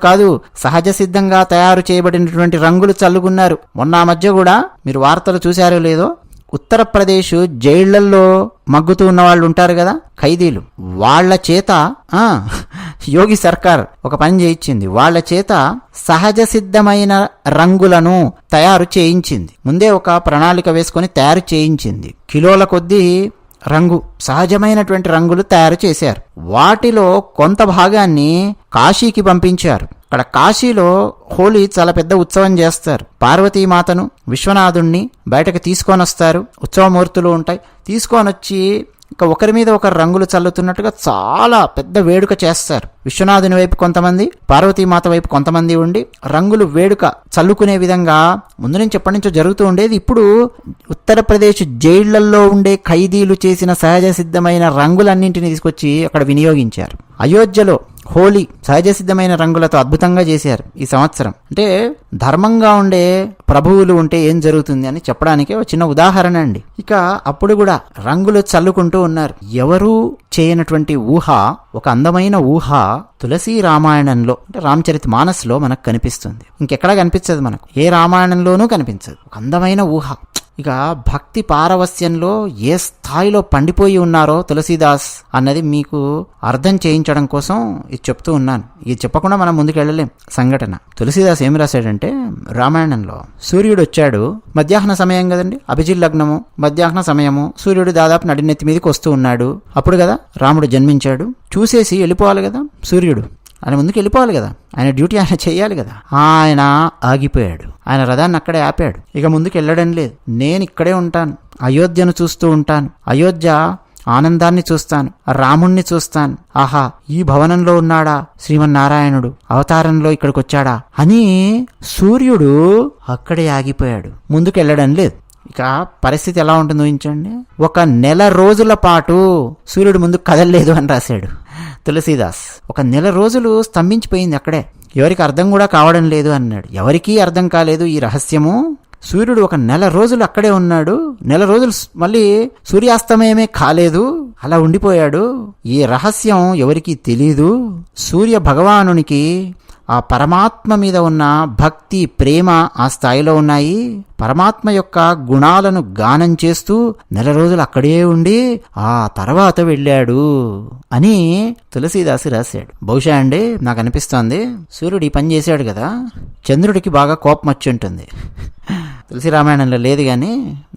కాదు, సహజ సిద్ధంగా తయారు చేయబడినటువంటి రంగులు చల్లుకున్నారు. మొన్న మధ్య కూడా మీరు వార్తలు చూశారో లేదో, ఉత్తరప్రదేశ్ జైళ్లల్లో మగ్గుతూ ఉన్న వాళ్ళు ఉంటారు కదా, ఖైదీలు, వాళ్ల చేత యోగి సర్కార్ ఒక పని చేయించింది. వాళ్ల చేత సహజ సిద్ధమైన రంగులను తయారు చేయించింది. ముందే ఒక ప్రణాళిక వేసుకొని తయారు చేయించింది. కిలోల కొద్దీ రంగు, సహజమైనటువంటి రంగులు తయారు చేశారు. వాటిలో కొంత భాగాన్ని కాశీకి పంపించారు. అక్కడ కాశీలో హోలీ చాలా పెద్ద ఉత్సవం చేస్తారు. పార్వతీమాతను, విశ్వనాథుణ్ణి బయటకు తీసుకొని వస్తారు. ఉత్సవమూర్తులు ఉంటాయి. తీసుకొని వచ్చి ఇక ఒకరి మీద ఒకరు రంగులు చల్లుతున్నట్టుగా చాలా పెద్ద వేడుక చేస్తారు. విశ్వనాథుని వైపు కొంతమంది, పార్వతీమాత వైపు కొంతమంది ఉండి రంగులు వేడుక చల్లుకునే విధంగా ముందు నుంచి ఎప్పటి నుంచో జరుగుతూ ఉండేది. ఇప్పుడు ఉత్తరప్రదేశ్ జైళ్లల్లో ఉండే ఖైదీలు చేసిన సహజ సిద్ధమైన రంగులన్నింటినీ తీసుకొచ్చి అక్కడ వినియోగించారు. అయోధ్యలో హోలీ సహజ సిద్ధమైన రంగులతో అద్భుతంగా చేశారు ఈ సంవత్సరం. అంటే ధర్మంగా ఉండే ప్రభువులు ఉంటే ఏం జరుగుతుంది అని చెప్పడానికి ఒక చిన్న ఉదాహరణ అండి. ఇక అప్పుడు కూడా రంగులు చల్లుకుంటూ ఉన్నారు. ఎవరూ చేయనటువంటి ఊహ, ఒక అందమైన ఊహ తులసీ రామాయణంలో అంటే రామచరిత మానస్లో మనకు కనిపిస్తుంది. ఇంకెక్కడా కనిపించదు, మనకు ఏ రామాయణంలోనూ కనిపించదు. ఒక అందమైన ఊహ. ఇక భక్తి పారవస్యంలో ఏ స్థాయిలో పండిపోయి ఉన్నారో తులసీదాస్ అన్నది మీకు అర్థం చేయించడం కోసం ఇది చెప్తూ ఉన్నాను. ఇది చెప్పకుండా మనం ముందుకు వెళ్ళలేం. సంఘటన తులసీదాస్ ఏమి రాశాడంటే, రామాయణంలో సూర్యుడు వచ్చాడు, మధ్యాహ్న సమయం కదండి, అభిజిత్ లగ్నము, మధ్యాహ్న సమయము, సూర్యుడు దాదాపు నడినెత్తి మీదకి వస్తూ ఉన్నాడు. అప్పుడు కదా రాముడు జన్మించాడు. చూసేసి వెళ్ళిపోవాలి కదా సూర్యుడు, ఆయన ముందుకు వెళ్ళిపోవాలి కదా, ఆయన డ్యూటీ ఆయన చేయాలి కదా. ఆయన ఆగిపోయాడు, ఆయన రథాన్ని అక్కడే ఆపాడు. ఇక ముందుకు వెళ్ళడం లేదు. నేను ఇక్కడే ఉంటాను, అయోధ్యను చూస్తూ ఉంటాను, అయోధ్య ఆనందాన్ని చూస్తాను, రాముణ్ణి చూస్తాను. ఆహా, ఈ భవనంలో ఉన్నాడా శ్రీమన్నారాయణుడు, అవతారంలో ఇక్కడికి వచ్చాడా అని సూర్యుడు అక్కడే ఆగిపోయాడు, ముందుకు వెళ్ళడం లేదు. ఇక పరిస్థితి ఎలా ఉంటుందో ఊహించండి. 1 నెల రోజుల పాటు సూర్యుడు ముందుకు కదలలేదు అని రాశాడు తులసీదాస్. 1 నెల రోజులు స్తంభించిపోయింది అక్కడే, ఎవరికి అర్థం కూడా కావడం లేదు అన్నాడు. ఎవరికీ అర్థం కాలేదు ఈ రహస్యము. సూర్యుడు 1 నెల రోజులు అక్కడే ఉన్నాడు, నెల రోజులు మళ్ళీ సూర్యాస్తమయమే కాలేదు, అలా ఉండిపోయాడు. ఈ రహస్యం ఎవరికీ తెలీదు. సూర్య భగవానునికి ఆ పరమాత్మ మీద ఉన్న భక్తి, ప్రేమ ఆ స్థాయిలో ఉన్నాయి. పరమాత్మ యొక్క గుణాలను గానం చేస్తూ నెల రోజులు అక్కడే ఉండి ఆ తర్వాత వెళ్ళాడు అని తులసీదాసు రాశాడు. బహుశా అండి నాకు అనిపిస్తోంది, సూర్యుడు ఈ పని చేశాడు కదా, చంద్రుడికి బాగా కోపం వచ్చి ఉంటుంది. తులసి రామాయణంలో లేదు కానీ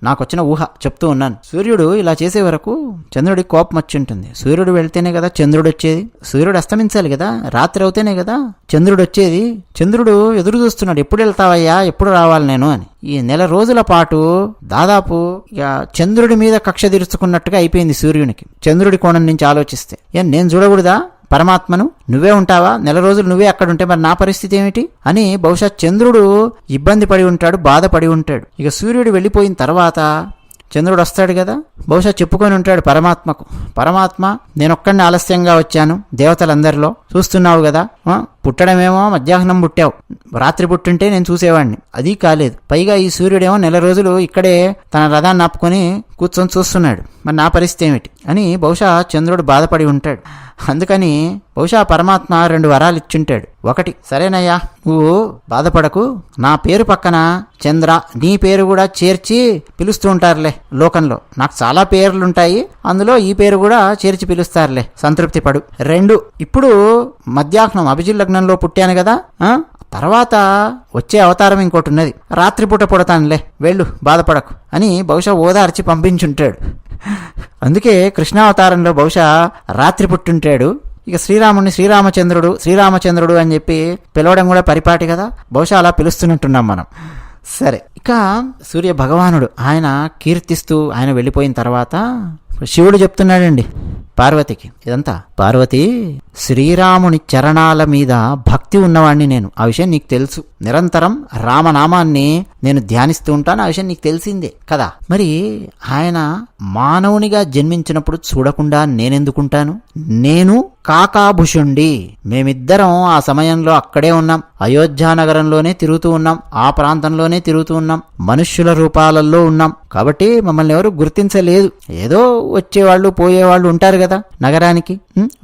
నాకు వచ్చిన ఊహ చెప్తూ ఉన్నాను. సూర్యుడు ఇలా చేసే వరకు చంద్రుడికి కోపం వచ్చి ఉంటుంది. సూర్యుడు వెళ్తేనే కదా చంద్రుడు వచ్చేది, సూర్యుడు అస్తమించాలి కదా, రాత్రి అవుతేనే కదా చంద్రుడు వచ్చేది. చంద్రుడు ఎదురు చూస్తున్నాడు, ఎప్పుడు వెళ్తావయ్యా, ఎప్పుడు రావాలి నేను అని. ఈ నెల రోజుల పాటు దాదాపు ఇక చంద్రుడి మీద కక్ష తీర్చుకున్నట్టుగా అయిపోయింది సూర్యునికి. చంద్రుడి కోణం నుంచి ఆలోచిస్తే నేను చూడకూడదా పరమాత్మను, నువ్వే ఉంటావా, నెల రోజులు నువ్వే అక్కడ ఉంటే మరి నా పరిస్థితి ఏమిటి అని బహుశా చంద్రుడు ఇబ్బంది పడి ఉంటాడు, బాధపడి ఉంటాడు. ఇక సూర్యుడు వెళ్ళిపోయిన తర్వాత చంద్రుడు వస్తాడు కదా, బహుశా చెప్పుకొని ఉంటాడు పరమాత్మకు, పరమాత్మ నేనొక్కడిని ఆలస్యంగా వచ్చాను, దేవతలందరిలో చూస్తున్నావు కదా, పుట్టడమేమో మధ్యాహ్నం పుట్టావు, రాత్రి పుట్టుంటే నేను చూసేవాడిని, అది కాలేదు. పైగా ఈ సూర్యుడేమో నెల రోజులు ఇక్కడే తన రథాన్ని ఆపుకొని కూర్చొని చూస్తున్నాడు, మరి నా పరిస్థితి ఏమిటి అని బహుశా చంద్రుడు బాధపడి ఉంటాడు. అందుకని బహుశా పరమాత్మ 2 వరాలు ఇచ్చుంటాడు. 1, సరేనయ్యా నువ్వు బాధపడకు, నా పేరు పక్కన చంద్ర నీ పేరు కూడా చేర్చి పిలుస్తూ ఉంటారులే లోకంలో, నాకు చాలా పేర్లుంటాయి, అందులో ఈ పేరు కూడా చేర్చి పిలుస్తారులే, సంతృప్తి పడు. 2, ఇప్పుడు మధ్యాహ్నం అభిజిత్ లగ్నంలో పుట్టాను కదా, తర్వాత వచ్చే అవతారం ఇంకోటి ఉన్నది, రాత్రిపూట పుడతానులే, వెళ్ళు బాధపడకు అని బహుశా ఓదార్చి పంపించుంటాడు. అందుకే కృష్ణావతారంలో బహుశా రాత్రి పుట్టుంటాడు. ఇక శ్రీరాముడిని శ్రీరామచంద్రుడు అని చెప్పి పిలవడం కూడా పరిపాటి కదా, బహుశా అలా పిలుస్తున్నట్టున్నాం మనం. సరే, ఇక సూర్య భగవానుడు ఆయన కీర్తిస్తూ ఆయన వెళ్ళిపోయిన తర్వాత శివుడు చెప్తున్నాడండి పార్వతికి, ఇదంతా పార్వతి, శ్రీరాముని చరణాల మీద భక్తి ఉన్నవాణ్ణి నేను, ఆ విషయం నీకు తెలుసు, నిరంతరం రామనామాన్ని నేను ధ్యానిస్తూ ఉంటాను, ఆ విషయం నీకు తెలిసిందే కదా. మరి ఆయన మానవునిగా జన్మించినప్పుడు చూడకుండా నేనెందుకుంటాను, నేను కాకాభుషుండి, మేమిద్దరం ఆ సమయంలో అక్కడే ఉన్నాం, అయోధ్యానగరంలోనే తిరుగుతూ ఉన్నాం, ఆ ప్రాంతంలోనే తిరుగుతూ ఉన్నాం, మనుష్యుల రూపాలలో ఉన్నాం, కాబట్టి మమ్మల్ని ఎవరు గుర్తించలేదు. ఏదో వచ్చేవాళ్ళు పోయేవాళ్ళు ఉంటారు కదా నగరానికి,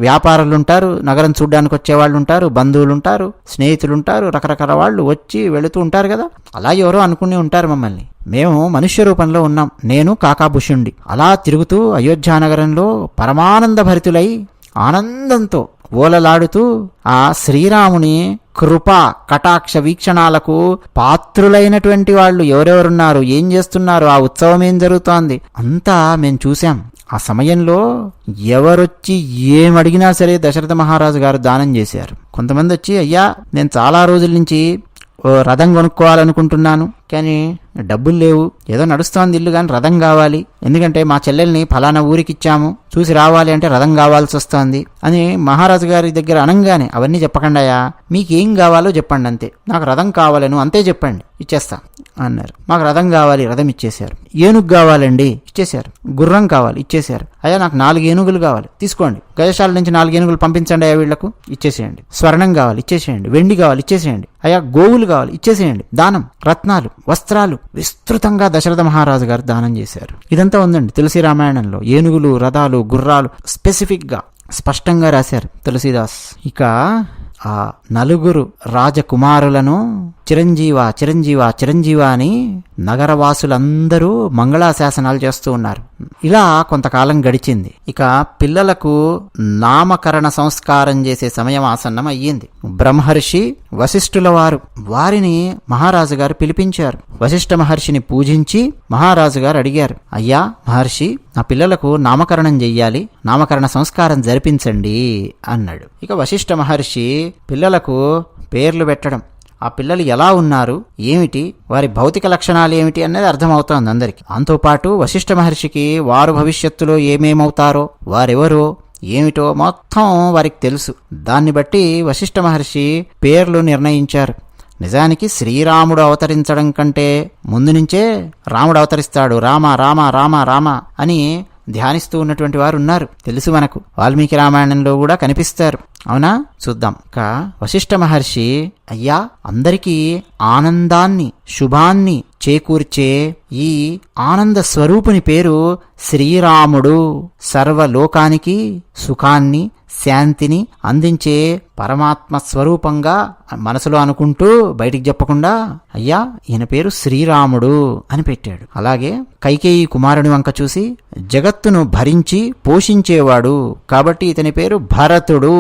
వ్యాపారులు ఉంటారు, నగరం చూడ్డానికి వచ్చేవాళ్ళు ఉంటారు, బంధువులు ఉంటారు, స్నేహితులు ఉంటారు, రకరకాల వాళ్ళు వచ్చి వెళుతూ ఉంటారు కదా, అలా ఎవరో అనుకుని ఉంటారు మమ్మల్ని. మేము మనుష్య రూపంలో ఉన్నాం, నేను కాకాభుషుండి అలా తిరుగుతూ అయోధ్యానగరంలో పరమానంద భరితులై ఆనందంతో ఓలలాడుతూ ఆ శ్రీరాముని కృప కటాక్ష వీక్షణాలకు పాత్రులైనటువంటి వాళ్ళు ఎవరెవరున్నారు, ఏం చేస్తున్నారు, ఆ ఉత్సవం ఏం జరుగుతోంది అంతా మేము చూసాం. ఆ సమయంలో ఎవరొచ్చి ఏమడిగినా సరే దశరథ మహారాజు గారు దానం చేశారు. కొంతమంది వచ్చి, అయ్యా నేను చాలా రోజుల నుంచి రథం కొనుక్కోవాలనుకుంటున్నాను, కానీ డబ్బులు లేవు, ఏదో నడుస్తోంది ఇల్లు కానీ రథం కావాలి, ఎందుకంటే మా చెల్లెల్ని ఫలానా ఊరికి ఇచ్చాము, చూసి రావాలి అంటే రథం కావాల్సి వస్తోంది అని మహారాజు గారి దగ్గర అనగానే, అవన్నీ చెప్పకండాయా, మీకేం కావాలో చెప్పండి అంతే, నాకు రథం కావాలను అంతే చెప్పండి ఇచ్చేస్తా అన్నారు. మాకు రథం కావాలి, రథం ఇచ్చేశారు. ఏనుగు కావాలండి, ఇచ్చేశారు. గుర్రం కావాలి, ఇచ్చేశారు. అయ్యా నాకు 4 ఏనుగులు కావాలి, తీసుకోండి, గజశాల నుంచి 4 ఏనుగులు పంపించండి అయ్యా వీళ్లకు, ఇచ్చేసేయండి. స్వర్ణం కావాలి, ఇచ్చేసేయండి. వెండి కావాలి, ఇచ్చేసేయండి. అయ్యా గోవులు కావాలి, ఇచ్చేసేయండి. దానం, రత్నాలు, వస్త్రాలు విస్తృతంగా దశరథ మహారాజు గారు దానం చేశారు. ఇదంతా ఉందండి తులసి రామాయణంలో. ఏనుగులు, రథాలు, గుర్రాలు స్పెసిఫిక్ గా స్పష్టంగా రాశారు తులసీదాస్. ఇక ఆ 4 రాజకుమారులను చిరంజీవ చిరంజీవ చిరంజీవ అని నగరవాసులందరూ మంగళాశాసనాలు చేస్తూ ఉన్నారు. ఇలా కొంతకాలం గడిచింది. ఇక పిల్లలకు నామకరణ సంస్కారం చేసే సమయం ఆసన్నం అయ్యింది. బ్రహ్మర్షి వశిష్ఠుల వారిని మహారాజు గారు పిలిపించారు. వశిష్ఠ మహర్షిని పూజించి మహారాజు గారు అడిగారు, అయ్యా మహర్షి, నా పిల్లలకు నామకరణం చెయ్యాలి, నామకరణ సంస్కారం జరిపించండి అన్నాడు. ఇక వశిష్ఠ మహర్షి పిల్లలకు పేర్లు పెట్టడం, ఆ పిల్లలు ఎలా ఉన్నారు, ఏమిటి, వారి భౌతిక లక్షణాలు ఏమిటి అనేది అర్థమవుతోంది అందరికీ. దాంతోపాటు వశిష్ఠ మహర్షికి వారు భవిష్యత్తులో ఏమేమవుతారో, వారెవరో ఏమిటో మొత్తం వారికి తెలుసు. దాన్ని బట్టి వశిష్ఠ మహర్షి పేర్లు నిర్ణయించారు. నిజానికి శ్రీరాముడు అవతరించడం కంటే ముందు నుంచే రాముడు అవతరిస్తాడు, రామ రామ రామ రామ అని ధ్యానిస్తూ ఉన్నటువంటి వారు ఉన్నారు, తెలుసు మనకు. వాల్మీకి రామాయణంలో కూడా కనిపిస్తారు. అవునా, చూద్దాం. వశిష్ఠ మహర్షి, అయ్యా అందరికీ ఆనందాన్ని, శుభాన్ని చేకూర్చే ఈ ఆనంద స్వరూపుని పేరు శ్రీరాముడు. సర్వలోకానికి సుఖాన్ని, శాంతిని అందించే పరమాత్మ స్వరూపంగా మనసులో అనుకుంటూ బయటికి చెప్పకుండా, అయ్యా ఈయన పేరు శ్రీరాముడు అని పెట్టాడు. అలాగే కైకేయి కుమారుని వంక చూసి, జగత్తును భరించి పోషించేవాడు కాబట్టి ఇతని పేరు భరతుడు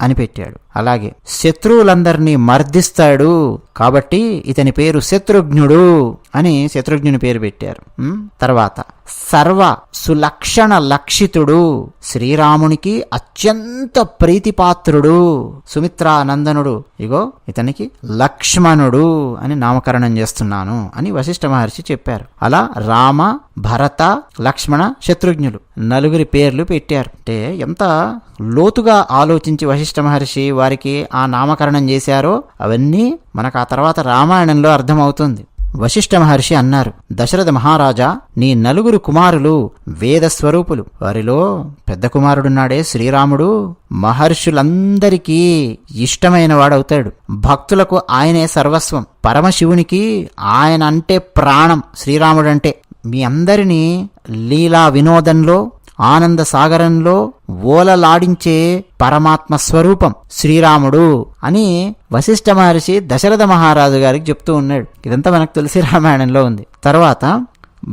అని పెట్టాడు. అలాగే శత్రువులందరినీ మర్దిస్తాడు కాబట్టి ఇతని పేరు శత్రుఘ్నుడు అని శత్రుఘ్నుని పేరు పెట్టారు. తర్వాత సర్వ సులక్షణ లక్షితుడు, శ్రీరామునికి అత్యంత ప్రీతిపాత్రుడు, సుమిత్రానందనుడు, ఇగో ఇతనికి లక్ష్మణుడు అని నామకరణం చేస్తున్నాను అని వశిష్ఠ మహర్షి చెప్పారు. అలా రామ, భరత, లక్ష్మణ, శత్రుఘ్నులు 4 పేర్లు పెట్టారు. అంటే ఎంత లోతుగా ఆలోచించి వశిష్ఠ మహర్షి వారికి ఆ నామకరణం చేశారో అవన్నీ మనకు ఆ తర్వాత రామాయణంలో అర్థమవుతుంది. వశిష్ఠ మహర్షి అన్నారు, దశరథ మహారాజా, నీ 4 కుమారులు వేదస్వరూపులు. వారిలో పెద్ద కుమారుడున్నాడే శ్రీరాముడు మహర్షులందరికీ ఇష్టమైన వాడవుతాడు. భక్తులకు ఆయనే సర్వస్వం. పరమశివునికి ఆయన అంటే ప్రాణం. శ్రీరాముడంటే మీ అందరినీ లీలా వినోదంలో, ఆనంద సాగరంలో ఓలలాడించే పరమాత్మ స్వరూపం శ్రీరాముడు అని వశిష్ఠ మహర్షి దశరథ మహారాజు గారికి చెప్తూ ఉన్నాడు. ఇదంతా మనకు తులసి రామాయణంలో ఉంది. తర్వాత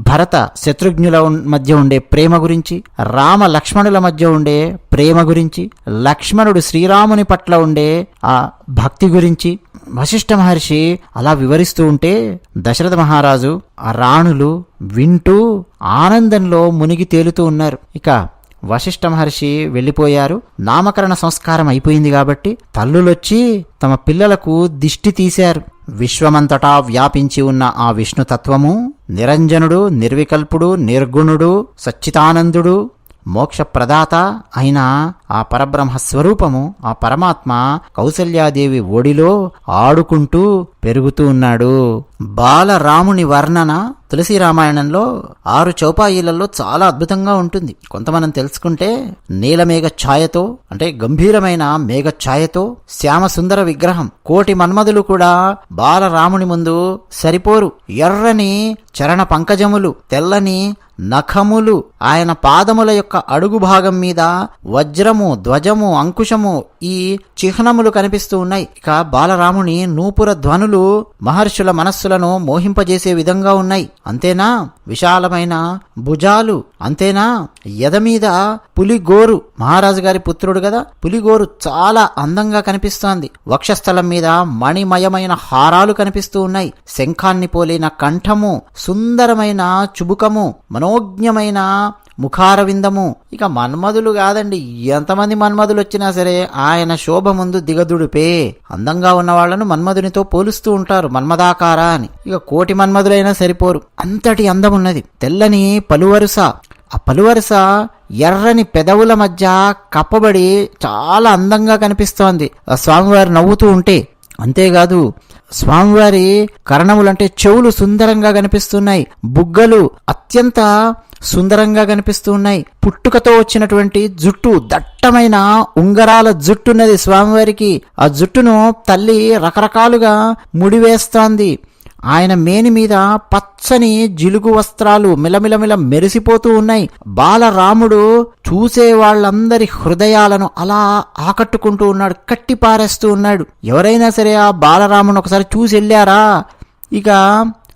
భరత శత్రుఘ్నుల మధ్య ఉండే ప్రేమ గురించి, రామ లక్ష్మణుల మధ్య ఉండే ప్రేమ గురించి, లక్ష్మణుడు శ్రీరాముని పట్ల ఉండే ఆ భక్తి గురించి వశిష్ఠ మహర్షి అలా వివరిస్తూ ఉంటే దశరథ మహారాజు, ఆ రాణులు వింటూ ఆనందంలో మునిగి తేలుతూ ఉన్నారు. ఇక వశిష్ఠ మహర్షి వెళ్ళిపోయారు. నామకరణ సంస్కారం అయిపోయింది కాబట్టి తల్లులొచ్చి తమ పిల్లలకు దిష్టి తీశారు. విశ్వమంతటా వ్యాపించి ఉన్న ఆ విష్ణుతత్వము, నిరంజనుడు, నిర్వికల్పుడు, నిర్గుణుడు, సచ్చిదానందుడు, మోక్షప్రదాత అయిన ఆ పరబ్రహ్మ స్వరూపము, ఆ పరమాత్మ కౌసల్యాదేవి ఒడిలో ఆడుకుంటూ పెరుగుతూ ఉన్నాడు. బాలరాముని వర్ణన తులసి రామాయణంలో 6 చౌపాయిలలో చాలా అద్భుతంగా ఉంటుంది. కొంత మనం తెలుసుకుంటే నీలమేఘ ఛాయతో, అంటే గంభీరమైన మేఘ ఛాయతో శ్యామసుందర విగ్రహం, కోటి మన్మధులు కూడా బాలరాముని ముందు సరిపోరు. ఎర్రని చరణ పంకజములు, తెల్లని నఖములు, ఆయన పాదముల యొక్క అడుగు భాగం మీద వజ్రము, ధ్వజము, అంకుశము, ఈ చిహ్నములు కనిపిస్తూ ఉన్నాయి. ఇక బాలరాముని నూపుర ధ్వనులు మహర్షుల మనస్సులను మోహింపజేసే విధంగా ఉన్నాయి. అంతేనా, విశాలమైన భుజాలు, అంతేనా ఎద మీద పులిగోరు, మహారాజు గారి పుత్రుడు కదా, పులిగోరు చాలా అందంగా కనిపిస్తోంది. వక్షస్థలం మీద మణిమయమైన హారాలు కనిపిస్తూ ఉన్నాయి. శంఖాన్ని పోలిన కంఠము, సుందరమైన చుబుకము, మనోజ్ఞమైన ముఖారవిందము. ఇక మన్మధులు కాదండి, ఎంతమంది మన్మధులు వచ్చినా సరే ఆయన శోభ ముందు దిగదుడిపే. అందంగా ఉన్న వాళ్లను మన్మధునితో పోలుస్తూ ఉంటారు, మన్మదాకార అని. ఇక కోటి మన్మధులైనా సరిపోరు, అంతటి అందం ఉన్నది. తెల్లని పలువరుస, ఆ పలువరుస ఎర్రని పెదవుల మధ్య కప్పబడి చాలా అందంగా కనిపిస్తోంది ఆ స్వామివారు నవ్వుతూ ఉంటే. అంతేకాదు, స్వామివారి కర్ణములంటే చెవులు సుందరంగా కనిపిస్తున్నాయి, బుగ్గలు అత్యంత సుందరంగా కనిపిస్తూ ఉన్నాయి. పుట్టుకతో వచ్చినటువంటి జుట్టు, దట్టమైన ఉంగరాల జుట్టున్నది స్వామివారికి. ఆ జుట్టును తల్లి రకరకాలుగా ముడివేస్తోంది. ఆయన మేని మీద పచ్చని జిలుగు వస్త్రాలు మిలమిలమిల మెరిసిపోతూ ఉన్నాయి. బాలరాముడు చూసే వాళ్ళందరి హృదయాలను అలా ఆకట్టుకుంటూ ఉన్నాడు, కట్టిపారేస్తూ ఉన్నాడు. ఎవరైనా సరే ఆ బాలరామును ఒకసారి చూసి వెళ్ళారా, ఇక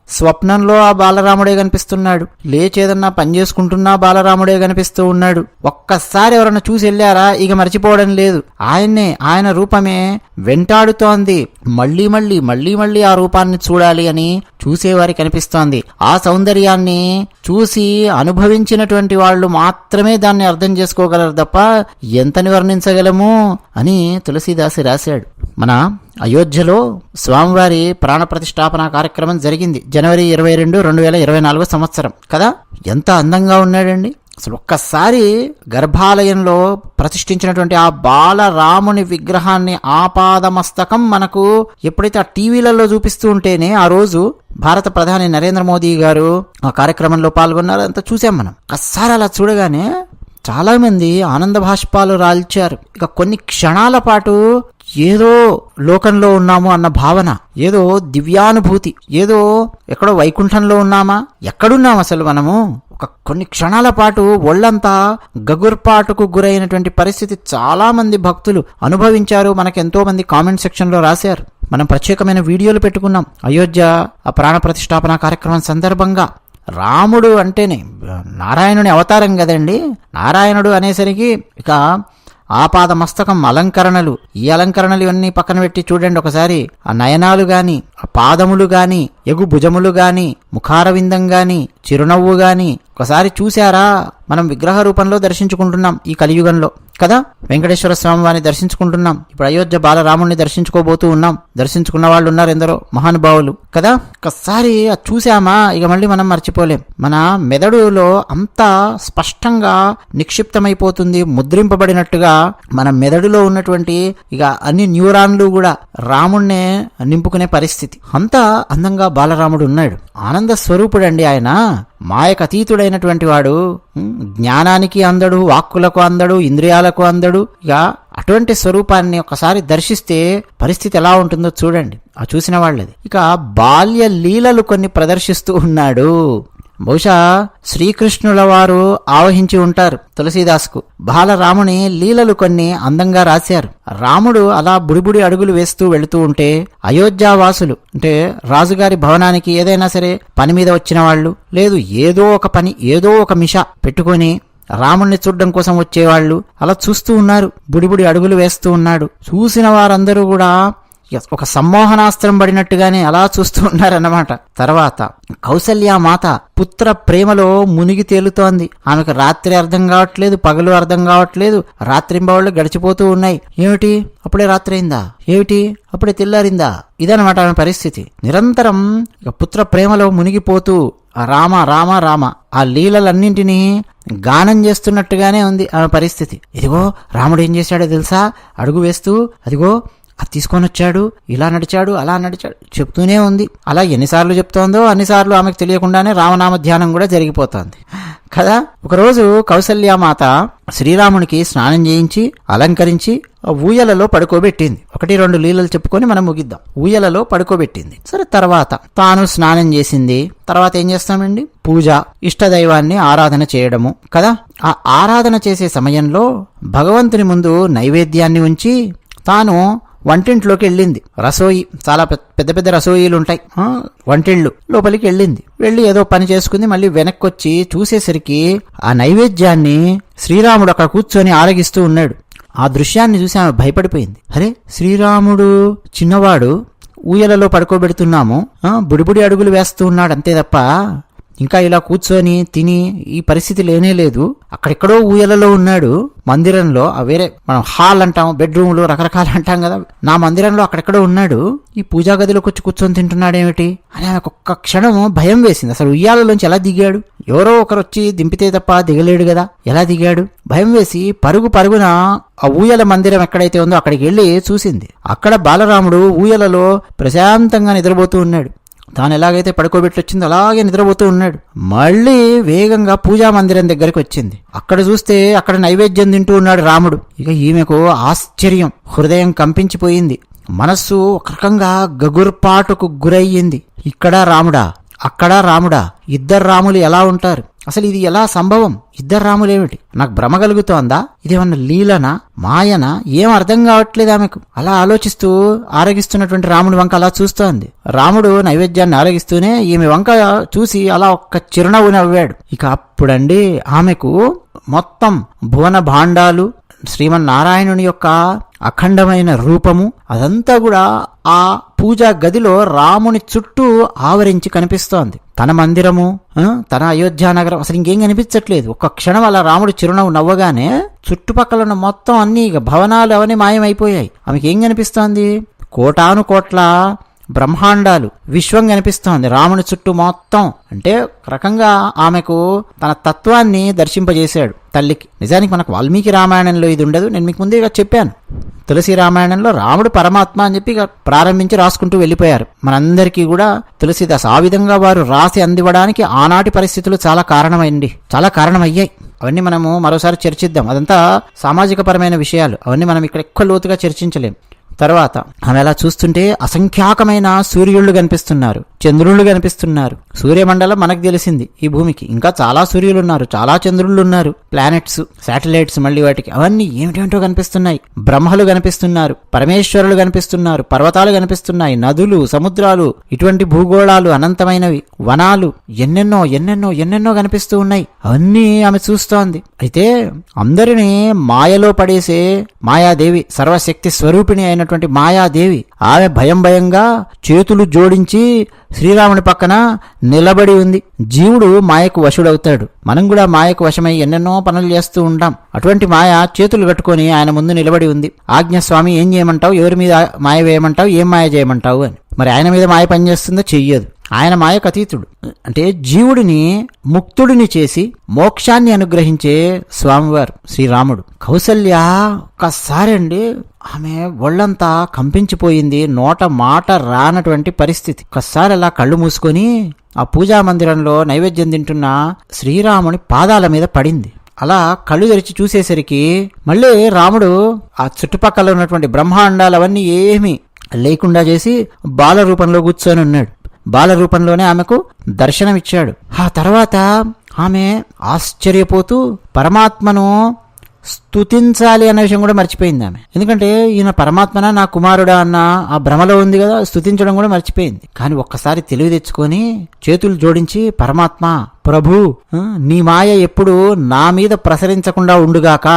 స్వప్నంలో ఆ బాలరాముడే కనిపిస్తున్నాడు, లేచేదన్నా పని చేసుకుంటున్నా బాలరాముడే కనిపిస్తూ ఉన్నాడు. ఒక్కసారి ఎవరన్నా చూసి వెళ్ళారా ఇక మర్చిపోవడం లేదు. ఆయన రూపమే వెంటాడుతోంది. మళ్ళీ మళ్ళీ మళ్ళీ మళ్ళీ ఆ రూపాన్ని చూడాలి అని చూసేవారి కనిపిస్తోంది. ఆ సౌందర్యాన్ని చూసి అనుభవించినటువంటి వాళ్ళు మాత్రమే దాన్ని అర్థం చేసుకోగలరు తప్ప ఎంతని వర్ణించగలము అని తులసీదాసు రాశాడు. మన అయోధ్యలో స్వామివారి ప్రాణ ప్రతిష్టాపన కార్యక్రమం జరిగింది జనవరి 22, 2024 సంవత్సరం కదా. ఎంత అందంగా ఉన్నాడండి అసలు. ఒక్కసారి గర్భాలయంలో ప్రతిష్ఠించినటువంటి ఆ బాలరాముని విగ్రహాన్ని ఆపాదమస్తకం మనకు ఎప్పుడైతే ఆ టీవీలలో చూపిస్తూ ఉంటేనే, ఆ రోజు భారత ప్రధాని నరేంద్ర మోదీ గారు ఆ కార్యక్రమంలో పాల్గొన్నారు, అంతా చూసాం మనం. ఒక్కసారి అలా చూడగానే చాలా మంది ఆనంద భాష్పాలు రాల్చారు. ఇక కొన్ని క్షణాల పాటు ఏదో లోకంలో ఉన్నాము అన్న భావన, ఏదో దివ్యానుభూతి, ఏదో ఎక్కడో వైకుంఠంలో ఉన్నామా, ఎక్కడున్నాం అసలు మనము. కొన్ని క్షణాల పాటు ఒళ్ళంతా గగుర్పాటుకు గురైనటువంటి పరిస్థితి చాలా మంది భక్తులు అనుభవించారు. మనకెంతో మంది కామెంట్ సెక్షన్ లో రాశారు. మనం ప్రత్యేకమైన వీడియోలు పెట్టుకున్నాం అయోధ్య ఆ ప్రాణ ప్రతిష్టాపన కార్యక్రమం సందర్భంగా. రాముడు అంటేనే నారాయణుని అవతారం కదండి. నారాయణుడు అనేసరికి ఇక ఆపాద మస్తకం అలంకరణలు, ఈ అలంకరణలు ఇవన్నీ పక్కన పెట్టి చూడండి ఒకసారి. ఆ నయనాలు గాని, ఆ పాదములు గాని, ఎగు భుజములు గాని, ముఖారవిందం గాని, చిరునవ్వు గాని ఒకసారి చూశారా? మనం విగ్రహ రూపంలో దర్శించుకుంటున్నాం ఈ కలియుగంలో కదా. వెంకటేశ్వర స్వామి వారిని దర్శించుకుంటున్నాం. ఇప్పుడు అయోధ్య బాలరాముడిని దర్శించుకోబోతూ ఉన్నాం. దర్శించుకున్న వాళ్ళు ఉన్నారు ఎందరో మహానుభావులు కదా. ఒక్కసారి అది చూసామా ఇక మళ్ళీ మనం మర్చిపోలేం. మన మెదడులో అంతా స్పష్టంగా నిక్షిప్తమైపోతుంది, ముద్రింపబడినట్టుగా మన మెదడులో ఉన్నటువంటి ఇక అన్ని న్యూరాన్లు కూడా రాముణ్ణే నింపుకునే పరిస్థితి. అంతా అందంగా బాలరాముడు ఉన్నాడు. ఆనంద స్వరూపుడండి ఆయన, మాయకు అతీతుడైనటువంటి వాడు. జ్ఞానానికి అందడు, వాక్కులకు అందడు, ఇంద్రియాలకు అందడు. ఇక అటువంటి స్వరూపాన్ని ఒకసారి దర్శిస్తే పరిస్థితి ఎలా ఉంటుందో చూడండి ఆ చూసిన వాళ్ళది. ఇక బాల్య లీలలు కొన్ని ప్రదర్శిస్తూ ఉన్నాడు. బహుశా శ్రీకృష్ణుల వారు ఆవహించి ఉంటారు తులసీదాస్కు. బాలరాముని లీలలు కొన్ని అందంగా రాశారు. రాముడు అలా బుడిబుడి అడుగులు వేస్తూ వెళుతూ ఉంటే అయోధ్యావాసులు అంటే రాజుగారి భవనానికి ఏదైనా సరే పని మీద వచ్చిన వాళ్ళు, లేదు ఏదో ఒక పని, ఏదో ఒక మిష పెట్టుకొని రాముణ్ణి చూడడం కోసం వచ్చేవాళ్ళు అలా చూస్తూ ఉన్నారు. బుడిబుడి అడుగులు వేస్తూ ఉన్నాడు. చూసిన వారందరూ కూడా ఒక సమ్మోహనాస్త్రం పడినట్టుగానే అలా చూస్తూ ఉన్నారన్నమాట. తర్వాత కౌసల్యామాత పుత్ర ప్రేమలో మునిగి తేలుతోంది. ఆమెకు రాత్రి అర్థం కావట్లేదు, పగలు అర్థం కావట్లేదు. రాత్రింబవళ్ళు గడిచిపోతూ ఉన్నాయి. ఏమిటి అప్పుడే రాత్రి అయిందా, ఏమిటి అప్పుడే తెల్లారిందా, ఇదనమాట ఆమె పరిస్థితి. నిరంతరం పుత్ర ప్రేమలో మునిగిపోతూ రామ రామ రామ ఆ లీలలన్నింటినీ గానం చేస్తున్నట్టుగానే ఉంది ఆమె పరిస్థితి. ఇదిగో రాముడు ఏం చేశాడో తెలుసా, అడుగు వేస్తూ అదిగో అది తీసుకొని వచ్చాడు, ఇలా నడిచాడు, అలా నడిచాడు చెప్తూనే ఉంది. అలా ఎన్నిసార్లు చెప్తోందో అన్నిసార్లు ఆమెకు తెలియకుండానే రామనామ ధ్యానం కూడా జరిగిపోతోంది కదా. ఒకరోజు కౌసల్యామాత శ్రీరామునికి స్నానం చేయించి అలంకరించి ఊయలలో పడుకోబెట్టింది. 1-2 లీలలు చెప్పుకొని మనం ముగిద్దాం. ఊయలలో పడుకోబెట్టింది. సరే, తర్వాత తాను స్నానం చేసింది. తర్వాత ఏం చేస్తామండి, పూజ, ఇష్టదైవాన్ని ఆరాధన చేయడము కదా. ఆ ఆరాధన చేసే సమయంలో భగవంతుని ముందు నైవేద్యాన్ని ఉంచి తాను వంటింట్లోకి వెళ్ళింది. రసోయి, చాలా పెద్ద పెద్ద రసోయిలు ఉంటాయి వంటిళ్ళు, లోపలికి వెళ్ళింది. వెళ్ళి ఏదో పని చేసుకుంది. మళ్ళీ వెనక్కి వచ్చి చూసేసరికి ఆ నైవేద్యాన్ని శ్రీరాముడు అక్కడ కూర్చొని ఆరగిస్తూ ఉన్నాడు. ఆ దృశ్యాన్ని చూసి ఆమె భయపడిపోయింది. అరే, శ్రీరాముడు చిన్నవాడు, ఊయలలో పడుకోబెడుతున్నాము, బుడిబుడి అడుగులు వేస్తూ ఉన్నాడు అంతే తప్ప ఇంకా ఇలా కూర్చొని తిని ఈ పరిస్థితి లేనే లేదు. అక్కడెక్కడో ఊయలలో ఉన్నాడు మందిరంలో. వేరే మనం హాల్ అంటాం, బెడ్రూమ్లు రకరకాలు అంటాం కదా, నా మందిరంలో అక్కడెక్కడో ఉన్నాడు. ఈ పూజా గదిలోకి వచ్చి కూర్చొని తింటున్నాడేమిటి అని ఆమెకు ఒక్క క్షణం భయం వేసింది. అసలు ఉయ్యాలలోంచి ఎలా దిగాడు? ఎవరో ఒకరు వచ్చి దింపితే తప్ప దిగలేడు కదా, ఎలా దిగాడు? భయం వేసి పరుగున ఆ ఊయల మందిరం ఎక్కడైతే ఉందో అక్కడికి వెళ్ళి చూసింది. అక్కడ బాలరాముడు ఊయలలో ప్రశాంతంగా నిద్రపోతూ ఉన్నాడు. తాను ఎలాగైతే పడుకోబెట్టి వచ్చిందో అలాగే నిద్రపోతూ ఉన్నాడు. మళ్ళీ వేగంగా పూజా మందిరం దగ్గరికి వచ్చింది. అక్కడ చూస్తే అక్కడ నైవేద్యం తింటూ ఉన్నాడు రాముడు. ఇక ఈమెకు ఆశ్చర్యం, హృదయం కంపించిపోయింది. మనస్సు ఒక రకంగా గగుర్పాటుకు గురయ్యింది. ఇక్కడ రాముడా, అక్కడ రాముడా, ఇద్దరు రాములు ఎలా ఉంటారు? అసలు ఇది ఎలా సంభవం? ఇద్దరు రాములేమిటి? నాకు భ్రమ కలుగుతోందా? ఇదేమన్నా లీలనా, మాయనా? ఏం అర్థం కావట్లేదు ఆమెకు. అలా ఆలోచిస్తూ ఆరగిస్తున్నటువంటి రాముడి వంక అలా చూస్తోంది. రాముడు నైవేద్యాన్ని ఆరగిస్తూనే ఈమె వంక చూసి అలా ఒక్క చిరునవ్వు నవ్వాడు. ఇక అప్పుడండి ఆమెకు మొత్తం భువన భాండాలు, శ్రీమన్నారాయణుని యొక్క అఖండమైన రూపము అదంతా కూడా ఆ పూజా గదిలో రాముని చుట్టూ ఆవరించి కనిపిస్తోంది. తన మందిరము, తన అయోధ్యానగరం అసలు ఇంకేం కనిపించట్లేదు. ఒక్క క్షణం అలా రాముడు చిరునవ్వు నవ్వగానే చుట్టుపక్కల ఉన్న మొత్తం అన్ని భవనాలు అవన్నీ మాయమైపోయాయి. ఆమెకి ఏం కనిపిస్తోంది? కోటాను కోట్ల బ్రహ్మాండాలు, విశ్వం కనిపిస్తోంది రాముని చుట్టూ మొత్తం. అంటే రకంగా ఆమెకు తన తత్వాన్ని దర్శింపజేశాడు తల్లికి. నిజానికి మనకు వాల్మీకి రామాయణంలో ఇది ఉండదు. నేను మీకు ముందే చెప్పాను, తులసి రామాయణంలో రాముడు పరమాత్మ అని చెప్పి ప్రారంభించి రాసుకుంటూ వెళ్ళిపోయారు. మనందరికీ కూడా తులసిదాస్ ఆ విధంగా వారు రాసి అందివ్వడానికి ఆనాటి పరిస్థితులు చాలా కారణమయ్యాయి. అవన్నీ మనము మరోసారి చర్చిద్దాం. అదంతా సామాజిక పరమైన విషయాలు, అవన్నీ మనం ఇక్కడ ఎక్కువ లోతుగా చర్చించలేం. తర్వాత ఆమె అలా చూస్తుంటే అసంఖ్యాకమైన సూర్యుళ్ళు కనిపిస్తున్నారు, చంద్రుళ్ళు కనిపిస్తున్నారు. సూర్యమండలం మనకు తెలిసింది ఈ భూమికి. ఇంకా చాలా సూర్యులు ఉన్నారు, చాలా చంద్రుళ్ళు ఉన్నారు, ప్లానెట్స్, శాటిలైట్స్, మళ్ళీ వాటికి అవన్నీ ఏమిటేమిటో కనిపిస్తున్నాయి. బ్రహ్మలు కనిపిస్తున్నారు, పరమేశ్వరులు కనిపిస్తున్నారు, పర్వతాలు కనిపిస్తున్నాయి, నదులు, సముద్రాలు, ఇటువంటి భూగోళాలు అనంతమైనవి, వనాలు, ఎన్నెన్నో కనిపిస్తూ ఉన్నాయి. అవన్నీ ఆమె చూస్తోంది. అయితే అందరినీ మాయలో పడేసే మాయాదేవి, సర్వశక్తి స్వరూపిణి అయినటువంటి మాయాదేవి, ఆమె భయంగా చేతులు జోడించి శ్రీరాముని పక్కన నిలబడి ఉంది. జీవుడు మాయకు వశుడవుతాడు. మనం కూడా మాయకు వశమై ఎన్నెన్నో పనులు చేస్తూ ఉంటాం. అటువంటి మాయ చేతులు కట్టుకొని ఆయన ముందు నిలబడి ఉంది. ఆజ్ఞ స్వామి, ఏం చేయమంటావు? ఎవరి మీద మాయ వేయమంటావు? ఏం మాయ చేయమంటావు అని. మరి ఆయన మీద మాయ పనిచేస్తుందో? చెయ్యదు. ఆయన మాయకు అతీతుడు. అంటే జీవుడిని ముక్తుడిని చేసి మోక్షాన్ని అనుగ్రహించే స్వామివారు శ్రీరాముడు. కౌసల్య ఒక్కసారి అండి ఆమె ఒళ్ళంతా కంపించిపోయింది. నోట మాట రానటువంటి పరిస్థితి. ఒక్కసారి అలా కళ్ళు మూసుకొని ఆ పూజా మందిరంలో నైవేద్యం తింటున్న శ్రీరాముని పాదాల మీద పడింది. అలా కళ్ళు తెరిచి చూసేసరికి మళ్ళీ రాముడు ఆ చుట్టుపక్కల ఉన్నటువంటి బ్రహ్మాండాలు అవన్నీ ఏమీ లేకుండా చేసి బాల రూపంలో కూర్చొని ఉన్నాడు. బాల రూపంలోనే ఆమెకు దర్శనమిచ్చాడు. ఆ తర్వాత ఆమె ఆశ్చర్యపోతూ పరమాత్మను స్తుతించాలి అన్న విషయం కూడా మర్చిపోయింది ఆమె. ఎందుకంటే ఈయన పరమాత్మనా నా కుమారుడా అన్న ఆ భ్రమలో ఉంది కదా, స్తుతించడం కూడా మర్చిపోయింది. కానీ ఒక్కసారి తెలివి తెచ్చుకొని చేతులు జోడించి, పరమాత్మ, ప్రభు, నీ మాయ ఎప్పుడు నా మీద ప్రసరించకుండా ఉండుగాక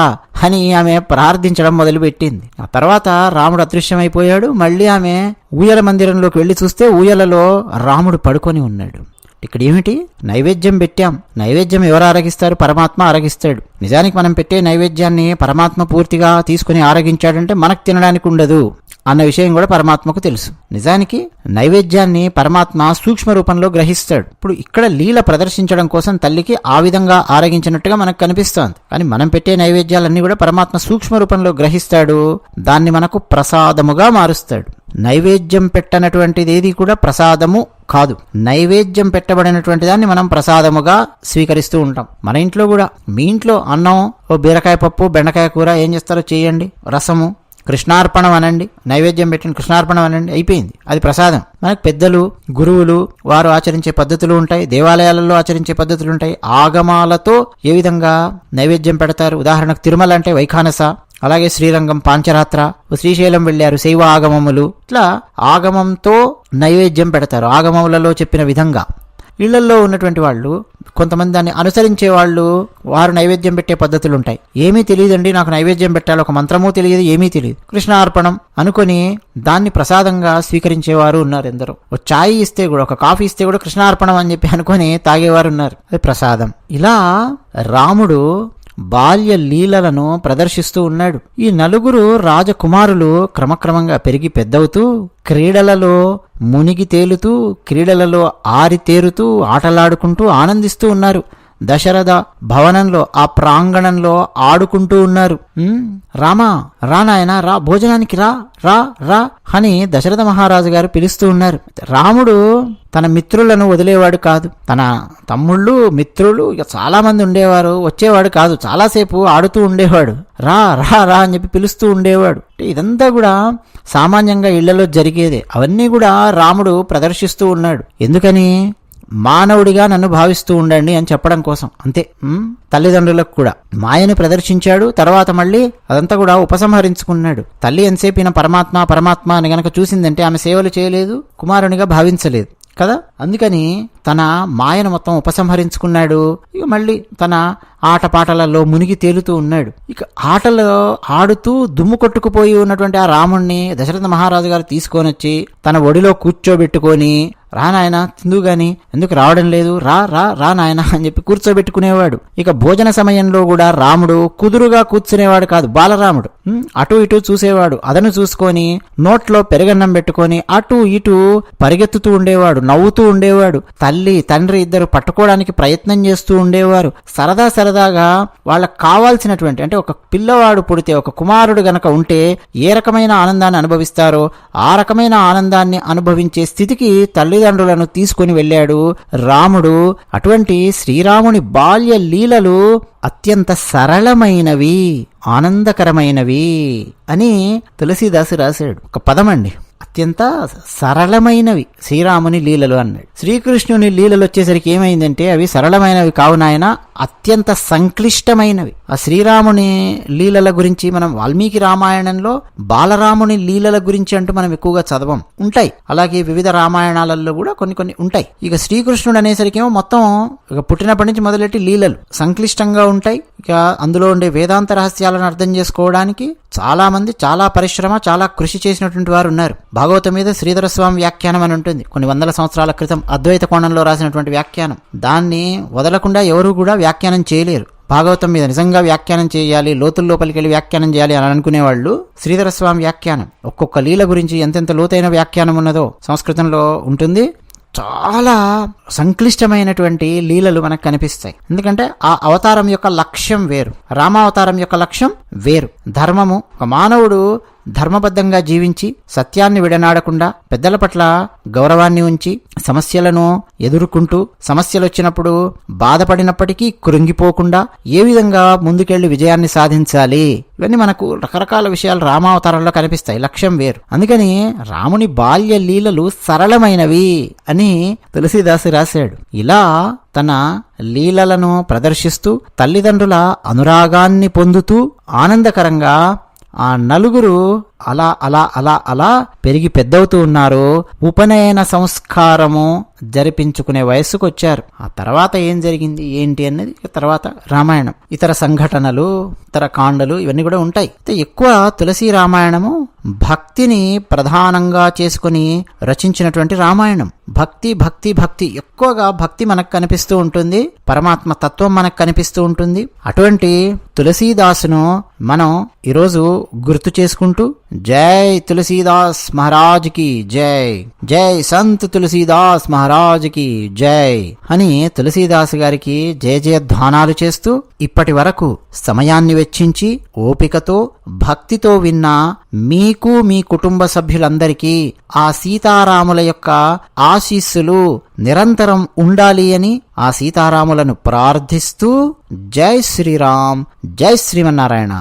అని ఆమె ప్రార్థించడం మొదలుపెట్టింది. ఆ తర్వాత రాముడు అదృశ్యమైపోయాడు. మళ్ళీ ఆమె ఊయల మందిరంలోకి వెళ్లి చూస్తే ఊయలలో రాముడు పడుకొని ఉన్నాడు. ఇక్కడ ఏమిటి? నైవేద్యం పెట్టాం. నైవేద్యం ఎవరు ఆరగిస్తారు? పరమాత్మ ఆరగిస్తాడు. నిజానికి మనం పెట్టే నైవేద్యాన్ని పరమాత్మ పూర్తిగా తీసుకుని ఆరగించాడంటే మనకు తినడానికి ఉండదు అన్న విషయం కూడా పరమాత్మకు తెలుసు. నిజానికి నైవేద్యాన్ని పరమాత్మ సూక్ష్మ రూపంలో గ్రహిస్తాడు. ఇప్పుడు ఇక్కడ లీల ప్రదర్శించడం కోసం తల్లికి ఆ విధంగా ఆరగించినట్టుగా మనకు కనిపిస్తోంది. కానీ మనం పెట్టే నైవేద్యాలన్నీ కూడా పరమాత్మ సూక్ష్మ రూపంలో గ్రహిస్తాడు. దాన్ని మనకు ప్రసాదముగా మారుస్తాడు. నైవేద్యం పెట్టనటువంటిది ఏది కూడా ప్రసాదము కాదు. నైవేద్యం పెట్టబడినటువంటి దాన్ని మనం ప్రసాదముగా స్వీకరిస్తూ ఉంటాం. మన ఇంట్లో కూడా, మీ ఇంట్లో అన్నం, ఓ బీరకాయ పప్పు, బెండకాయ కూర ఏం చేస్తారో చేయండి, రసము, కృష్ణార్పణం అనండి, నైవేద్యం పెట్టిన కృష్ణార్పణం అనండి, అయిపోయింది. అది ప్రసాదం. మనకు పెద్దలు, గురువులు వారు ఆచరించే పద్ధతులు ఉంటాయి, దేవాలయాలలో ఆచరించే పద్ధతులు ఉంటాయి. ఆగమాలతో ఏ విధంగా నైవేద్యం పెడతారు? ఉదాహరణకు తిరుమల అంటే వైఖానస, అలాగే శ్రీరంగం పాంచరాత్ర, శ్రీశైలం వెళ్ళారు శైవ ఆగమములు. ఇట్లా ఆగమంతో నైవేద్యం పెడతారు, ఆగమములలో చెప్పిన విధంగా. ఇళ్లల్లో ఉన్నటువంటి వాళ్ళు కొంతమంది దాన్ని అనుసరించే వాళ్ళు, వారు నైవేద్యం పెట్టే పద్ధతులు ఉంటాయి. ఏమీ తెలియదండి, నాకు నైవేద్యం పెట్టాలి, ఒక మంత్రమూ తెలియదు, ఏమీ తెలియదు, కృష్ణార్పణం అనుకొని దాన్ని ప్రసాదంగా స్వీకరించేవారు ఉన్నారు ఎందరో. ఒక ఛాయ్ ఇస్తే కూడా, ఒక కాఫీ ఇస్తే కూడా కృష్ణార్పణం అని చెప్పి అనుకొని తాగేవారు ఉన్నారు, అది ప్రసాదం. ఇలా రాముడు బాల్య లీలలను ప్రదర్శిస్తూ ఉన్నాడు. ఈ నలుగురు రాజకుమారులు క్రమక్రమంగా పెరిగి పెద్దవుతూ క్రీడలలో మునిగి తేలుతూ, క్రీడలలో ఆరితేరుతూ, ఆటలాడుకుంటూ ఆనందిస్తూ ఉన్నారు. దశరథ భవనంలో, ఆ ప్రాంగణంలో ఆడుకుంటూ ఉన్నారు. రామా, రా నాయనా, రా, భోజనానికి రా, రా రా అని దశరథ మహారాజు గారు పిలుస్తూ ఉన్నారు. రాముడు తన మిత్రులను వదిలేవాడు కాదు. తన తమ్ముళ్ళు, మిత్రులు ఇక చాలా మంది ఉండేవారు, వచ్చేవాడు కాదు, చాలాసేపు ఆడుతూ ఉండేవాడు. రా రా రా అని చెప్పి పిలుస్తూ ఉండేవాడు. ఇదంతా కూడా సామాన్యంగా ఇళ్లలో జరిగేదే. అవన్నీ కూడా రాముడు ప్రదర్శిస్తూ ఉన్నాడు. ఎందుకని? మానవుడిగా నన్ను భావిస్తూ ఉండండి అని చెప్పడం కోసం, అంతే. తల్లిదండ్రులకు కూడా మాయని ప్రదర్శించాడు. తర్వాత మళ్ళీ అదంతా కూడా ఉపసంహరించుకున్నాడు. తల్లి ఎంతసేపు ఈయన పరమాత్మ పరమాత్మ అని గనక చూసిందంటే ఆమె సేవలు చేయలేదు, కుమారునిగా భావించలేదు కదా. అందుకని తన మాయను మొత్తం ఉపసంహరించుకున్నాడు. ఇక మళ్ళీ తన ఆటపాటలలో మునిగి తేలుతూ ఉన్నాడు. ఇక ఆటలో ఆడుతూ దుమ్ము కొట్టుకుపోయి ఉన్నటువంటి ఆ రాముణ్ణి దశరథ మహారాజు గారు తీసుకొని వచ్చి తన ఒడిలో కూర్చోబెట్టుకొని, రా నాయన తిందు గాని, ఎందుకు రావడం లేదు, రా రా రా నాయన అని చెప్పి కూర్చోబెట్టుకునేవాడు. ఇక భోజన సమయంలో కూడా రాముడు కుదురుగా కూర్చునేవాడు కాదు, బాలరాముడు అటు ఇటు చూసేవాడు. అదను చూసుకొని నోట్లో పెరుగన్నం పెట్టుకొని అటు ఇటు పరిగెత్తుతూ ఉండేవాడు, నవ్వుతూ ఉండేవాడు. తల్లి తండ్రి ఇద్దరు పట్టుకోవడానికి ప్రయత్నం చేస్తూ ఉండేవారు. సరదాగా వాళ్ళకు కావాల్సినటువంటి, అంటే ఒక పిల్లవాడు పుడితే, ఒక కుమారుడు గనక ఉంటే ఏ రకమైన ఆనందాన్ని అనుభవిస్తారో ఆ రకమైన ఆనందాన్ని అనుభవించే స్థితికి తల్లిదండ్రులను తీసుకుని వెళ్ళాడు రాముడు. అటువంటి శ్రీరాముని బాల్య లీలలు అత్యంత సరళమైనవి, ఆనందకరమైనవి అని తులసీదాసు రాశాడు. ఒక పదమండి, అత్యంత సరళమైనవి శ్రీరాముని లీలలు అన్నాడు. శ్రీకృష్ణుని లీలలు వచ్చేసరికి ఏమైందంటే అవి సరళమైనవి కావు నాయన, అత్యంత సంక్లిష్టమైనవి. ఆ శ్రీరాముని లీలల గురించి మనం వాల్మీకి రామాయణంలో బాలరాముని లీలల గురించి అంటూ మనం ఎక్కువగా చదవం, ఉంటాయి. అలాగే వివిధ రామాయణాలలో కూడా కొన్ని ఉంటాయి. ఇక శ్రీకృష్ణుడు అనేసరికి ఏమో మొత్తం ఇక పుట్టినప్పటి నుంచి మొదలెట్టి లీలలు సంక్లిష్టంగా ఉంటాయి. ఇక అందులో ఉండే వేదాంత రహస్యాలను అర్థం చేసుకోవడానికి చాలా మంది చాలా పరిశ్రమ, చాలా కృషి చేసినటువంటి వారు ఉన్నారు. భాగవతం మీద శ్రీధర స్వామి వ్యాఖ్యానం అని ఉంటుంది, కొన్ని వందల సంవత్సరాల క్రితం అద్వైత కోణంలో రాసినటువంటి వ్యాఖ్యానం. దాన్ని వదలకుండా ఎవరు కూడా వ్యాఖ్యానం చేయలేరు. భాగవతం మీద నిజంగా వ్యాఖ్యానం చేయాలి, లోతుల్లోపలికి వెళ్ళి వ్యాఖ్యానం చేయాలి అని అనుకునేవాళ్ళు శ్రీధర స్వామి వ్యాఖ్యానం. ఒక్కొక్క లీల గురించి ఎంతెంత లోతైన వ్యాఖ్యానం ఉన్నదో సంస్కృతంలో ఉంటుంది. చాలా సంక్లిష్టమైనటువంటి లీలలు మనకు కనిపిస్తాయి. ఎందుకంటే ఆ అవతారం యొక్క లక్ష్యం వేరు, రామావతారం యొక్క లక్ష్యం వేరు. ధర్మము, ఒక మానవుడు ధర్మబద్ధంగా జీవించి సత్యాన్ని విడనాడకుండా పెద్దల పట్ల గౌరవాన్ని ఉంచి సమస్యలను ఎదుర్కొంటూ, సమస్యలు వచ్చినప్పుడు బాధపడినప్పటికీ కృంగిపోకుండా ఏ విధంగా ముందుకెళ్లి విజయాన్ని సాధించాలి, ఇవన్నీ మనకు రకరకాల విషయాలు రామావతారంలో కనిపిస్తాయి. లక్ష్యం వేరు. అందుకని రాముని బాల్య లీలలు సరళమైనవి అని తులసీదాసు రాశాడు. ఇలా తన లీలలను ప్రదర్శిస్తూ తల్లిదండ్రుల అనురాగాన్ని పొందుతూ ఆనందకరంగా ఆ నలుగురు అలా అలా అలా అలా పెరిగి పెద్దవుతూ ఉన్నారు. ఉపనయన సంస్కారము జరిపించుకునే వయస్సుకు వచ్చారు. ఆ తర్వాత ఏం జరిగింది ఏంటి అన్నది తర్వాత రామాయణం, ఇతర సంఘటనలు, ఇతర కాండలు ఇవన్నీ కూడా ఉంటాయి. అయితే ఎక్కువ తులసి రామాయణము భక్తిని ప్రధానంగా చేసుకుని రచించినటువంటి రామాయణం. భక్తి భక్తి భక్తి, ఎక్కువగా భక్తి మనకు కనిపిస్తూ ఉంటుంది, పరమాత్మ తత్వం మనకు కనిపిస్తూ ఉంటుంది. అటువంటి తులసీదాసును మనం ఈరోజు గుర్తు చేసుకుంటూ జై తులసీదాస్ మహారాజ్ కి జై, జై సంత్ తులసీదాస్ మహారాజ్ కి జై అని తులసీదాస్ గారికి జయ జయధ్వానాలు చేస్తూ ఇప్పటి వరకు సమయాన్ని వెచ్చించి ఓపికతో భక్తితో విన్న మీకు, మీ కుటుంబ సభ్యులందరికీ ఆ సీతారాముల యొక్క ఆశీస్సులు నిరంతరం ఉండాలి అని ఆ సీతారాములను ప్రార్థిస్తూ జై శ్రీరామ్, జై శ్రీమన్నారాయణ.